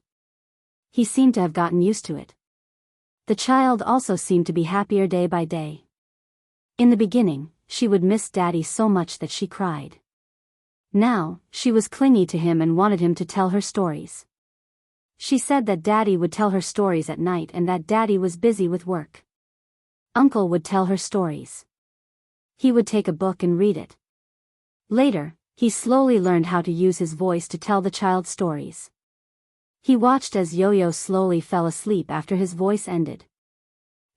He seemed to have gotten used to it. The child also seemed to be happier day by day. In the beginning, she would miss Daddy so much that she cried. Now, she was clingy to him and wanted him to tell her stories. She said that Daddy would tell her stories at night and that Daddy was busy with work. Uncle would tell her stories. He would take a book and read it. Later, he slowly learned how to use his voice to tell the child stories. He watched as Yo-Yo slowly fell asleep after his voice ended.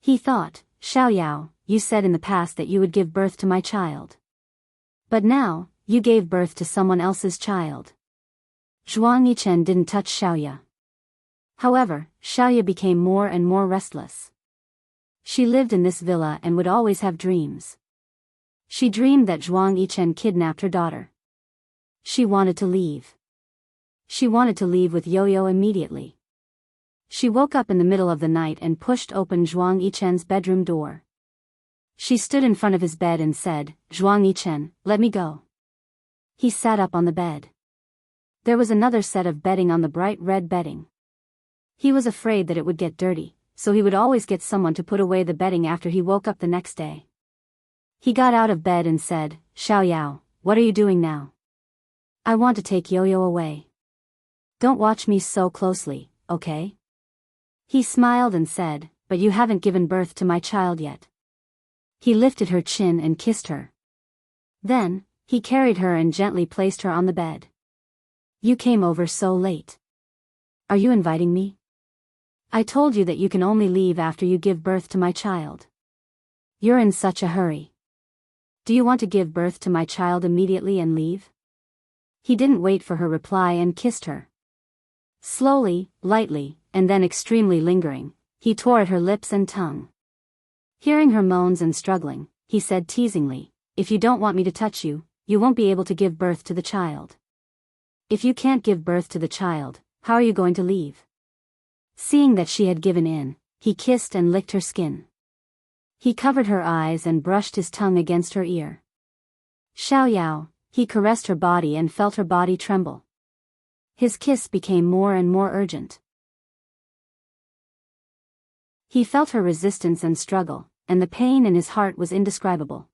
He thought, Xiaoyao, you said in the past that you would give birth to my child. But now, you gave birth to someone else's child. Zhuang Yichen didn't touch Xiaoya. However, Xiaoya became more and more restless. She lived in this villa and would always have dreams. She dreamed that Zhuang Yichen kidnapped her daughter. She wanted to leave. She wanted to leave with Yo-Yo immediately. She woke up in the middle of the night and pushed open Zhuang Yichen's bedroom door. She stood in front of his bed and said, Zhuang Yichen, let me go. He sat up on the bed. There was another set of bedding on the bright red bedding. He was afraid that it would get dirty, so he would always get someone to put away the bedding after he woke up the next day. He got out of bed and said, Xiaoyao, what are you doing now? I want to take Yo-Yo away. Don't watch me so closely, okay? He smiled and said, but you haven't given birth to my child yet. He lifted her chin and kissed her. Then, he carried her and gently placed her on the bed. You came over so late. Are you inviting me? I told you that you can only leave after you give birth to my child. You're in such a hurry. Do you want to give birth to my child immediately and leave? He didn't wait for her reply and kissed her. Slowly, lightly, and then extremely lingering, he tore at her lips and tongue. Hearing her moans and struggling, he said teasingly, if you don't want me to touch you, you won't be able to give birth to the child. If you can't give birth to the child, how are you going to leave? Seeing that she had given in, he kissed and licked her skin. He covered her eyes and brushed his tongue against her ear. Xiaoyao, he caressed her body and felt her body tremble. His kiss became more and more urgent. He felt her resistance and struggle, and the pain in his heart was indescribable.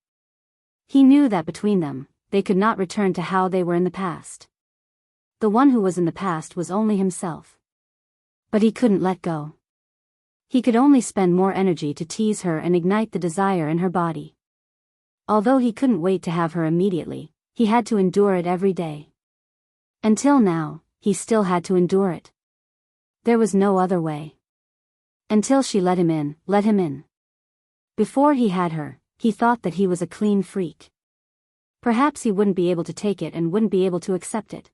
He knew that between them, they could not return to how they were in the past. The one who was in the past was only himself. But he couldn't let go. He could only spend more energy to tease her and ignite the desire in her body. Although he couldn't wait to have her immediately, he had to endure it every day. Until now, he still had to endure it. There was no other way. Until she let him in, let him in. Before he had her, he thought that he was a clean freak. Perhaps he wouldn't be able to take it and wouldn't be able to accept it.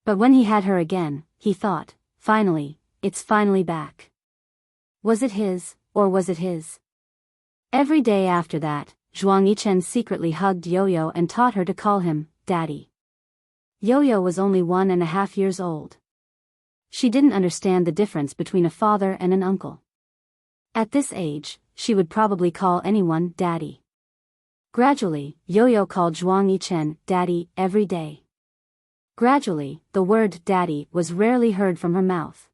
But when he had her again, he thought, finally, it's finally back. Was it his, or was it his? Every day after that, Zhuang Yichen secretly hugged Yo-Yo and taught her to call him, Daddy. Yo-Yo was only 1.5 years old. She didn't understand the difference between a father and an uncle. At this age, she would probably call anyone Daddy. Gradually, Yo-Yo called Zhuang Yichen Daddy every day. Gradually, the word Daddy was rarely heard from her mouth.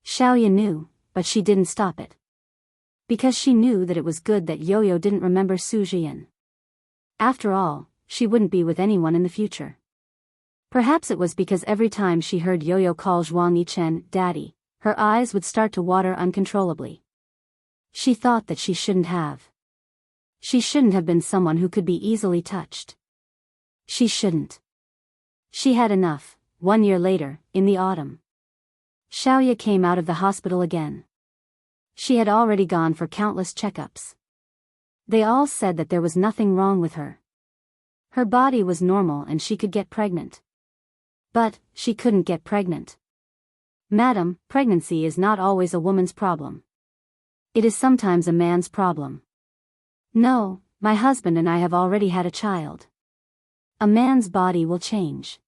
Xiaoya knew, but she didn't stop it. Because she knew that it was good that Yo-Yo didn't remember Su Jian. After all, she wouldn't be with anyone in the future. Perhaps it was because every time she heard Yo-Yo call Zhuang Yichen Daddy, her eyes would start to water uncontrollably. She thought that she shouldn't have. She shouldn't have been someone who could be easily touched. She shouldn't. She had enough. 1 year later, in the autumn, Xiaoya came out of the hospital again. She had already gone for countless checkups. They all said that there was nothing wrong with her. Her body was normal and she could get pregnant. But, she couldn't get pregnant. Madam, pregnancy is not always a woman's problem. It is sometimes a man's problem. No, my husband and I have already had a child. A man's body will change.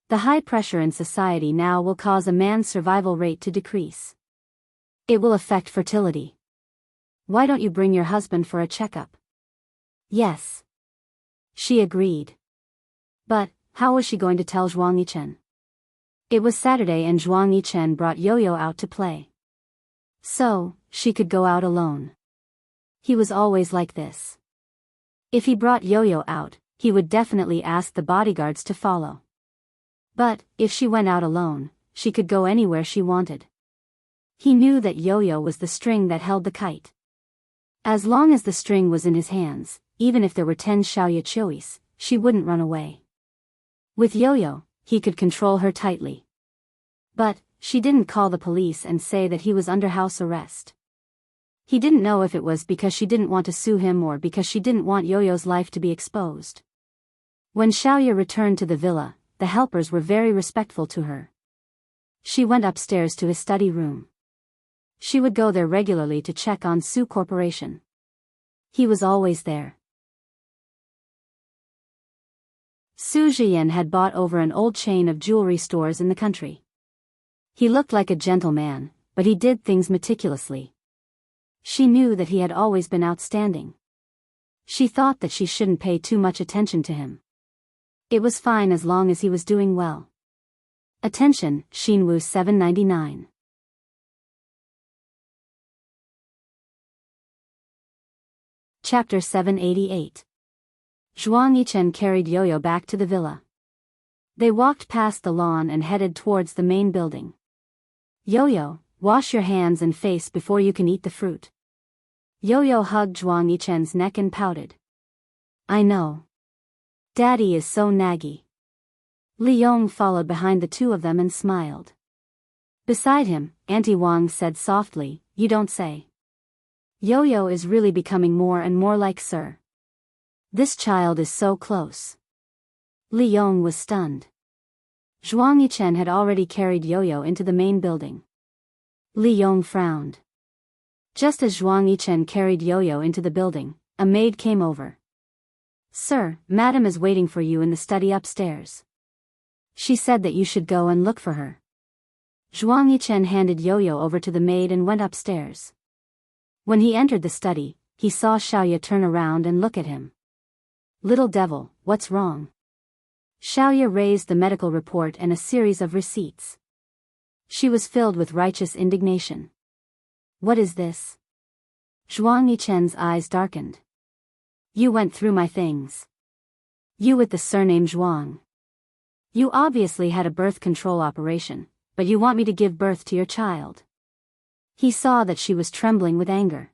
The high pressure in society now will cause a man's survival rate to decrease. It will affect fertility. Why don't you bring your husband for a checkup? Yes. She agreed. But, how was she going to tell Zhuang Yichen? It was Saturday and Zhuang Yichen brought Yo-Yo out to play. So, she could go out alone. He was always like this. If he brought Yo-Yo out, he would definitely ask the bodyguards to follow. But, if she went out alone, she could go anywhere she wanted. He knew that Yo-Yo was the string that held the kite. As long as the string was in his hands, even if there were 10 Xiaoya Chois, she wouldn't run away. With Yo-Yo, he could control her tightly. But, she didn't call the police and say that he was under house arrest. He didn't know if it was because she didn't want to sue him or because she didn't want Yo-Yo's life to be exposed. When Xiaoya returned to the villa, the helpers were very respectful to her. She went upstairs to his study room. She would go there regularly to check on Su Corporation. He was always there. Su Zhiyan had bought over an old chain of jewelry stores in the country. He looked like a gentleman, but he did things meticulously. She knew that he had always been outstanding. She thought that she shouldn't pay too much attention to him. It was fine as long as he was doing well. Attention, Xinwu 799. Chapter 788. Zhuang Yichen carried Yo-Yo back to the villa. They walked past the lawn and headed towards the main building. Yo-Yo, wash your hands and face before you can eat the fruit. Yo-Yo hugged Zhuang Yichen's neck and pouted. I know. Daddy is so naggy. Li Yong followed behind the two of them and smiled. Beside him, Auntie Wang said softly, you don't say. Yo-Yo is really becoming more and more like Sir. This child is so close. Li Yong was stunned. Zhuang Yichen had already carried Yo-Yo into the main building. Li Yong frowned. Just as Zhuang Yichen carried Yo-Yo into the building, a maid came over. Sir, Madam is waiting for you in the study upstairs. She said that you should go and look for her. Zhuang Yichen handed Yo-Yo over to the maid and went upstairs. When he entered the study, he saw Xiaoya turn around and look at him. Little devil, what's wrong? Xiaoya raised the medical report and a series of receipts. She was filled with righteous indignation. What is this? Zhuang Yichen's eyes darkened. You went through my things. You with the surname Zhuang. You obviously had a birth control operation, but you want me to give birth to your child. He saw that she was trembling with anger.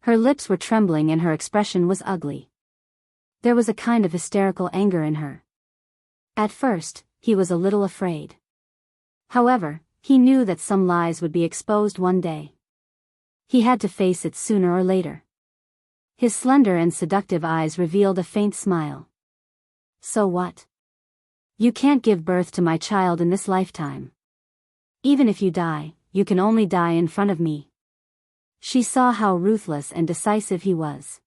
Her lips were trembling and her expression was ugly. There was a kind of hysterical anger in her. At first, he was a little afraid. However, he knew that some lies would be exposed one day. He had to face it sooner or later. His slender and seductive eyes revealed a faint smile. So what? You can't give birth to my child in this lifetime. Even if you die, you can only die in front of me. She saw how ruthless and decisive he was.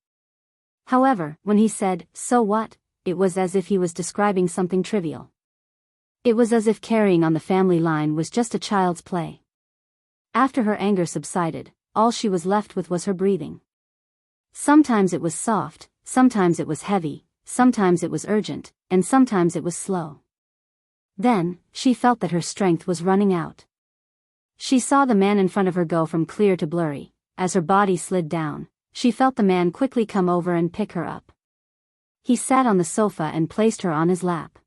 However, when he said, so what, it was as if he was describing something trivial. It was as if carrying on the family line was just a child's play. After her anger subsided, all she was left with was her breathing. Sometimes it was soft, sometimes it was heavy, sometimes it was urgent, and sometimes it was slow. Then, she felt that her strength was running out. She saw the man in front of her go from clear to blurry. As her body slid down, she felt the man quickly come over and pick her up. He sat on the sofa and placed her on his lap.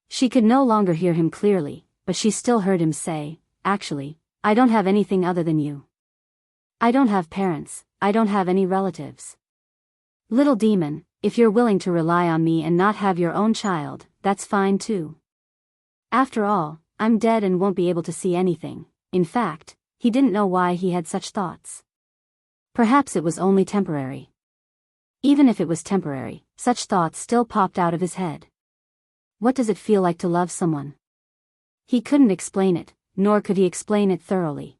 She could no longer hear him clearly, but she still heard him say, actually, I don't have anything other than you. I don't have parents, I don't have any relatives. Little demon, if you're willing to rely on me and not have your own child, that's fine too. After all, I'm dead and won't be able to see anything. In fact, he didn't know why he had such thoughts. Perhaps it was only temporary. Even if it was temporary, such thoughts still popped out of his head. What does it feel like to love someone? He couldn't explain it, nor could he explain it thoroughly.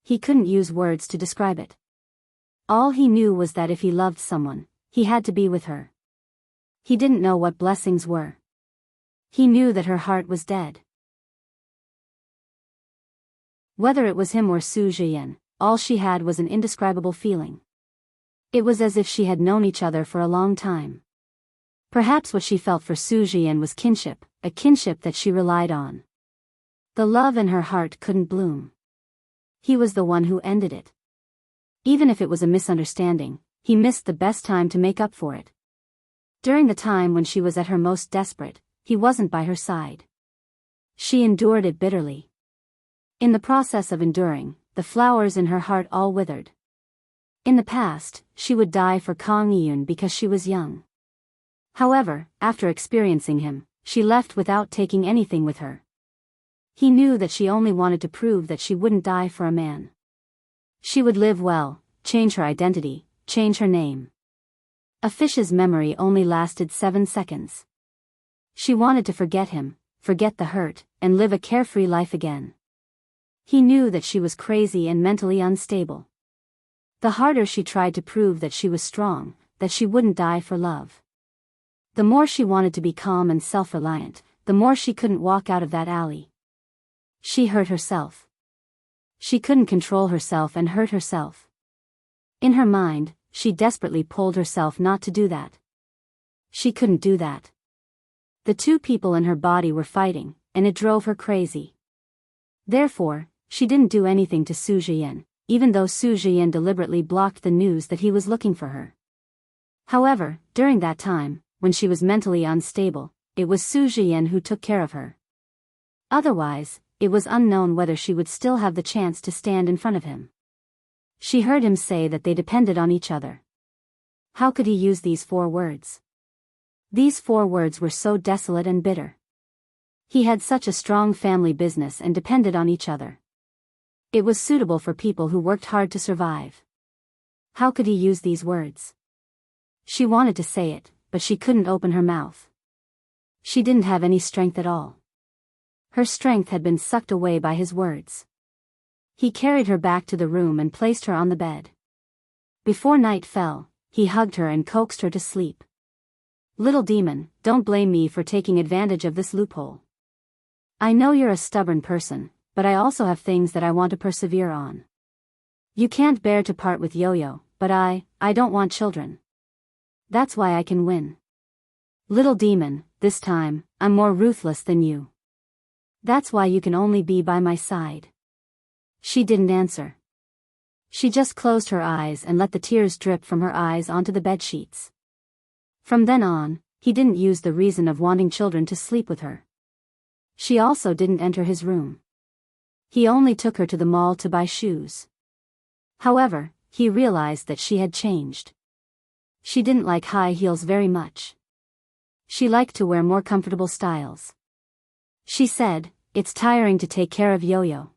He couldn't use words to describe it. All he knew was that if he loved someone, he had to be with her. He didn't know what blessings were. He knew that her heart was dead. Whether it was him or Su Zhiyan, all she had was an indescribable feeling. It was as if she had known each other for a long time. Perhaps what she felt for Su Zhiyan was kinship, a kinship that she relied on. The love in her heart couldn't bloom. He was the one who ended it. Even if it was a misunderstanding, he missed the best time to make up for it. During the time when she was at her most desperate, he wasn't by her side. She endured it bitterly. In the process of enduring, the flowers in her heart all withered. In the past, she would die for Kang Yun because she was young. However, after experiencing him, she left without taking anything with her. He knew that she only wanted to prove that she wouldn't die for a man. She would live well, change her identity, change her name. A fish's memory only lasted 7 seconds. She wanted to forget him, forget the hurt, and live a carefree life again. He knew that she was crazy and mentally unstable. The harder she tried to prove that she was strong, that she wouldn't die for love. The more she wanted to be calm and self-reliant, the more she couldn't walk out of that alley. She hurt herself. She couldn't control herself and hurt herself. In her mind, she desperately pulled herself not to do that. She couldn't do that. The two people in her body were fighting, and it drove her crazy. Therefore, she didn't do anything to Su Zhiyan, even though Su Zhiyan deliberately blocked the news that he was looking for her. However, during that time, when she was mentally unstable, it was Su Zhiyan who took care of her. Otherwise, it was unknown whether she would still have the chance to stand in front of him. She heard him say that they depended on each other. How could he use these 4 words? These 4 words were so desolate and bitter. He had such a strong family business and depended on each other. It was suitable for people who worked hard to survive. How could he use these words? She wanted to say it, but she couldn't open her mouth. She didn't have any strength at all. Her strength had been sucked away by his words. He carried her back to the room and placed her on the bed. Before night fell, he hugged her and coaxed her to sleep. Little demon, don't blame me for taking advantage of this loophole. I know you're a stubborn person, but I also have things that I want to persevere on. You can't bear to part with Yo-Yo, but I don't want children. That's why I can win. Little demon, this time, I'm more ruthless than you. That's why you can only be by my side. She didn't answer. She just closed her eyes and let the tears drip from her eyes onto the bedsheets. From then on, he didn't use the reason of wanting children to sleep with her. She also didn't enter his room. He only took her to the mall to buy shoes. However, he realized that she had changed. She didn't like high heels very much. She liked to wear more comfortable styles. She said, "It's tiring to take care of Yo-Yo.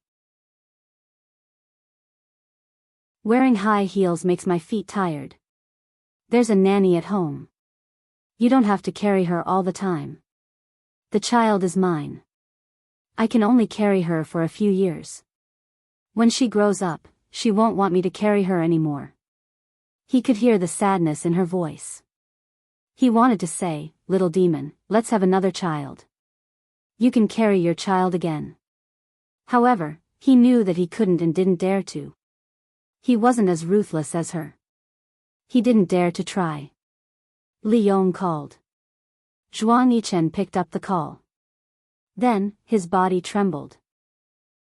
Wearing high heels makes my feet tired. There's a nanny at home. You don't have to carry her all the time. The child is mine. I can only carry her for a few years. When she grows up, she won't want me to carry her anymore." He could hear the sadness in her voice. He wanted to say, "Little demon, let's have another child. You can carry your child again." However, he knew that he couldn't and didn't dare to. He wasn't as ruthless as her. He didn't dare to try. Li Yong called. Zhuang Yichen picked up the call. Then, his body trembled.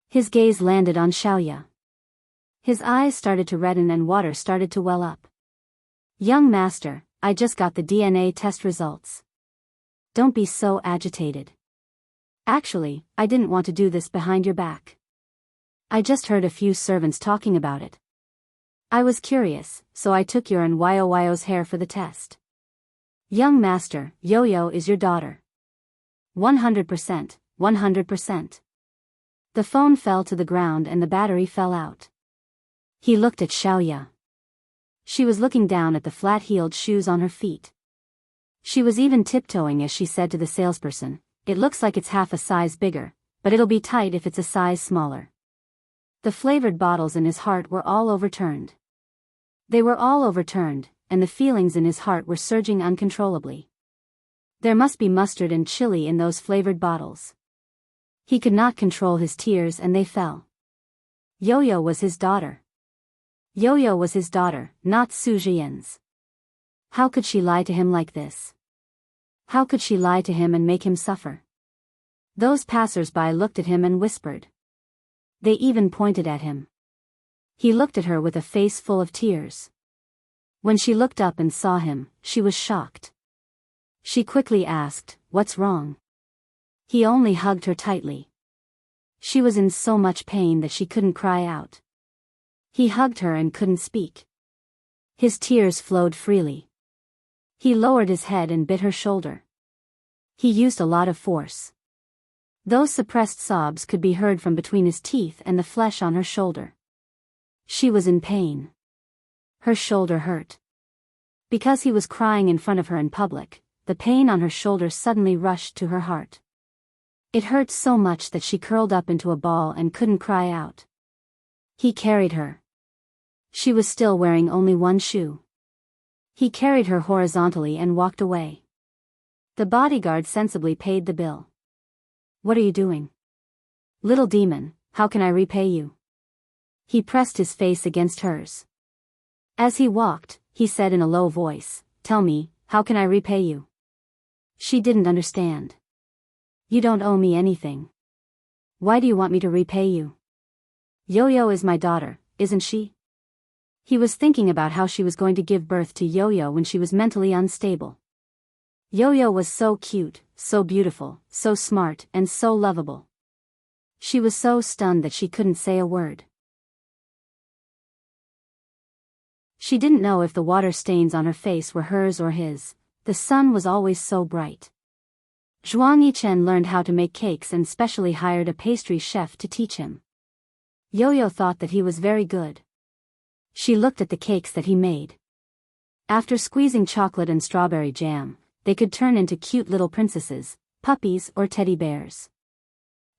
His gaze landed on Xiaoya. His eyes started to redden and water started to well up. "Young master, I just got the DNA test results. Don't be so agitated. Actually, I didn't want to do this behind your back. I just heard a few servants talking about it. I was curious, so I took your and Yoyo's hair for the test. Young master, Yo-Yo is your daughter. 100%, 100%. The phone fell to the ground and the battery fell out. He looked at Xiaoya. She was looking down at the flat-heeled shoes on her feet. She was even tiptoeing as she said to the salesperson, "It looks like it's half a size bigger, but it'll be tight if it's a size smaller." The flavored bottles in his heart were all overturned. They were all overturned, and the feelings in his heart were surging uncontrollably. There must be mustard and chili in those flavored bottles. He could not control his tears and they fell. Yo-Yo was his daughter. Yo-Yo was his daughter, not Su Jian's. How could she lie to him like this? How could she lie to him and make him suffer? Those passers-by looked at him and whispered. They even pointed at him. He looked at her with a face full of tears. When she looked up and saw him, she was shocked. She quickly asked, "What's wrong?" He only hugged her tightly. She was in so much pain that she couldn't cry out. He hugged her and couldn't speak. His tears flowed freely. He lowered his head and bit her shoulder. He used a lot of force. Those suppressed sobs could be heard from between his teeth and the flesh on her shoulder. She was in pain. Her shoulder hurt. Because he was crying in front of her in public, the pain on her shoulder suddenly rushed to her heart. It hurt so much that she curled up into a ball and couldn't cry out. He carried her. She was still wearing only one shoe. He carried her horizontally and walked away. The bodyguard sensibly paid the bill. "What are you doing? Little demon, how can I repay you?" He pressed his face against hers. As he walked, he said in a low voice, "Tell me, how can I repay you?" She didn't understand. "You don't owe me anything. Why do you want me to repay you? Yo-Yo is my daughter, isn't she?" He was thinking about how she was going to give birth to Yo-Yo when she was mentally unstable. Yo-Yo was so cute, so beautiful, so smart, and so lovable. She was so stunned that she couldn't say a word. She didn't know if the water stains on her face were hers or his. The sun was always so bright. Zhuang Yichen learned how to make cakes and specially hired a pastry chef to teach him. Yo-Yo thought that he was very good. She looked at the cakes that he made. After squeezing chocolate and strawberry jam, they could turn into cute little princesses, puppies or teddy bears.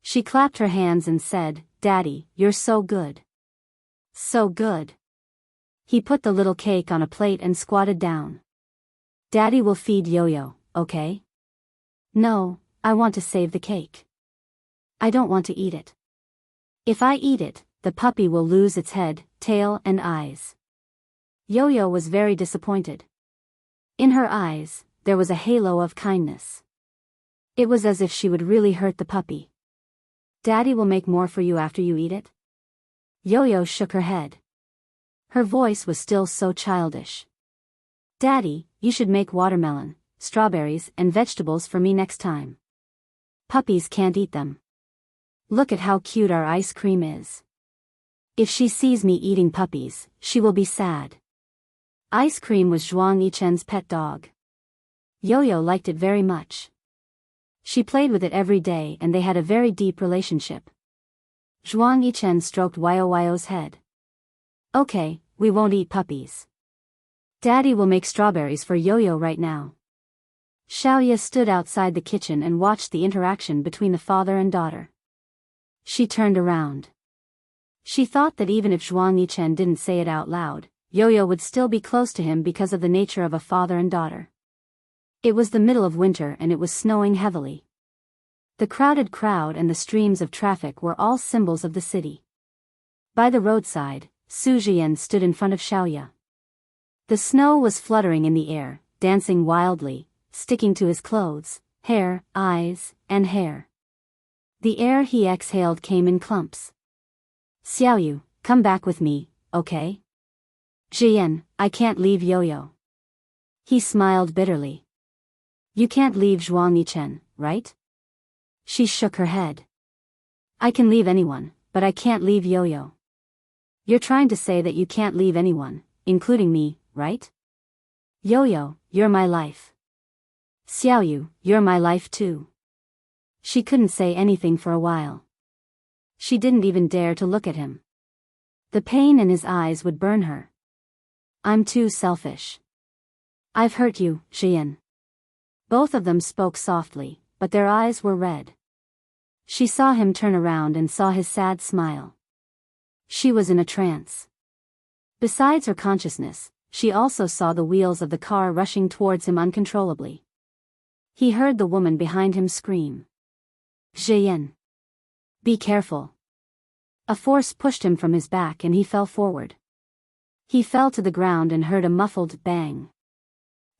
She clapped her hands and said, "Daddy, you're so good. So good." He put the little cake on a plate and squatted down. "Daddy will feed Yo-Yo, okay?" "No, I want to save the cake. I don't want to eat it. If I eat it, the puppy will lose its head, tail and eyes." Yo-Yo was very disappointed. In her eyes, there was a halo of kindness. It was as if she would really hurt the puppy. "Daddy will make more for you after you eat it?" Yo-Yo shook her head. Her voice was still so childish. "Daddy, you should make watermelon, strawberries and vegetables for me next time. Puppies can't eat them. Look at how cute our ice cream is. If she sees me eating puppies, she will be sad." Ice cream was Zhuang Yichen's pet dog. Yo-Yo liked it very much. She played with it every day and they had a very deep relationship. Zhuang Yichen stroked Yoyo's head. "Okay, we won't eat puppies. Daddy will make strawberries for Yo-Yo right now." Xiaoya stood outside the kitchen and watched the interaction between the father and daughter. She turned around. She thought that even if Zhuang Yichen didn't say it out loud, Yo-Yo would still be close to him because of the nature of a father and daughter. It was the middle of winter and it was snowing heavily. The crowded crowd and the streams of traffic were all symbols of the city. By the roadside, Su Jian stood in front of Xiaoya. The snow was fluttering in the air, dancing wildly, sticking to his clothes, hair, eyes, and hair. The air he exhaled came in clumps. "Xiaoyu, come back with me, okay?" "Jian, I can't leave Yo-Yo." He smiled bitterly. "You can't leave Zhuang Yichen, right?" She shook her head. "I can leave anyone, but I can't leave Yo-Yo." You're trying to say that you can't leave anyone, including me, right? Yo-yo, you're my life. Xiaoyu, you're my life too. She couldn't say anything for a while. She didn't even dare to look at him. The pain in his eyes would burn her. I'm too selfish. I've hurt you, Xian. Both of them spoke softly, but their eyes were red. She saw him turn around and saw his sad smile. She was in a trance. Besides her consciousness, she also saw the wheels of the car rushing towards him uncontrollably. He heard the woman behind him scream. Xian. Be careful. A force pushed him from his back and he fell forward. He fell to the ground and heard a muffled bang.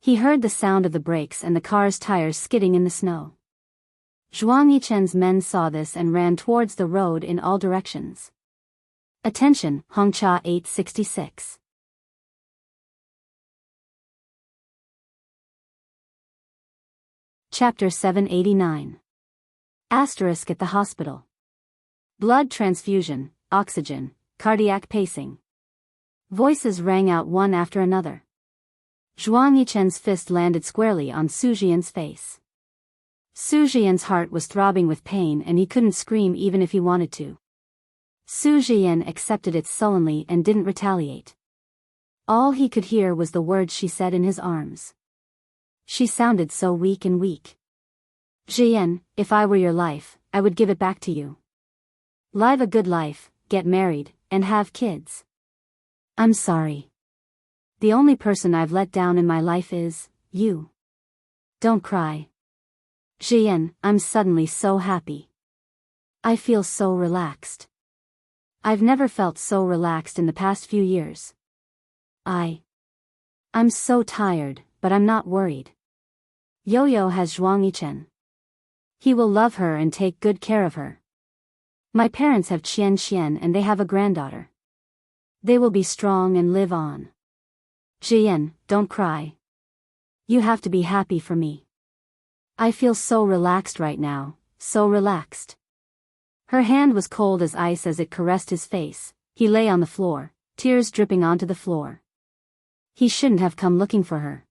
He heard the sound of the brakes and the car's tires skidding in the snow. Zhuang Yichen's men saw this and ran towards the road in all directions. Attention, Hongcha 866. Chapter 789. Asterisk at the hospital. Blood transfusion, oxygen, cardiac pacing. Voices rang out one after another. Zhuang Yichen's fist landed squarely on Su Jian's face. Su Jian's heart was throbbing with pain and he couldn't scream even if he wanted to. Su Jian accepted it sullenly and didn't retaliate. All he could hear was the words she said in his arms. She sounded so weak and weak. Jian, if I were your life, I would give it back to you. Live a good life, get married, and have kids. I'm sorry. The only person I've let down in my life is you. Don't cry. Jian, I'm suddenly so happy. I feel so relaxed. I've never felt so relaxed in the past few years. I'm so tired, but I'm not worried. Yo-yo has Zhuang Yichen. He will love her and take good care of her. My parents have Qian Qian and they have a granddaughter. They will be strong and live on. Jian, don't cry. You have to be happy for me. I feel so relaxed right now, so relaxed. Her hand was cold as ice as it caressed his face. He lay on the floor, tears dripping onto the floor. He shouldn't have come looking for her.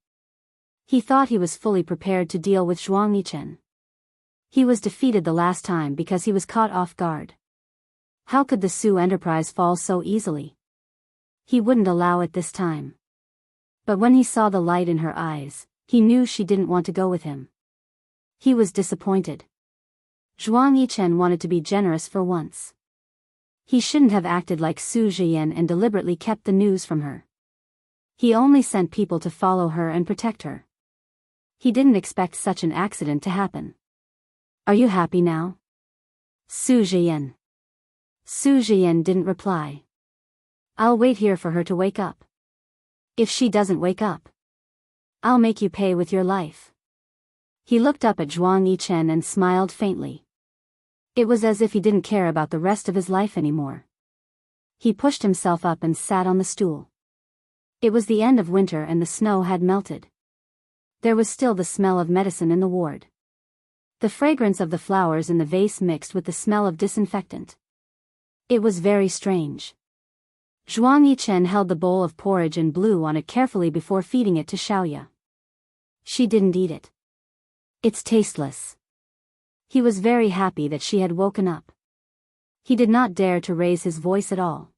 He thought he was fully prepared to deal with Zhuang Yichen. He was defeated the last time because he was caught off guard. How could the Su enterprise fall so easily? He wouldn't allow it this time. But when he saw the light in her eyes, he knew she didn't want to go with him. He was disappointed. Zhuang Yichen wanted to be generous for once. He shouldn't have acted like Su Jian and deliberately kept the news from her. He only sent people to follow her and protect her. He didn't expect such an accident to happen. Are you happy now? Su Jian. Su Jian didn't reply. I'll wait here for her to wake up. If she doesn't wake up, I'll make you pay with your life. He looked up at Zhuang Yichen and smiled faintly. It was as if he didn't care about the rest of his life anymore. He pushed himself up and sat on the stool. It was the end of winter and the snow had melted. There was still the smell of medicine in the ward. The fragrance of the flowers in the vase mixed with the smell of disinfectant. It was very strange. Zhuang Yichen held the bowl of porridge and blew on it carefully before feeding it to Xiaoya. She didn't eat it. It's tasteless. He was very happy that she had woken up. He did not dare to raise his voice at all.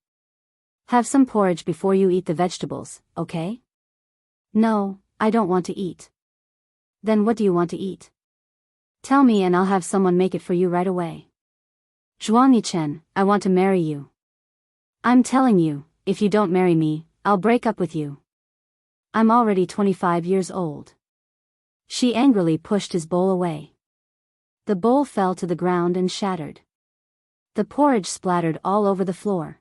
Have some porridge before you eat the vegetables, okay? No, I don't want to eat. Then what do you want to eat? Tell me and I'll have someone make it for you right away. Zhuang Yichen, I want to marry you. I'm telling you, if you don't marry me, I'll break up with you. I'm already 25 years old. She angrily pushed his bowl away. The bowl fell to the ground and shattered. The porridge splattered all over the floor.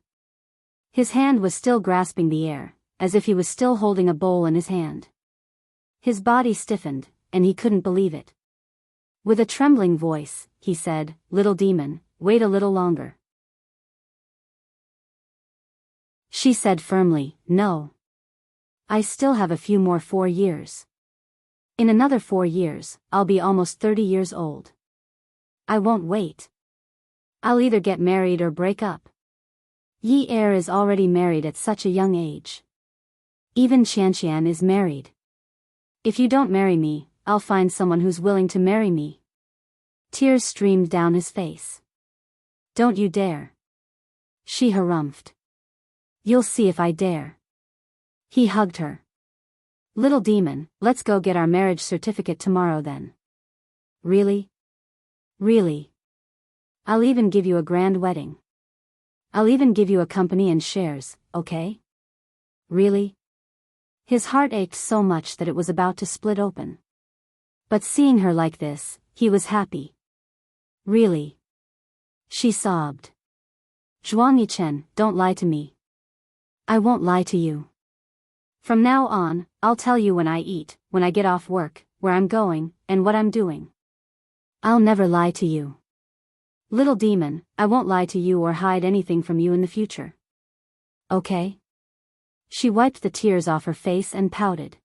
His hand was still grasping the air, as if he was still holding a bowl in his hand. His body stiffened, and he couldn't believe it. With a trembling voice, he said, "Little demon, wait a little longer." She said firmly, "No. I still have a few more 4 years. In another 4 years, I'll be almost 30 years old. I won't wait. I'll either get married or break up." Yi Er is already married at such a young age. Even Qianqian is married. If you don't marry me, I'll find someone who's willing to marry me. Tears streamed down his face. Don't you dare. She harumphed. You'll see if I dare. He hugged her. Little demon, let's go get our marriage certificate tomorrow then. Really? Really? I'll even give you a grand wedding. I'll even give you a company and shares, okay? Really? His heart ached so much that it was about to split open. But seeing her like this, he was happy. Really? She sobbed. Zhuang Yichen, don't lie to me. I won't lie to you. From now on, I'll tell you when I eat, when I get off work, where I'm going, and what I'm doing. I'll never lie to you. Little demon, I won't lie to you or hide anything from you in the future. Okay? She wiped the tears off her face and pouted.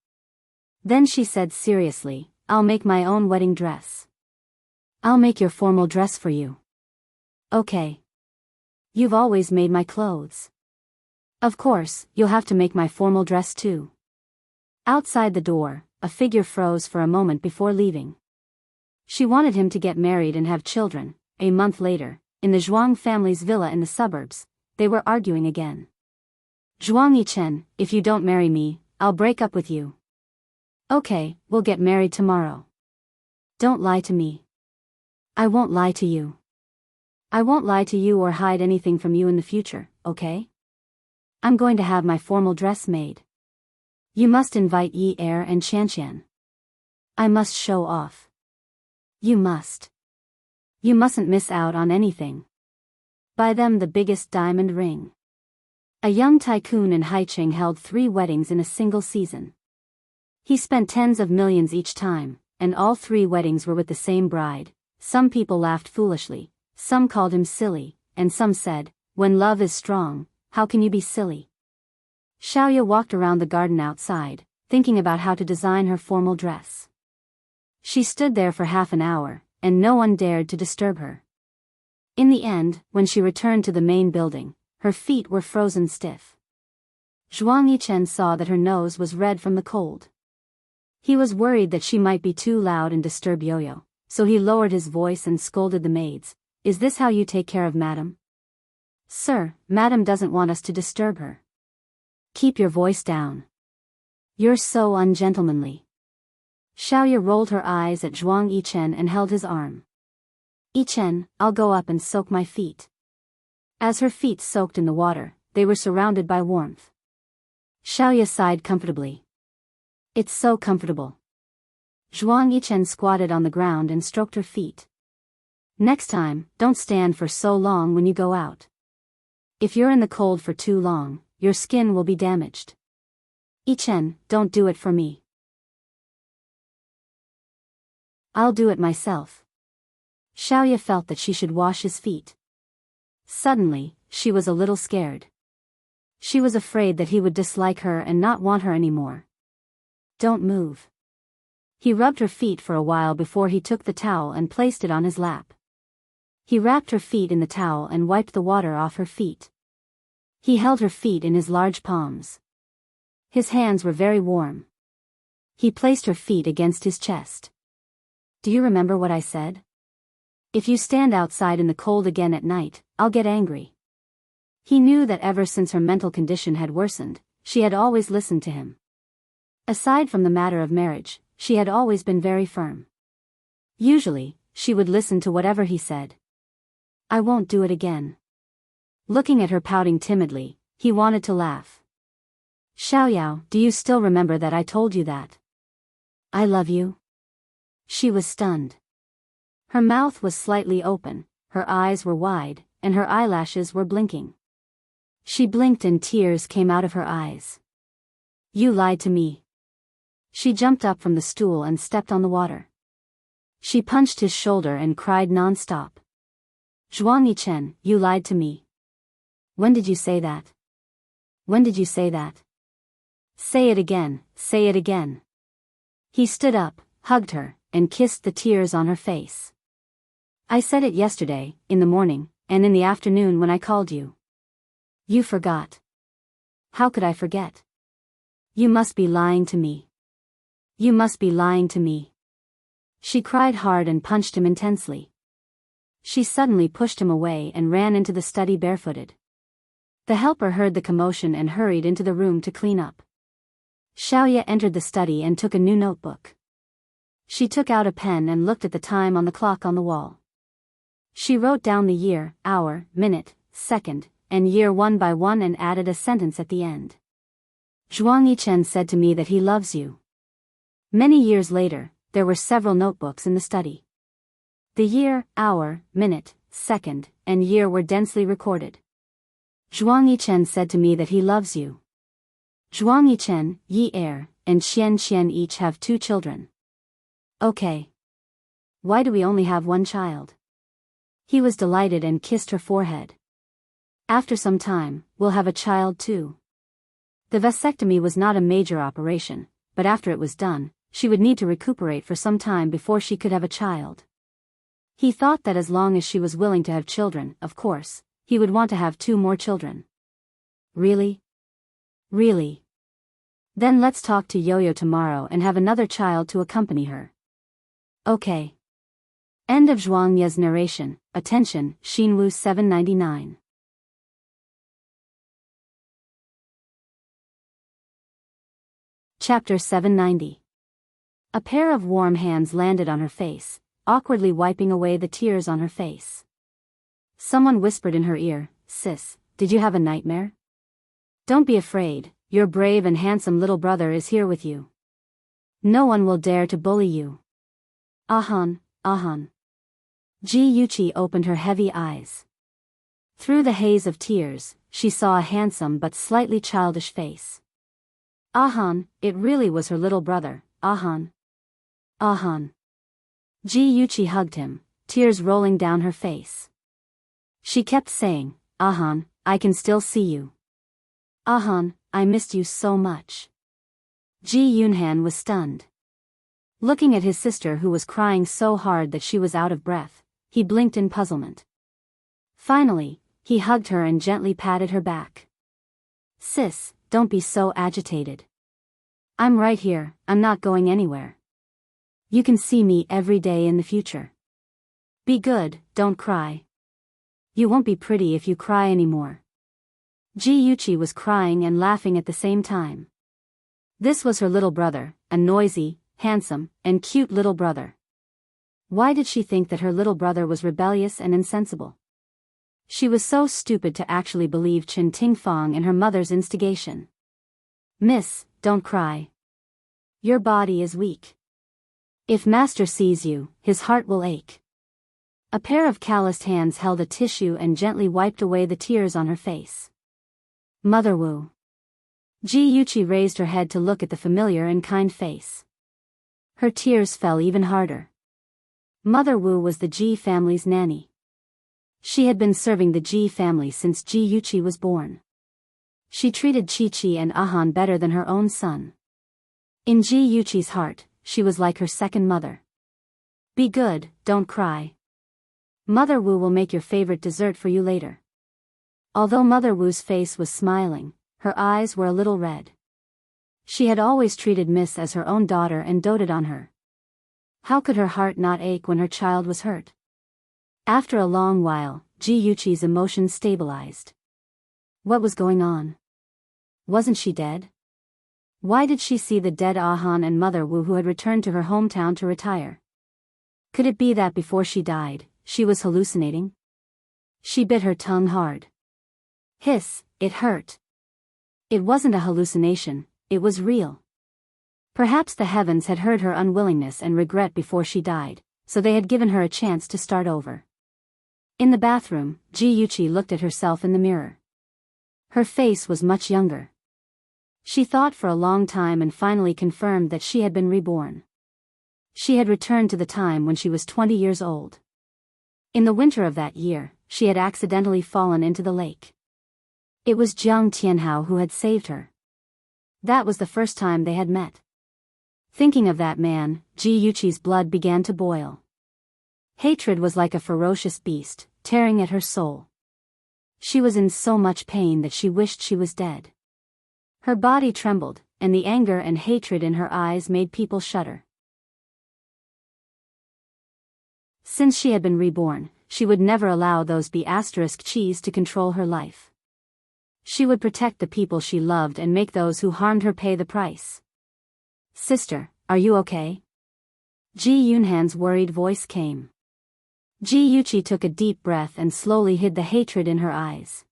Then she said seriously, I'll make my own wedding dress. I'll make your formal dress for you. Okay. You've always made my clothes. Of course, you'll have to make my formal dress too. Outside the door, a figure froze for a moment before leaving. She wanted him to get married and have children. A month later, in the Zhuang family's villa in the suburbs, they were arguing again. Zhuang Yichen, if you don't marry me, I'll break up with you. Okay, we'll get married tomorrow. Don't lie to me. I won't lie to you. I won't lie to you or hide anything from you in the future, okay? I'm going to have my formal dress made. You must invite Yi Er and Qianqian. I must show off. You must. You mustn't miss out on anything. Buy them the biggest diamond ring. A young tycoon in Haicheng held 3 weddings in a single season. He spent tens of millions each time, and all 3 weddings were with the same bride. Some people laughed foolishly, some called him silly, and some said, when love is strong, how can you be silly? Xiaoya walked around the garden outside, thinking about how to design her formal dress. She stood there for half an hour, and no one dared to disturb her. In the end, when she returned to the main building, her feet were frozen stiff. Zhuang Yichen saw that her nose was red from the cold. He was worried that she might be too loud and disturb Yo-Yo, so he lowered his voice and scolded the maids. Is this how you take care of Madam? Sir, Madam doesn't want us to disturb her. Keep your voice down. You're so ungentlemanly. Xiaoya rolled her eyes at Zhuang Yichen and held his arm. Yichen, I'll go up and soak my feet. As her feet soaked in the water, they were surrounded by warmth. Xiaoya sighed comfortably. It's so comfortable. Zhuang Yichen squatted on the ground and stroked her feet. Next time, don't stand for so long when you go out. If you're in the cold for too long, your skin will be damaged. Yichen, don't do it for me. I'll do it myself. Xiaoya felt that she should wash his feet. Suddenly, she was a little scared. She was afraid that he would dislike her and not want her anymore. Don't move. He rubbed her feet for a while before he took the towel and placed it on his lap. He wrapped her feet in the towel and wiped the water off her feet. He held her feet in his large palms. His hands were very warm. He placed her feet against his chest. Do you remember what I said? If you stand outside in the cold again at night, I'll get angry. He knew that ever since her mental condition had worsened, she had always listened to him. Aside from the matter of marriage, she had always been very firm. Usually, she would listen to whatever he said. I won't do it again. Looking at her pouting timidly, he wanted to laugh. Xiaoyao, do you still remember that I told you that? I love you? She was stunned. Her mouth was slightly open, her eyes were wide, and her eyelashes were blinking. She blinked and tears came out of her eyes. You lied to me. She jumped up from the stool and stepped on the water. She punched his shoulder and cried non-stop. Zhuang Yichen, you lied to me. When did you say that? When did you say that? Say it again, say it again. He stood up, hugged her, and kissed the tears on her face. I said it yesterday, in the morning, and in the afternoon when I called you. You forgot. How could I forget? You must be lying to me. You must be lying to me. She cried hard and punched him intensely. She suddenly pushed him away and ran into the study barefooted. The helper heard the commotion and hurried into the room to clean up. Xiaoye entered the study and took a new notebook. She took out a pen and looked at the time on the clock on the wall. She wrote down the year, hour, minute, second, and year one by one and added a sentence at the end. Zhuang Yichen said to me that he loves you. Many years later, there were several notebooks in the study. The year, hour, minute, second, and year were densely recorded. Zhuang Yichen said to me that he loves you. Zhuang Yichen, Yi Er, and Qian Qian each have 2 children. Okay. Why do we only have 1 child? He was delighted and kissed her forehead. After some time, we'll have a child too. The vasectomy was not a major operation, but after it was done, she would need to recuperate for some time before she could have a child. He thought that as long as she was willing to have children, of course, he would want to have 2 more children. Really? Really? Then let's talk to Yo-Yo tomorrow and have another child to accompany her. Okay. End of Zhuang Ye's narration. Attention, Xinwu 799. Chapter 790. A pair of warm hands landed on her face, awkwardly wiping away the tears on her face. Someone whispered in her ear, "Sis, did you have a nightmare? Don't be afraid, your brave and handsome little brother is here with you. No one will dare to bully you." Ahan, ahan. Ji Yuqi opened her heavy eyes. Through the haze of tears, she saw a handsome but slightly childish face. Ahan, it really was her little brother, Ahan. Ahan. Ji Yuqi hugged him, tears rolling down her face. She kept saying, "Ahan, I can still see you. Ahan, I missed you so much." Ji Yunhan was stunned. Looking at his sister who was crying so hard that she was out of breath, he blinked in puzzlement. Finally, he hugged her and gently patted her back. "Sis, don't be so agitated. I'm right here, I'm not going anywhere. You can see me every day in the future. Be good, don't cry. You won't be pretty if you cry anymore." Ji Yuqi was crying and laughing at the same time. This was her little brother, a noisy, handsome, and cute little brother. Why did she think that her little brother was rebellious and insensible? She was so stupid to actually believe Chen Tingfang and her mother's instigation. "Miss, don't cry. Your body is weak. If master sees you, his heart will ache." A pair of calloused hands held a tissue and gently wiped away the tears on her face. "Mother Wu." Ji Yuqi raised her head to look at the familiar and kind face. Her tears fell even harder. Mother Wu was the Ji family's nanny. She had been serving the Ji family since Ji Yuqi was born. She treated Chi-Chi and Ahan better than her own son. In Ji Yuqi's heart, she was like her second mother. "Be good, don't cry. Mother Wu will make your favorite dessert for you later." Although Mother Wu's face was smiling, her eyes were a little red. She had always treated Miss as her own daughter and doted on her. How could her heart not ache when her child was hurt? After a long while, Ji Yuqi's emotions stabilized. What was going on? Wasn't she dead? Why did she see the dead Ahan and Mother Wu who had returned to her hometown to retire? Could it be that before she died, she was hallucinating? She bit her tongue hard. Hiss, it hurt. It wasn't a hallucination, it was real. Perhaps the heavens had heard her unwillingness and regret before she died, so they had given her a chance to start over. In the bathroom, Ji Yuqi looked at herself in the mirror. Her face was much younger. She thought for a long time and finally confirmed that she had been reborn. She had returned to the time when she was 20 years old. In the winter of that year, she had accidentally fallen into the lake. It was Jiang Tianhao who had saved her. That was the first time they had met. Thinking of that man, Ji Yuqi's blood began to boil. Hatred was like a ferocious beast, tearing at her soul. She was in so much pain that she wished she was dead. Her body trembled, and the anger and hatred in her eyes made people shudder. Since she had been reborn, she would never allow those cheese to control her life. She would protect the people she loved and make those who harmed her pay the price. Sister, are you okay? Ji Yunhan's worried voice came. Ji Yuqi took a deep breath and slowly hid the hatred in her eyes.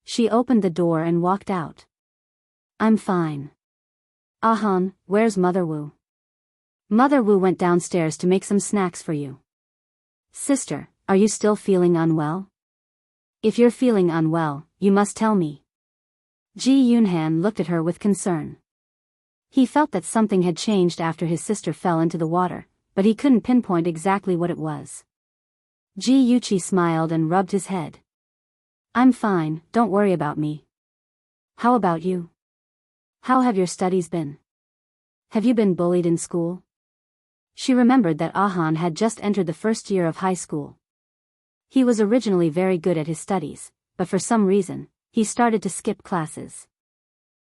She opened the door and walked out. I'm fine. Ahan, where's Mother Wu? Mother Wu went downstairs to make some snacks for you. Sister, are you still feeling unwell? If you're feeling unwell, you must tell me. Ji Yunhan looked at her with concern. He felt that something had changed after his sister fell into the water, but he couldn't pinpoint exactly what it was. Ji Yuqi smiled and rubbed his head. I'm fine, don't worry about me. How about you? How have your studies been? Have you been bullied in school? She remembered that Ahan had just entered the first year of high school. He was originally very good at his studies, but for some reason, he started to skip classes.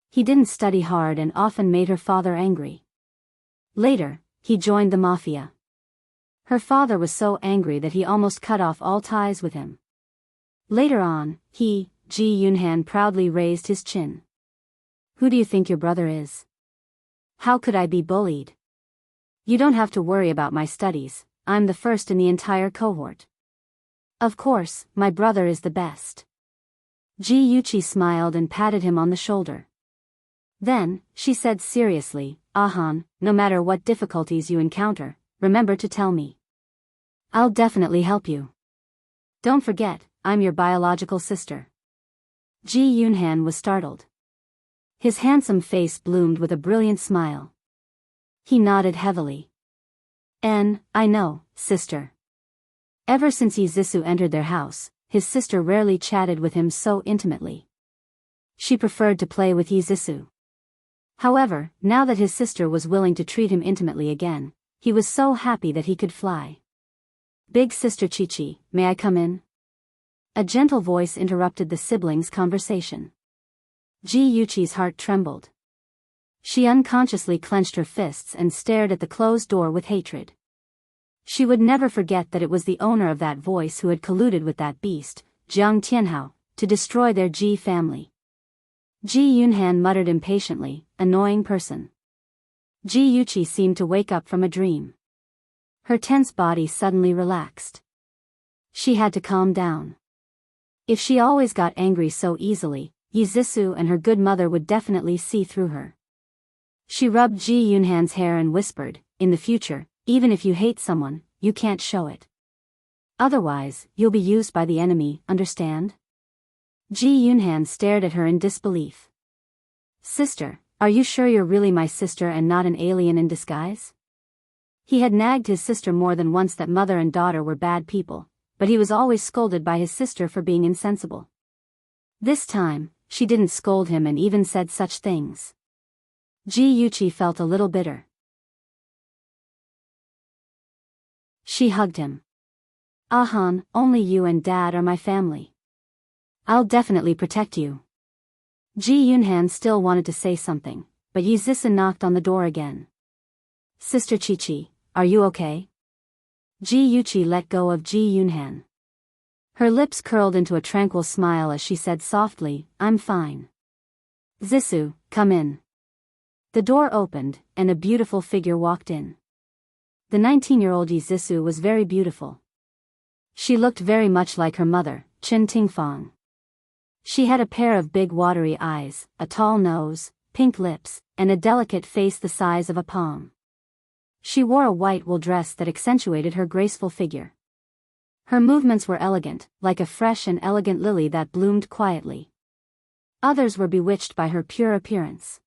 He didn't study hard and often made her father angry. Later, he joined the mafia. Her father was so angry that he almost cut off all ties with him. Later on, Ji Yunhan proudly raised his chin. Who do you think your brother is? How could I be bullied? You don't have to worry about my studies, I'm the first in the entire cohort. Of course, my brother is the best. Ji Yuqi smiled and patted him on the shoulder. Then, she said seriously, Ahan, no matter what difficulties you encounter, remember to tell me. I'll definitely help you. Don't forget, I'm your biological sister. Ji Yunhan was startled. His handsome face bloomed with a brilliant smile. He nodded heavily. I know, sister. Ever since Yizisu entered their house, his sister rarely chatted with him so intimately. She preferred to play with Yizisu. However, now that his sister was willing to treat him intimately again, he was so happy that he could fly. Big sister Chichi, may I come in? A gentle voice interrupted the siblings' conversation. Ji Yuqi's heart trembled. She unconsciously clenched her fists and stared at the closed door with hatred. She would never forget that it was the owner of that voice who had colluded with that beast, Jiang Tianhao, to destroy their Ji family. Ji Yunhan muttered impatiently, annoying person. Ji Yuqi seemed to wake up from a dream. Her tense body suddenly relaxed. She had to calm down. If she always got angry so easily, Yizisu and her good mother would definitely see through her. She rubbed Ji Yunhan's hair and whispered, in the future, even if you hate someone, you can't show it. Otherwise, you'll be used by the enemy, understand? Ji Yunhan stared at her in disbelief. Sister, are you sure you're really my sister and not an alien in disguise? He had nagged his sister more than once that mother and daughter were bad people, but he was always scolded by his sister for being insensible. This time, she didn't scold him and even said such things. Ji Yuqi felt a little bitter. She hugged him. Ahan, only you and Dad are my family. I'll definitely protect you. Ji Yunhan still wanted to say something, but Yizisu knocked on the door again. Sister Chichi, are you okay? Ji Yuqi let go of Ji Yunhan. Her lips curled into a tranquil smile as she said softly, I'm fine. Zisu, come in. The door opened, and a beautiful figure walked in. The 19-year-old Yizisu was very beautiful. She looked very much like her mother, Chen Tingfang. She had a pair of big watery eyes, a tall nose, pink lips, and a delicate face the size of a palm. She wore a white wool dress that accentuated her graceful figure. Her movements were elegant, like a fresh and elegant lily that bloomed quietly. Others were bewitched by her pure appearance.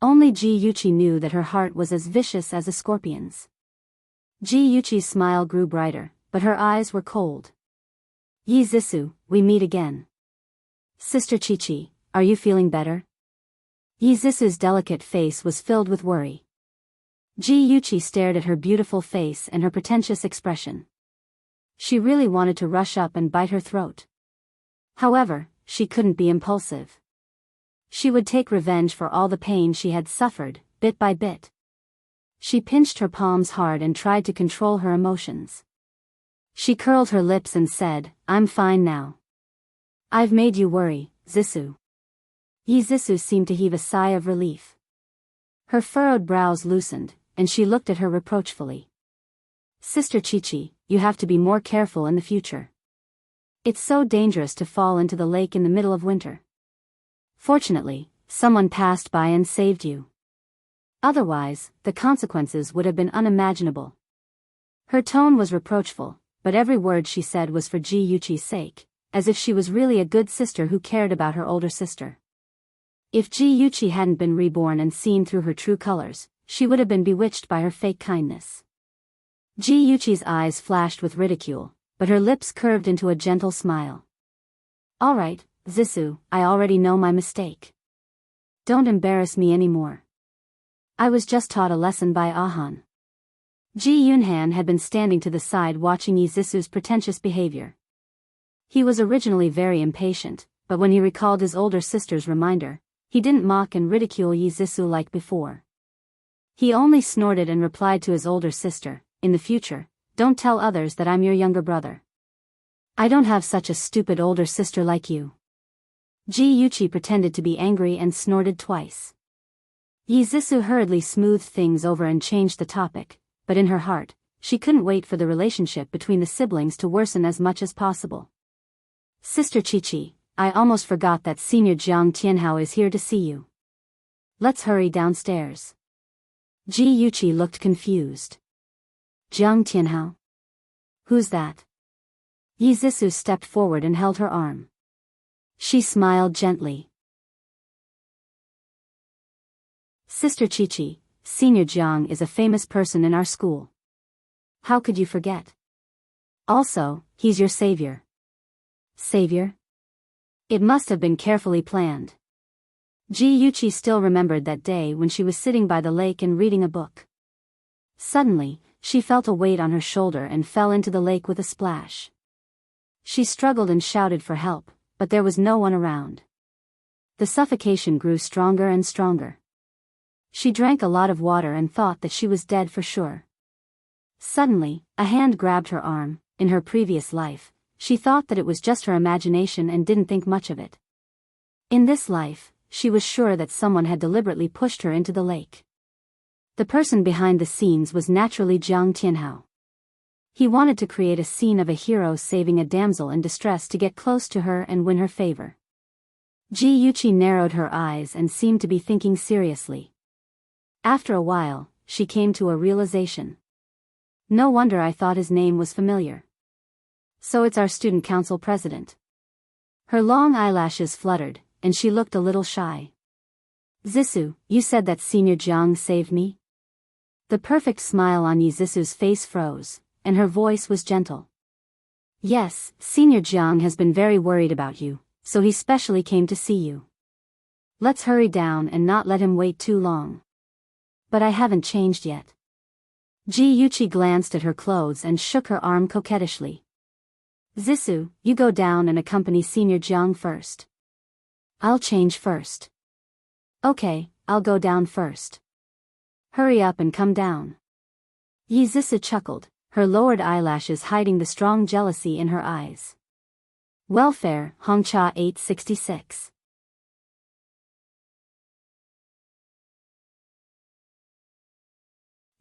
Only Ji Yuqi knew that her heart was as vicious as a scorpion's. Ji Yuqi's smile grew brighter, but her eyes were cold. Yizisu, we meet again. Sister Chichi, are you feeling better? Yizisu's delicate face was filled with worry. Ji Yuqi stared at her beautiful face and her pretentious expression. She really wanted to rush up and bite her throat. However, she couldn't be impulsive. She would take revenge for all the pain she had suffered, bit by bit. She pinched her palms hard and tried to control her emotions. She curled her lips and said, "I'm fine now. I've made you worry, Zissou." Zissou seemed to heave a sigh of relief. Her furrowed brows loosened, and she looked at her reproachfully. "Sister Chichi, you have to be more careful in the future. It's so dangerous to fall into the lake in the middle of winter. Fortunately, someone passed by and saved you. Otherwise, the consequences would have been unimaginable." Her tone was reproachful, but every word she said was for Ji Yuqi's sake, as if she was really a good sister who cared about her older sister. If Ji Yuqi hadn't been reborn and seen through her true colors, she would have been bewitched by her fake kindness. Ji Yuqi's eyes flashed with ridicule, but her lips curved into a gentle smile. "All right, Zissou, I already know my mistake. Don't embarrass me anymore. I was just taught a lesson by Ahan." Ji Yunhan had been standing to the side watching Zissou's pretentious behavior. He was originally very impatient, but when he recalled his older sister's reminder, he didn't mock and ridicule Zissou like before. He only snorted and replied to his older sister, "In the future, don't tell others that I'm your younger brother. I don't have such a stupid older sister like you." Ji Yuqi pretended to be angry and snorted twice. Zissou hurriedly smoothed things over and changed the topic, but in her heart, she couldn't wait for the relationship between the siblings to worsen as much as possible. "Sister Chichi, I almost forgot that Senior Jiang Tianhao is here to see you. Let's hurry downstairs." Ji Yuqi looked confused. "Jiang Tianhao? Who's that?" Zissou stepped forward and held her arm. She smiled gently. "Sister Chichi, Senior Jiang is a famous person in our school. How could you forget? Also, he's your savior." "Savior?" It must have been carefully planned. Ji Yuqi still remembered that day when she was sitting by the lake and reading a book. Suddenly, she felt a weight on her shoulder and fell into the lake with a splash. She struggled and shouted for help, but there was no one around. The suffocation grew stronger and stronger. She drank a lot of water and thought that she was dead for sure. Suddenly, a hand grabbed her arm. In her previous life, she thought that it was just her imagination and didn't think much of it. In this life, she was sure that someone had deliberately pushed her into the lake. The person behind the scenes was naturally Jiang Tianhao. He wanted to create a scene of a hero saving a damsel in distress to get close to her and win her favor. Ji Yuqi narrowed her eyes and seemed to be thinking seriously. After a while, she came to a realization. "No wonder I thought his name was familiar. So it's our student council president." Her long eyelashes fluttered, and she looked a little shy. "Zissou, you said that Senior Jiang saved me?" The perfect smile on Zissou's face froze, and her voice was gentle. "Yes, Senior Jiang has been very worried about you, so he specially came to see you. Let's hurry down and not let him wait too long." "But I haven't changed yet." Ji Yuqi glanced at her clothes and shook her arm coquettishly. "Zissou, you go down and accompany Senior Jiang first." "I'll change first." "Okay, I'll go down first." "Hurry up and come down." Zissou chuckled, her lowered eyelashes hiding the strong jealousy in her eyes. Welfare, Hongcha 866.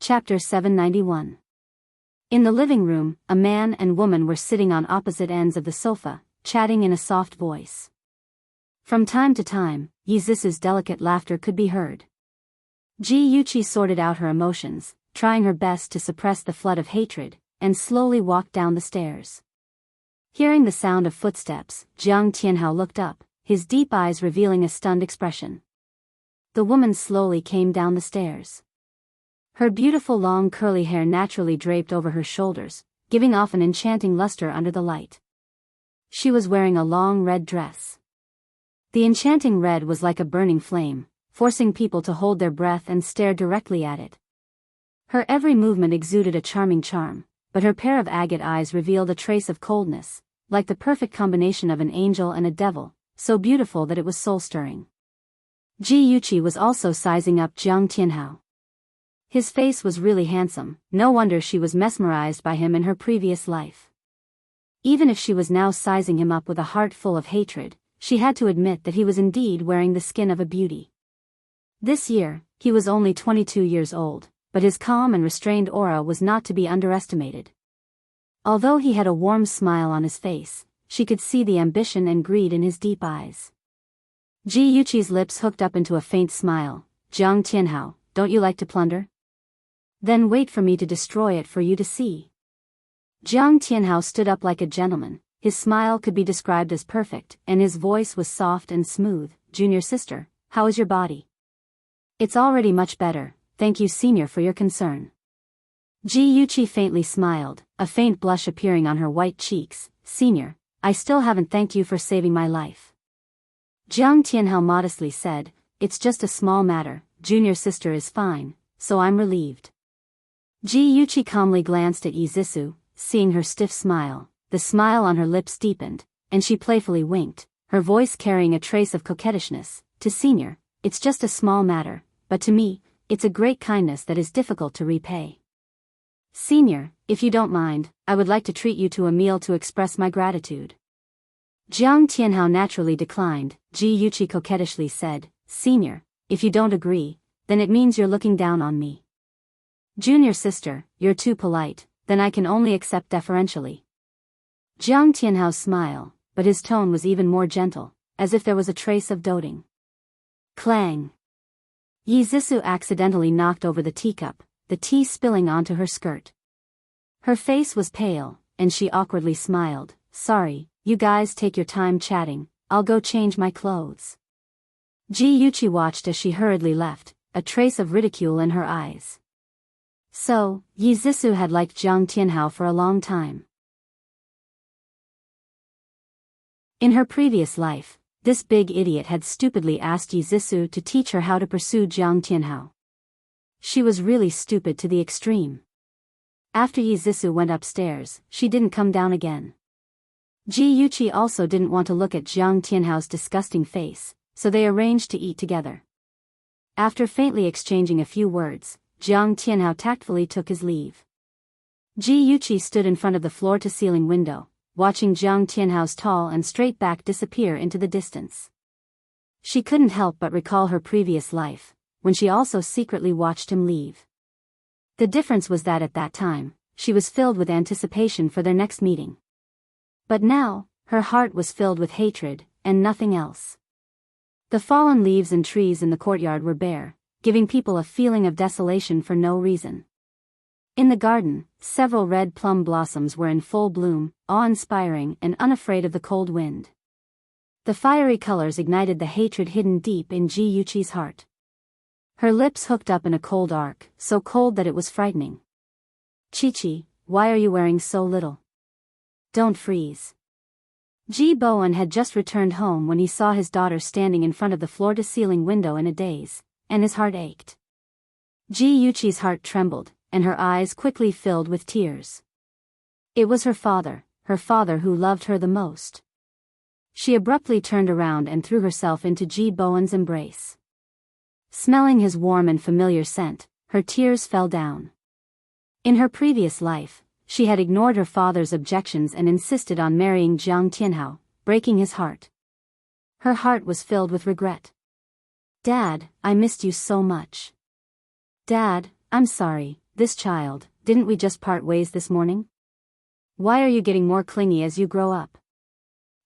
Chapter 791. In the living room, a man and woman were sitting on opposite ends of the sofa, chatting in a soft voice. From time to time, Zissou's delicate laughter could be heard. Ji Yuqi sorted out her emotions, trying her best to suppress the flood of hatred, and slowly walked down the stairs. Hearing the sound of footsteps, Jiang Tianhao looked up, his deep eyes revealing a stunned expression. The woman slowly came down the stairs. Her beautiful long curly hair naturally draped over her shoulders, giving off an enchanting luster under the light. She was wearing a long red dress. The enchanting red was like a burning flame, forcing people to hold their breath and stare directly at it. Her every movement exuded a charming charm, but her pair of agate eyes revealed a trace of coldness, like the perfect combination of an angel and a devil, so beautiful that it was soul-stirring. Ji Yuqi was also sizing up Jiang Tianhao. His face was really handsome, no wonder she was mesmerized by him in her previous life. Even if she was now sizing him up with a heart full of hatred, she had to admit that he was indeed wearing the skin of a beauty. This year, he was only 22 years old, but his calm and restrained aura was not to be underestimated. Although he had a warm smile on his face, she could see the ambition and greed in his deep eyes. Ji Yuqi's lips hooked up into a faint smile. Jiang Tianhao, don't you like to plunder? Then wait for me to destroy it for you to see. Jiang Tianhao stood up like a gentleman, his smile could be described as perfect, and his voice was soft and smooth. Junior sister, how is your body? It's already much better, thank you senior for your concern. Ji Yuqi faintly smiled, a faint blush appearing on her white cheeks. Senior, I still haven't thanked you for saving my life. Jiang Tianhao modestly said, it's just a small matter, junior sister is fine, so I'm relieved. Ji Yuqi calmly glanced at Yi Zissou, seeing her stiff smile, the smile on her lips deepened, and she playfully winked, her voice carrying a trace of coquettishness. To senior, it's just a small matter, but to me, it's a great kindness that is difficult to repay. Senior, if you don't mind, I would like to treat you to a meal to express my gratitude. Jiang Tianhao naturally declined. Ji Yuqi coquettishly said, Senior, if you don't agree, then it means you're looking down on me. Junior sister, you're too polite, then I can only accept deferentially. Jiang Tianhao's smile, but his tone was even more gentle, as if there was a trace of doting. Clang! Yi Zissou accidentally knocked over the teacup, the tea spilling onto her skirt. Her face was pale, and she awkwardly smiled. Sorry, you guys take your time chatting, I'll go change my clothes. Ji Yuqi watched as she hurriedly left, a trace of ridicule in her eyes. So, Yi Zissou had liked Jiang Tianhao for a long time. In her previous life, this big idiot had stupidly asked Yi Zissou to teach her how to pursue Jiang Tianhao. She was really stupid to the extreme. After Yi Zissou went upstairs, she didn't come down again. Ji Yuqi also didn't want to look at Jiang Tianhao's disgusting face, so they arranged to eat together. After faintly exchanging a few words, Jiang Tianhao tactfully took his leave. Ji Yuqi stood in front of the floor-to-ceiling window, watching Jiang Tianhao's tall and straight back disappear into the distance. She couldn't help but recall her previous life, when she also secretly watched him leave. The difference was that at that time, she was filled with anticipation for their next meeting. But now, her heart was filled with hatred, and nothing else. The fallen leaves and trees in the courtyard were bare, giving people a feeling of desolation for no reason. In the garden, several red plum blossoms were in full bloom, awe-inspiring and unafraid of the cold wind. The fiery colors ignited the hatred hidden deep in Ji Yuqi's heart. Her lips hooked up in a cold arc, so cold that it was frightening. Chi-Chi, why are you wearing so little? Don't freeze. Ji Bowen had just returned home when he saw his daughter standing in front of the floor-to-ceiling window in a daze, and his heart ached. Ji Yuqi's heart trembled, and her eyes quickly filled with tears. It was her father who loved her the most. She abruptly turned around and threw herself into Ji Bowen's embrace. Smelling his warm and familiar scent, her tears fell down. In her previous life, she had ignored her father's objections and insisted on marrying Jiang Tianhao, breaking his heart. Her heart was filled with regret. Dad, I missed you so much. Dad, I'm sorry, this child, didn't we just part ways this morning? Why are you getting more clingy as you grow up?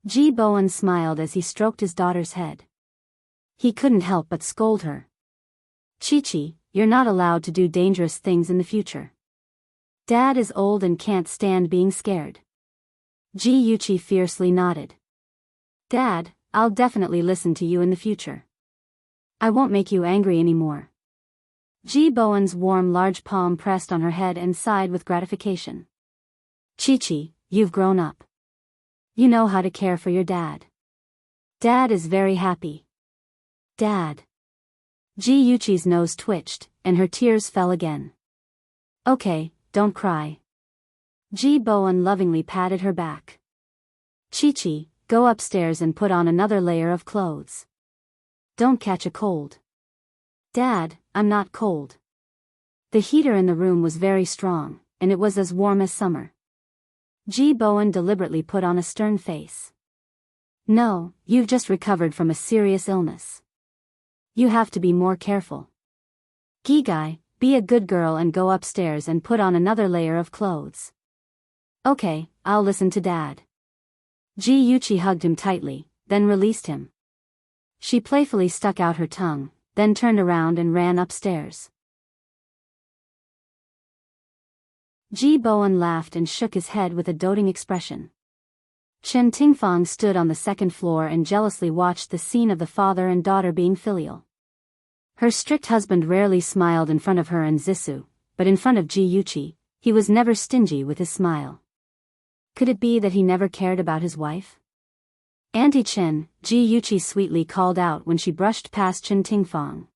Ji Bowen smiled as he stroked his daughter's head. He couldn't help but scold her. Chi-Chi, you're not allowed to do dangerous things in the future. Dad is old and can't stand being scared. Ji Yuqi fiercely nodded. Dad, I'll definitely listen to you in the future. I won't make you angry anymore. Ji Bowen's warm large palm pressed on her head and sighed with gratification. Chi-Chi, you've grown up. You know how to care for your dad. Dad is very happy. Dad. Ji Yuqi's nose twitched, and her tears fell again. Okay, don't cry. Ji Bowen lovingly patted her back. Chi-Chi, go upstairs and put on another layer of clothes. Don't catch a cold. Dad, I'm not cold. The heater in the room was very strong, and it was as warm as summer. Ji Bowen deliberately put on a stern face. No, you've just recovered from a serious illness. You have to be more careful. Gigai, be a good girl and go upstairs and put on another layer of clothes. Okay, I'll listen to Dad. Ji Yuchi hugged him tightly, then released him. She playfully stuck out her tongue, then turned around and ran upstairs. Ji Bowen laughed and shook his head with a doting expression. Chen Tingfang stood on the second floor and jealously watched the scene of the father and daughter being filial. Her strict husband rarely smiled in front of her and Zissou, but in front of Ji Yuchi, he was never stingy with his smile. Could it be that he never cared about his wife? Auntie Chen, Ji Yuchi sweetly called out when she brushed past Chen Tingfang.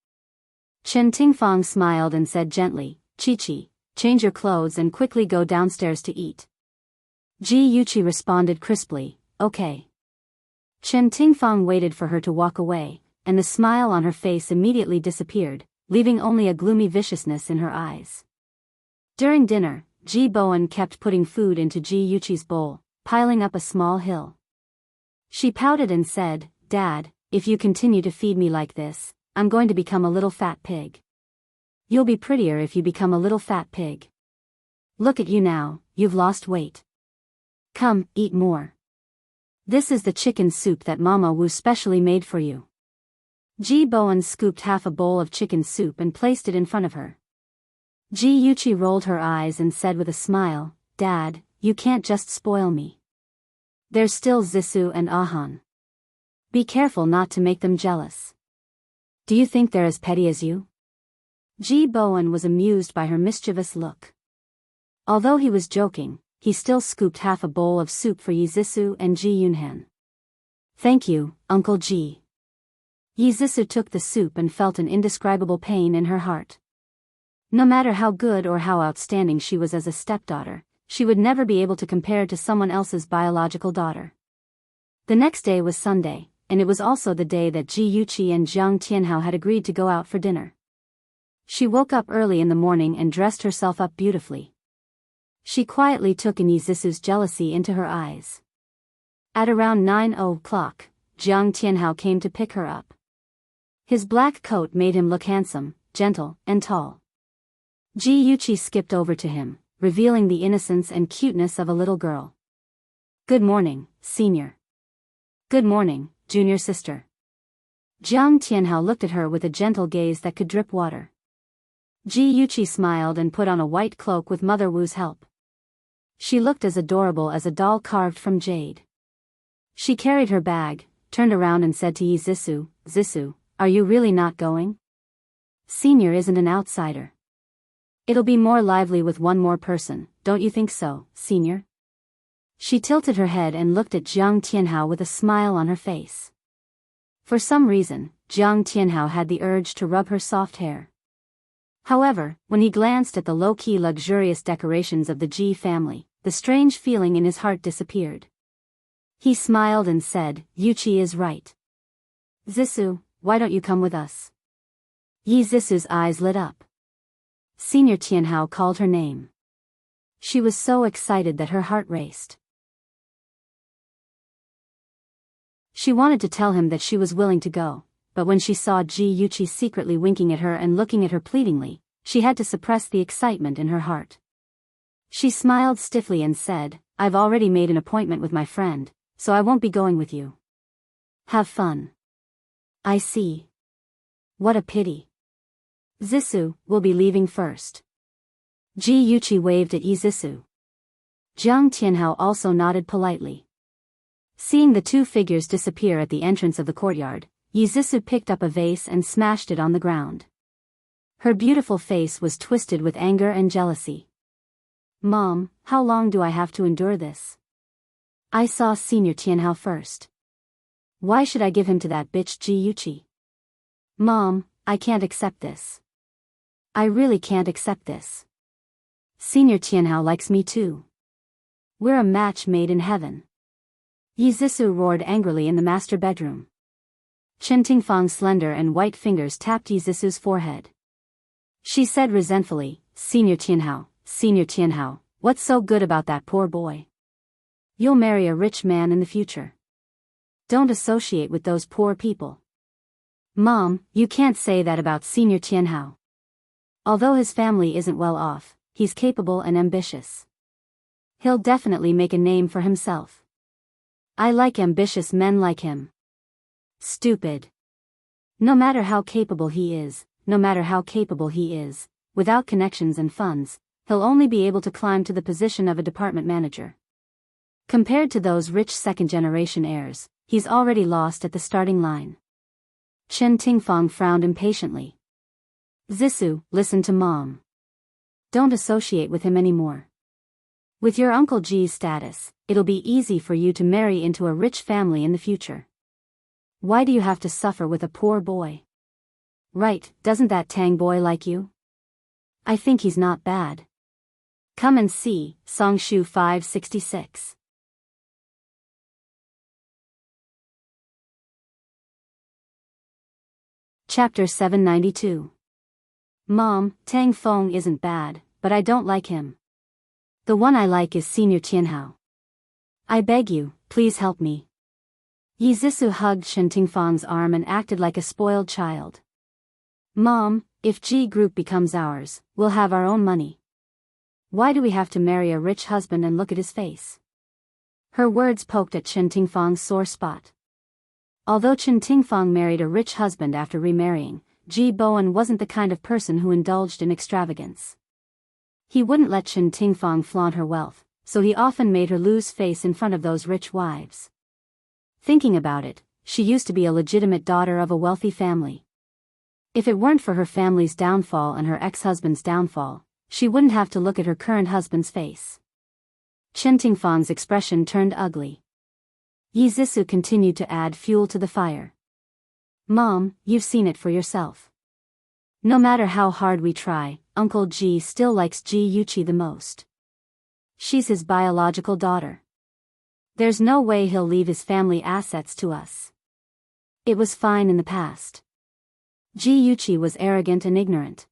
Chen Tingfang smiled and said gently, Chi-Chi, change your clothes and quickly go downstairs to eat. Ji Yuchi responded crisply, okay. Chen Tingfang waited for her to walk away, and the smile on her face immediately disappeared, leaving only a gloomy viciousness in her eyes. During dinner, Ji Bowen kept putting food into Ji Yuchi's bowl, piling up a small hill. She pouted and said, Dad, if you continue to feed me like this, I'm going to become a little fat pig. You'll be prettier if you become a little fat pig. Look at you now, you've lost weight. Come, eat more. This is the chicken soup that Mama Wu specially made for you. Ji Bowen scooped half a bowl of chicken soup and placed it in front of her. Ji Yuchi rolled her eyes and said with a smile, Dad, you can't just spoil me. There's still Zissou and Ahan. Be careful not to make them jealous. Do you think they're as petty as you? Ji Bowen was amused by her mischievous look. Although he was joking, he still scooped half a bowl of soup for Yi Zissou and Ji Yunhan. Thank you, Uncle Ji. Yi Zissou took the soup and felt an indescribable pain in her heart. No matter how good or how outstanding she was as a stepdaughter, she would never be able to compare to someone else's biological daughter. The next day was Sunday, and it was also the day that Ji Yuchi and Jiang Tianhao had agreed to go out for dinner. She woke up early in the morning and dressed herself up beautifully. She quietly took in Yi Zissou's jealousy into her eyes. At around 9:00, Jiang Tianhao came to pick her up. His black coat made him look handsome, gentle, and tall. Ji Yuchi skipped over to him, revealing the innocence and cuteness of a little girl. Good morning, senior. Good morning, junior sister. Jiang Tianhao looked at her with a gentle gaze that could drip water. Ji Yuchi smiled and put on a white cloak with Mother Wu's help. She looked as adorable as a doll carved from jade. She carried her bag, turned around and said to Yi Zissou, Zissou, are you really not going? Senior isn't an outsider. It'll be more lively with one more person, don't you think so, senior? She tilted her head and looked at Jiang Tianhao with a smile on her face. For some reason, Jiang Tianhao had the urge to rub her soft hair. However, when he glanced at the low-key luxurious decorations of the Ji family, the strange feeling in his heart disappeared. He smiled and said, Yuchi is right. Zissou, why don't you come with us? Yi Zissou's eyes lit up. Senior Tianhao called her name. She was so excited that her heart raced. She wanted to tell him that she was willing to go, but when she saw Ji Yuchi secretly winking at her and looking at her pleadingly, she had to suppress the excitement in her heart. She smiled stiffly and said, I've already made an appointment with my friend, so I won't be going with you. Have fun. I see. What a pity. Zissou will be leaving first. Ji Yuchi waved at Yi Zissou. Jiang Tianhao also nodded politely. Seeing the two figures disappear at the entrance of the courtyard, Yi Zissou picked up a vase and smashed it on the ground. Her beautiful face was twisted with anger and jealousy. Mom, how long do I have to endure this? I saw Senior Tianhao first. Why should I give him to that bitch Ji Yuchi? Mom, I can't accept this. I really can't accept this. Senior Tianhao likes me too. We're a match made in heaven. Yi Zissou roared angrily in the master bedroom. Chen Tingfang's slender and white fingers tapped Yi Zissou's forehead. She said resentfully, Senior Tianhao, what's so good about that poor boy? You'll marry a rich man in the future. Don't associate with those poor people. Mom, you can't say that about Senior Tianhao. Although his family isn't well off, he's capable and ambitious. He'll definitely make a name for himself. I like ambitious men like him. Stupid. No matter how capable he is, without connections and funds, he'll only be able to climb to the position of a department manager. Compared to those rich second-generation heirs, he's already lost at the starting line. Chen Tingfang frowned impatiently. Zissou, listen to Mom. Don't associate with him anymore. With your Uncle Ji's status, it'll be easy for you to marry into a rich family in the future. Why do you have to suffer with a poor boy? Right, doesn't that Tang boy like you? I think he's not bad. Come and see, Songshu 566. Chapter 792. Mom, Tang Feng isn't bad, but I don't like him. The one I like is Senior Tianhao. I beg you, please help me. Yi Zissou hugged Chen Tingfang's arm and acted like a spoiled child. Mom, if G Group becomes ours, we'll have our own money. Why do we have to marry a rich husband and look at his face? Her words poked at Chen Tingfang's sore spot. Although Chen Tingfang married a rich husband after remarrying, Ji Bowen wasn't the kind of person who indulged in extravagance. He wouldn't let Chen Tingfang flaunt her wealth, so he often made her lose face in front of those rich wives. Thinking about it, she used to be a legitimate daughter of a wealthy family. If it weren't for her family's downfall and her ex-husband's downfall, she wouldn't have to look at her current husband's face. Chen Tingfang's expression turned ugly. Yi Zissou continued to add fuel to the fire. Mom, you've seen it for yourself. No matter how hard we try, Uncle Ji still likes Ji Yuqi the most. She's his biological daughter. There's no way he'll leave his family assets to us. It was fine in the past. Ji Yuqi was arrogant and ignorant.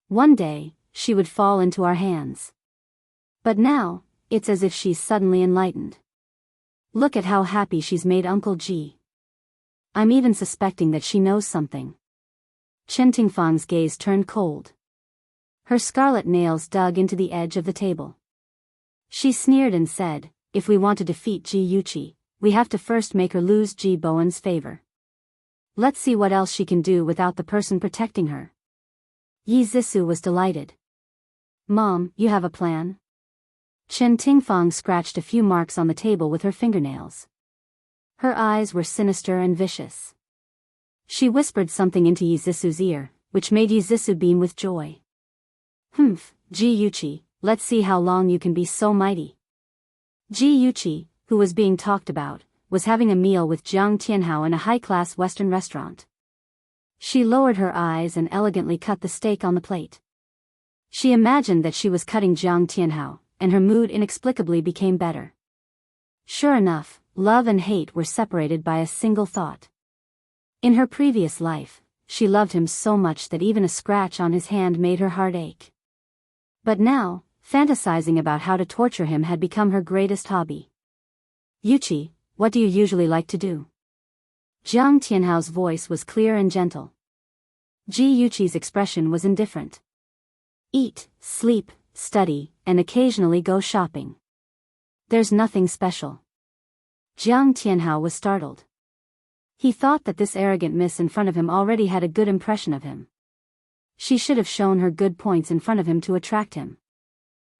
One day, she would fall into our hands. But now, it's as if she's suddenly enlightened. Look at how happy she's made Uncle Ji. I'm even suspecting that she knows something. Chen Tingfang's gaze turned cold. Her scarlet nails dug into the edge of the table. She sneered and said, if we want to defeat Ji Yuqi, we have to first make her lose Ji Bowen's favor. Let's see what else she can do without the person protecting her. Yi Zissou was delighted. Mom, you have a plan? Chen Tingfang scratched a few marks on the table with her fingernails. Her eyes were sinister and vicious. She whispered something into Yi Zissou's ear, which made Yi Zissou beam with joy. Ji Yuqi, let's see how long you can be so mighty. Ji Yuqi, who was being talked about, was having a meal with Jiang Tianhao in a high-class Western restaurant. She lowered her eyes and elegantly cut the steak on the plate. She imagined that she was cutting Jiang Tianhao, and her mood inexplicably became better. Sure enough, love and hate were separated by a single thought. In her previous life, she loved him so much that even a scratch on his hand made her heart ache. But now, fantasizing about how to torture him had become her greatest hobby. Yuqi, what do you usually like to do? Jiang Tianhao's voice was clear and gentle. Ji Yuqi's expression was indifferent. Eat, sleep, study, and occasionally go shopping. There's nothing special. Jiang Tianhao was startled. He thought that this arrogant miss in front of him already had a good impression of him. She should have shown her good points in front of him to attract him.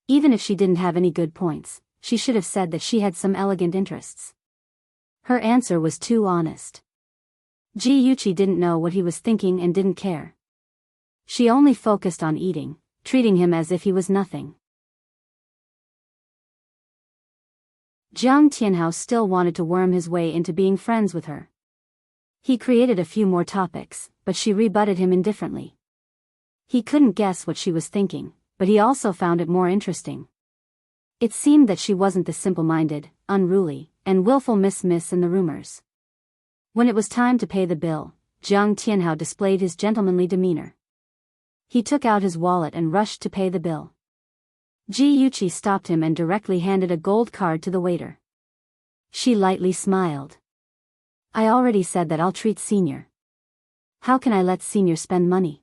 Even if she didn't have any good points, she should have said that she had some elegant interests. Her answer was too honest. Ji Yuqi didn't know what he was thinking and didn't care. She only focused on eating, treating him as if he was nothing. Jiang Tianhao still wanted to worm his way into being friends with her. He created a few more topics, but she rebutted him indifferently. He couldn't guess what she was thinking, but he also found it more interesting. It seemed that she wasn't the simple-minded, unruly, and willful miss in the rumors. When it was time to pay the bill, Jiang Tianhao displayed his gentlemanly demeanor. He took out his wallet and rushed to pay the bill. Ji Yuqi stopped him and directly handed a gold card to the waiter. She lightly smiled. I already said that I'll treat Senior. How can I let Senior spend money?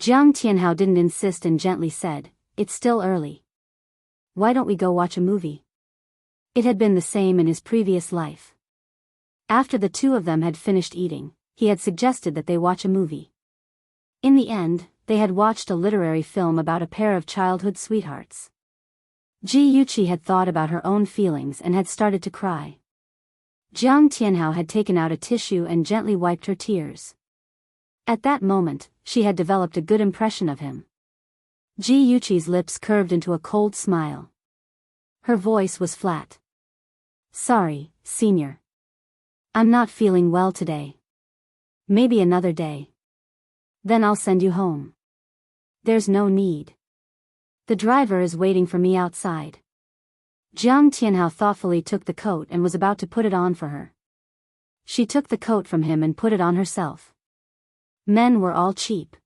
Jiang Tianhao didn't insist and gently said, it's still early. Why don't we go watch a movie? It had been the same in his previous life. After the two of them had finished eating, he had suggested that they watch a movie. In the end, they had watched a literary film about a pair of childhood sweethearts. Ji Yuqi had thought about her own feelings and had started to cry. Jiang Tianhao had taken out a tissue and gently wiped her tears. At that moment, she had developed a good impression of him. Ji Yuqi's lips curved into a cold smile. Her voice was flat. Sorry, Senior. I'm not feeling well today. Maybe another day. Then I'll send you home. There's no need. The driver is waiting for me outside. Jiang Tianhao thoughtfully took the coat and was about to put it on for her. She took the coat from him and put it on herself. Men were all cheap.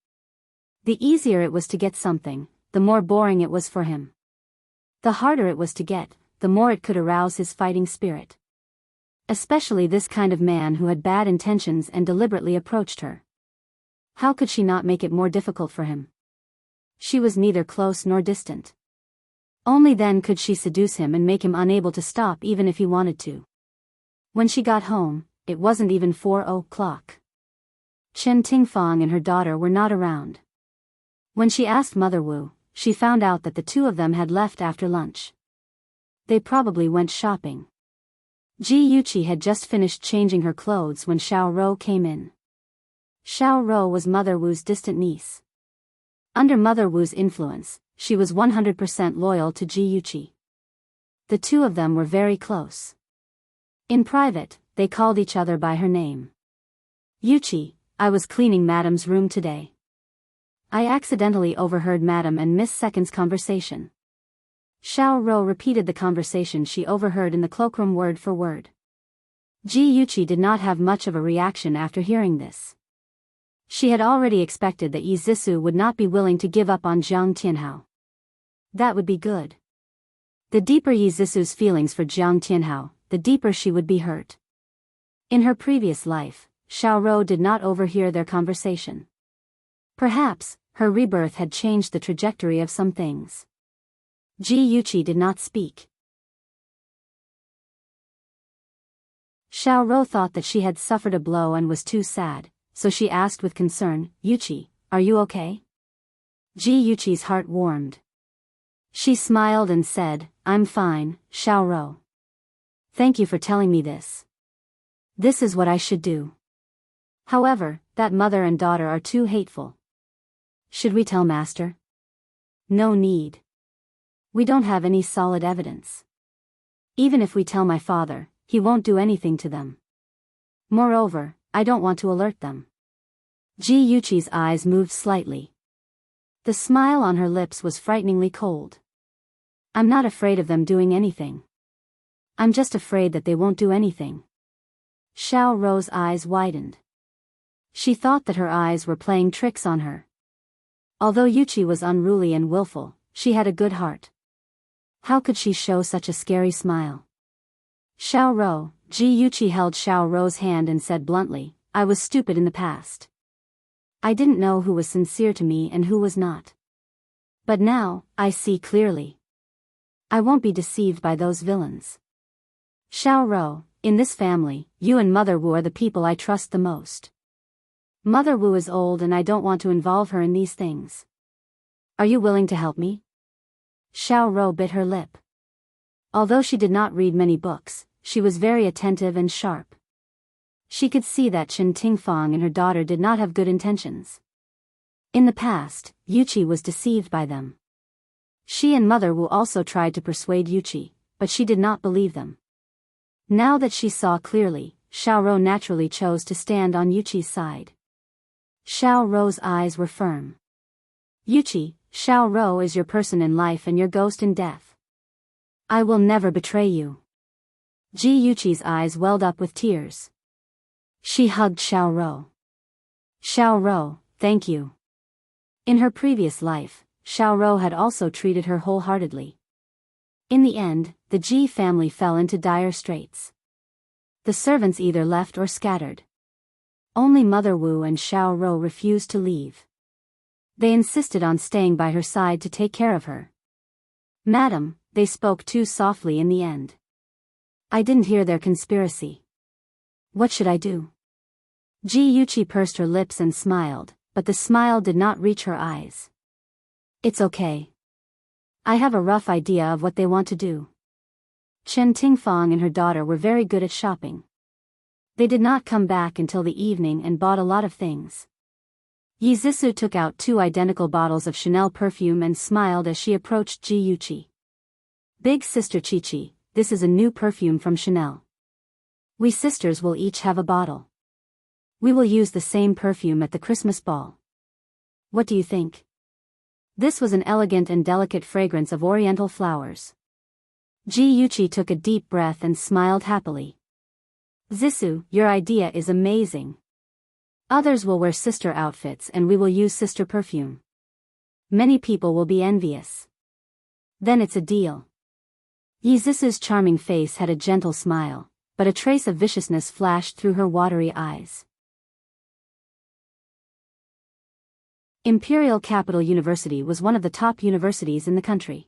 The easier it was to get something, the more boring it was for him. The harder it was to get, the more it could arouse his fighting spirit. Especially this kind of man who had bad intentions and deliberately approached her. How could she not make it more difficult for him? She was neither close nor distant. Only then could she seduce him and make him unable to stop even if he wanted to. When she got home, it wasn't even 4 o'clock. Chen Tingfang and her daughter were not around. When she asked Mother Wu, she found out that the two of them had left after lunch. They probably went shopping. Ji Yuqi had just finished changing her clothes when Xiao Rou came in. Xiao Rou was Mother Wu's distant niece. Under Mother Wu's influence, she was 100% loyal to Ji Yuqi. The two of them were very close. In private, they called each other by her name. Yuqi, I was cleaning Madam's room today. I accidentally overheard Madam and Miss Second's conversation. Xiao Rou repeated the conversation she overheard in the cloakroom word for word. Ji Yuqi did not have much of a reaction after hearing this. She had already expected that Yi Zhisu would not be willing to give up on Jiang Tianhao. That would be good. The deeper Yi Zhisu's feelings for Jiang Tianhao, the deeper she would be hurt. In her previous life, Xiao Rou did not overhear their conversation. Perhaps, her rebirth had changed the trajectory of some things. Ji Yuqi did not speak. Xiao Rou thought that she had suffered a blow and was too sad, so she asked with concern, Yuqi, are you okay? Ji Yuqi's heart warmed. She smiled and said, I'm fine, Xiao Rou. Thank you for telling me this. This is what I should do. However, that mother and daughter are too hateful. Should we tell Master? No need. We don't have any solid evidence. Even if we tell my father, he won't do anything to them. Moreover, I don't want to alert them. Ji Yuqi's eyes moved slightly. The smile on her lips was frighteningly cold. I'm not afraid of them doing anything. I'm just afraid that they won't do anything. Xiao Rou's eyes widened. She thought that her eyes were playing tricks on her. Although Yuqi was unruly and willful, she had a good heart. How could she show such a scary smile? Xiao Rou, Ji Yuqi held Xiao Rou's hand and said bluntly, I was stupid in the past. I didn't know who was sincere to me and who was not. But now, I see clearly. I won't be deceived by those villains. Xiao Rou, in this family, you and Mother Wu are the people I trust the most. Mother Wu is old and I don't want to involve her in these things. Are you willing to help me? Xiao Rou bit her lip. Although she did not read many books, she was very attentive and sharp. She could see that Chen Tingfang and her daughter did not have good intentions. In the past, Yuqi was deceived by them. She and Mother Wu also tried to persuade Yuqi, but she did not believe them. Now that she saw clearly, Xiao Rou naturally chose to stand on Yuqi's side. Xiao Rou's eyes were firm. Yuqi, Xiao Rou is your person in life and your ghost in death. I will never betray you. Ji Yuqi's eyes welled up with tears. She hugged Xiaoro. Xiaoro, thank you. In her previous life, Xiaoro had also treated her wholeheartedly. In the end, the Ji family fell into dire straits. The servants either left or scattered. Only Mother Wu and Xiaoro refused to leave. They insisted on staying by her side to take care of her. Madam, they spoke too softly in the end. I didn't hear their conspiracy. What should I do? Ji Yuqi pursed her lips and smiled, but the smile did not reach her eyes. It's okay. I have a rough idea of what they want to do. Chen Tingfang and her daughter were very good at shopping. They did not come back until the evening and bought a lot of things. Yi Zixu took out 2 identical bottles of Chanel perfume and smiled as she approached Ji Yuqi. Big sister Chi-Chi, this is a new perfume from Chanel. We sisters will each have a bottle. We will use the same perfume at the Christmas ball. What do you think? This was an elegant and delicate fragrance of oriental flowers. Ji Yuqi took a deep breath and smiled happily. Zixu, your idea is amazing. Others will wear sister outfits and we will use sister perfume. Many people will be envious. Then it's a deal. Yi Zixu's charming face had a gentle smile, but a trace of viciousness flashed through her watery eyes. Imperial Capital University was one of the top universities in the country.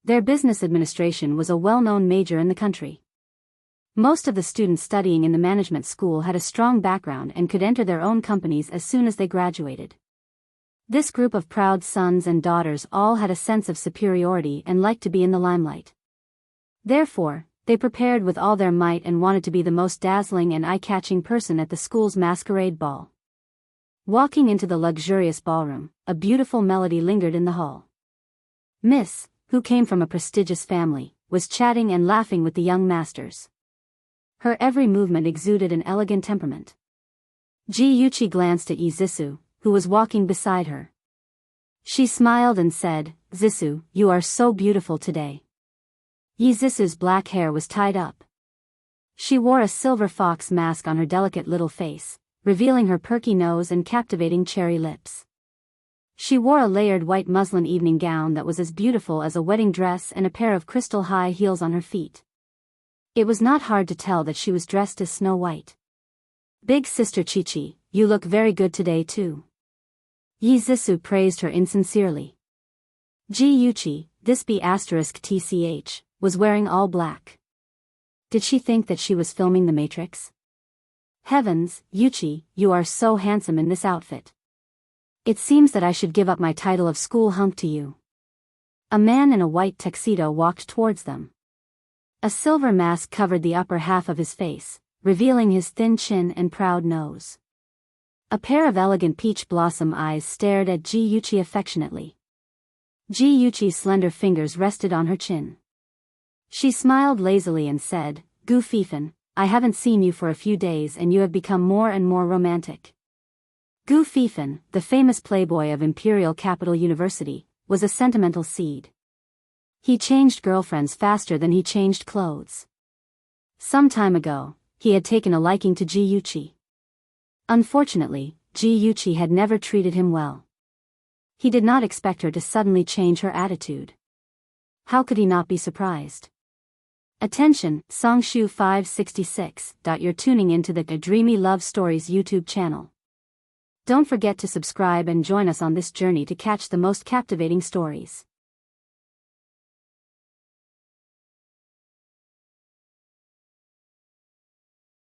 Their business administration was a well-known major in the country. Most of the students studying in the management school had a strong background and could enter their own companies as soon as they graduated. This group of proud sons and daughters all had a sense of superiority and liked to be in the limelight. Therefore, they prepared with all their might and wanted to be the most dazzling and eye-catching person at the school's masquerade ball. Walking into the luxurious ballroom, a beautiful melody lingered in the hall. Miss, who came from a prestigious family, was chatting and laughing with the young masters. Her every movement exuded an elegant temperament. Ji Yuqi glanced at Yi Zixu, who was walking beside her. She smiled and said, Zixu, you are so beautiful today. Yi Zixu's black hair was tied up. She wore a silver fox mask on her delicate little face, revealing her perky nose and captivating cherry lips. She wore a layered white muslin evening gown that was as beautiful as a wedding dress and a pair of crystal high heels on her feet. It was not hard to tell that she was dressed as Snow White. Big sister Chi-Chi, you look very good today too. Yi Zixu praised her insincerely. Ji Yuqi, this B***TCH, was wearing all black. Did she think that she was filming The Matrix? Heavens, Yuqi, you are so handsome in this outfit. It seems that I should give up my title of school hunk to you. A man in a white tuxedo walked towards them. A silver mask covered the upper half of his face, revealing his thin chin and proud nose. A pair of elegant peach blossom eyes stared at Ji Yuqi affectionately. Ji Yuqi's slender fingers rested on her chin. She smiled lazily and said, Gu Fifan, I haven't seen you for a few days and you have become more and more romantic. Gu Fifan, the famous playboy of Imperial Capital University, was a sentimental seed. He changed girlfriends faster than he changed clothes. Some time ago, he had taken a liking to Ji Yuqi. Unfortunately, Ji Yuqi had never treated him well. He did not expect her to suddenly change her attitude. How could he not be surprised? Attention, Songshu 566. You're tuning into the Dreamy Love Stories YouTube channel. Don't forget to subscribe and join us on this journey to catch the most captivating stories.